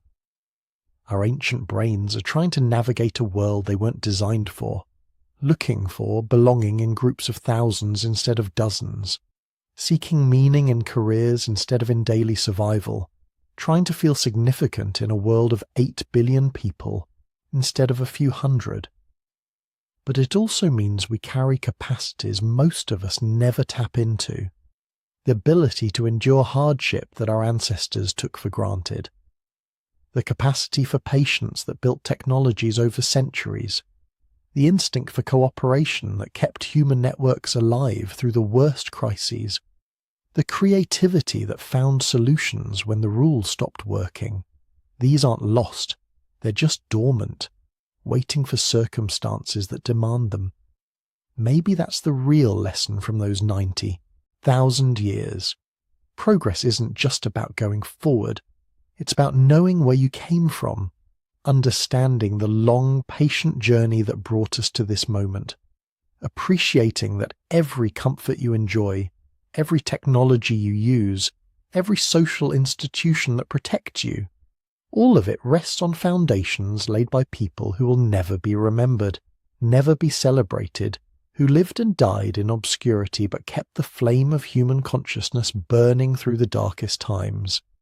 Our ancient brains are trying to navigate a world they weren't designed for, looking for belonging in groups of thousands instead of dozens, seeking meaning in careers instead of in daily survival, trying to feel significant in a world of 8 billion people instead of a few hundred. But it also means we carry capacities most of us never tap into, the ability to endure hardship that our ancestors took for granted, the capacity for patience that built technologies over centuries, the instinct for cooperation that kept human networks alive through the worst crises, the creativity that found solutions when the rules stopped working. These aren't lost, they're just dormant, waiting for circumstances that demand them. Maybe that's the real lesson from those 90,000 years. Progress isn't just about going forward, it's about knowing where you came from, understanding the long, patient journey that brought us to this moment, appreciating that every comfort you enjoy, every technology you use, every social institution that protects you, all of it rests on foundations laid by people who will never be remembered, never be celebrated, who lived and died in obscurity but kept the flame of human consciousness burning through the darkest times.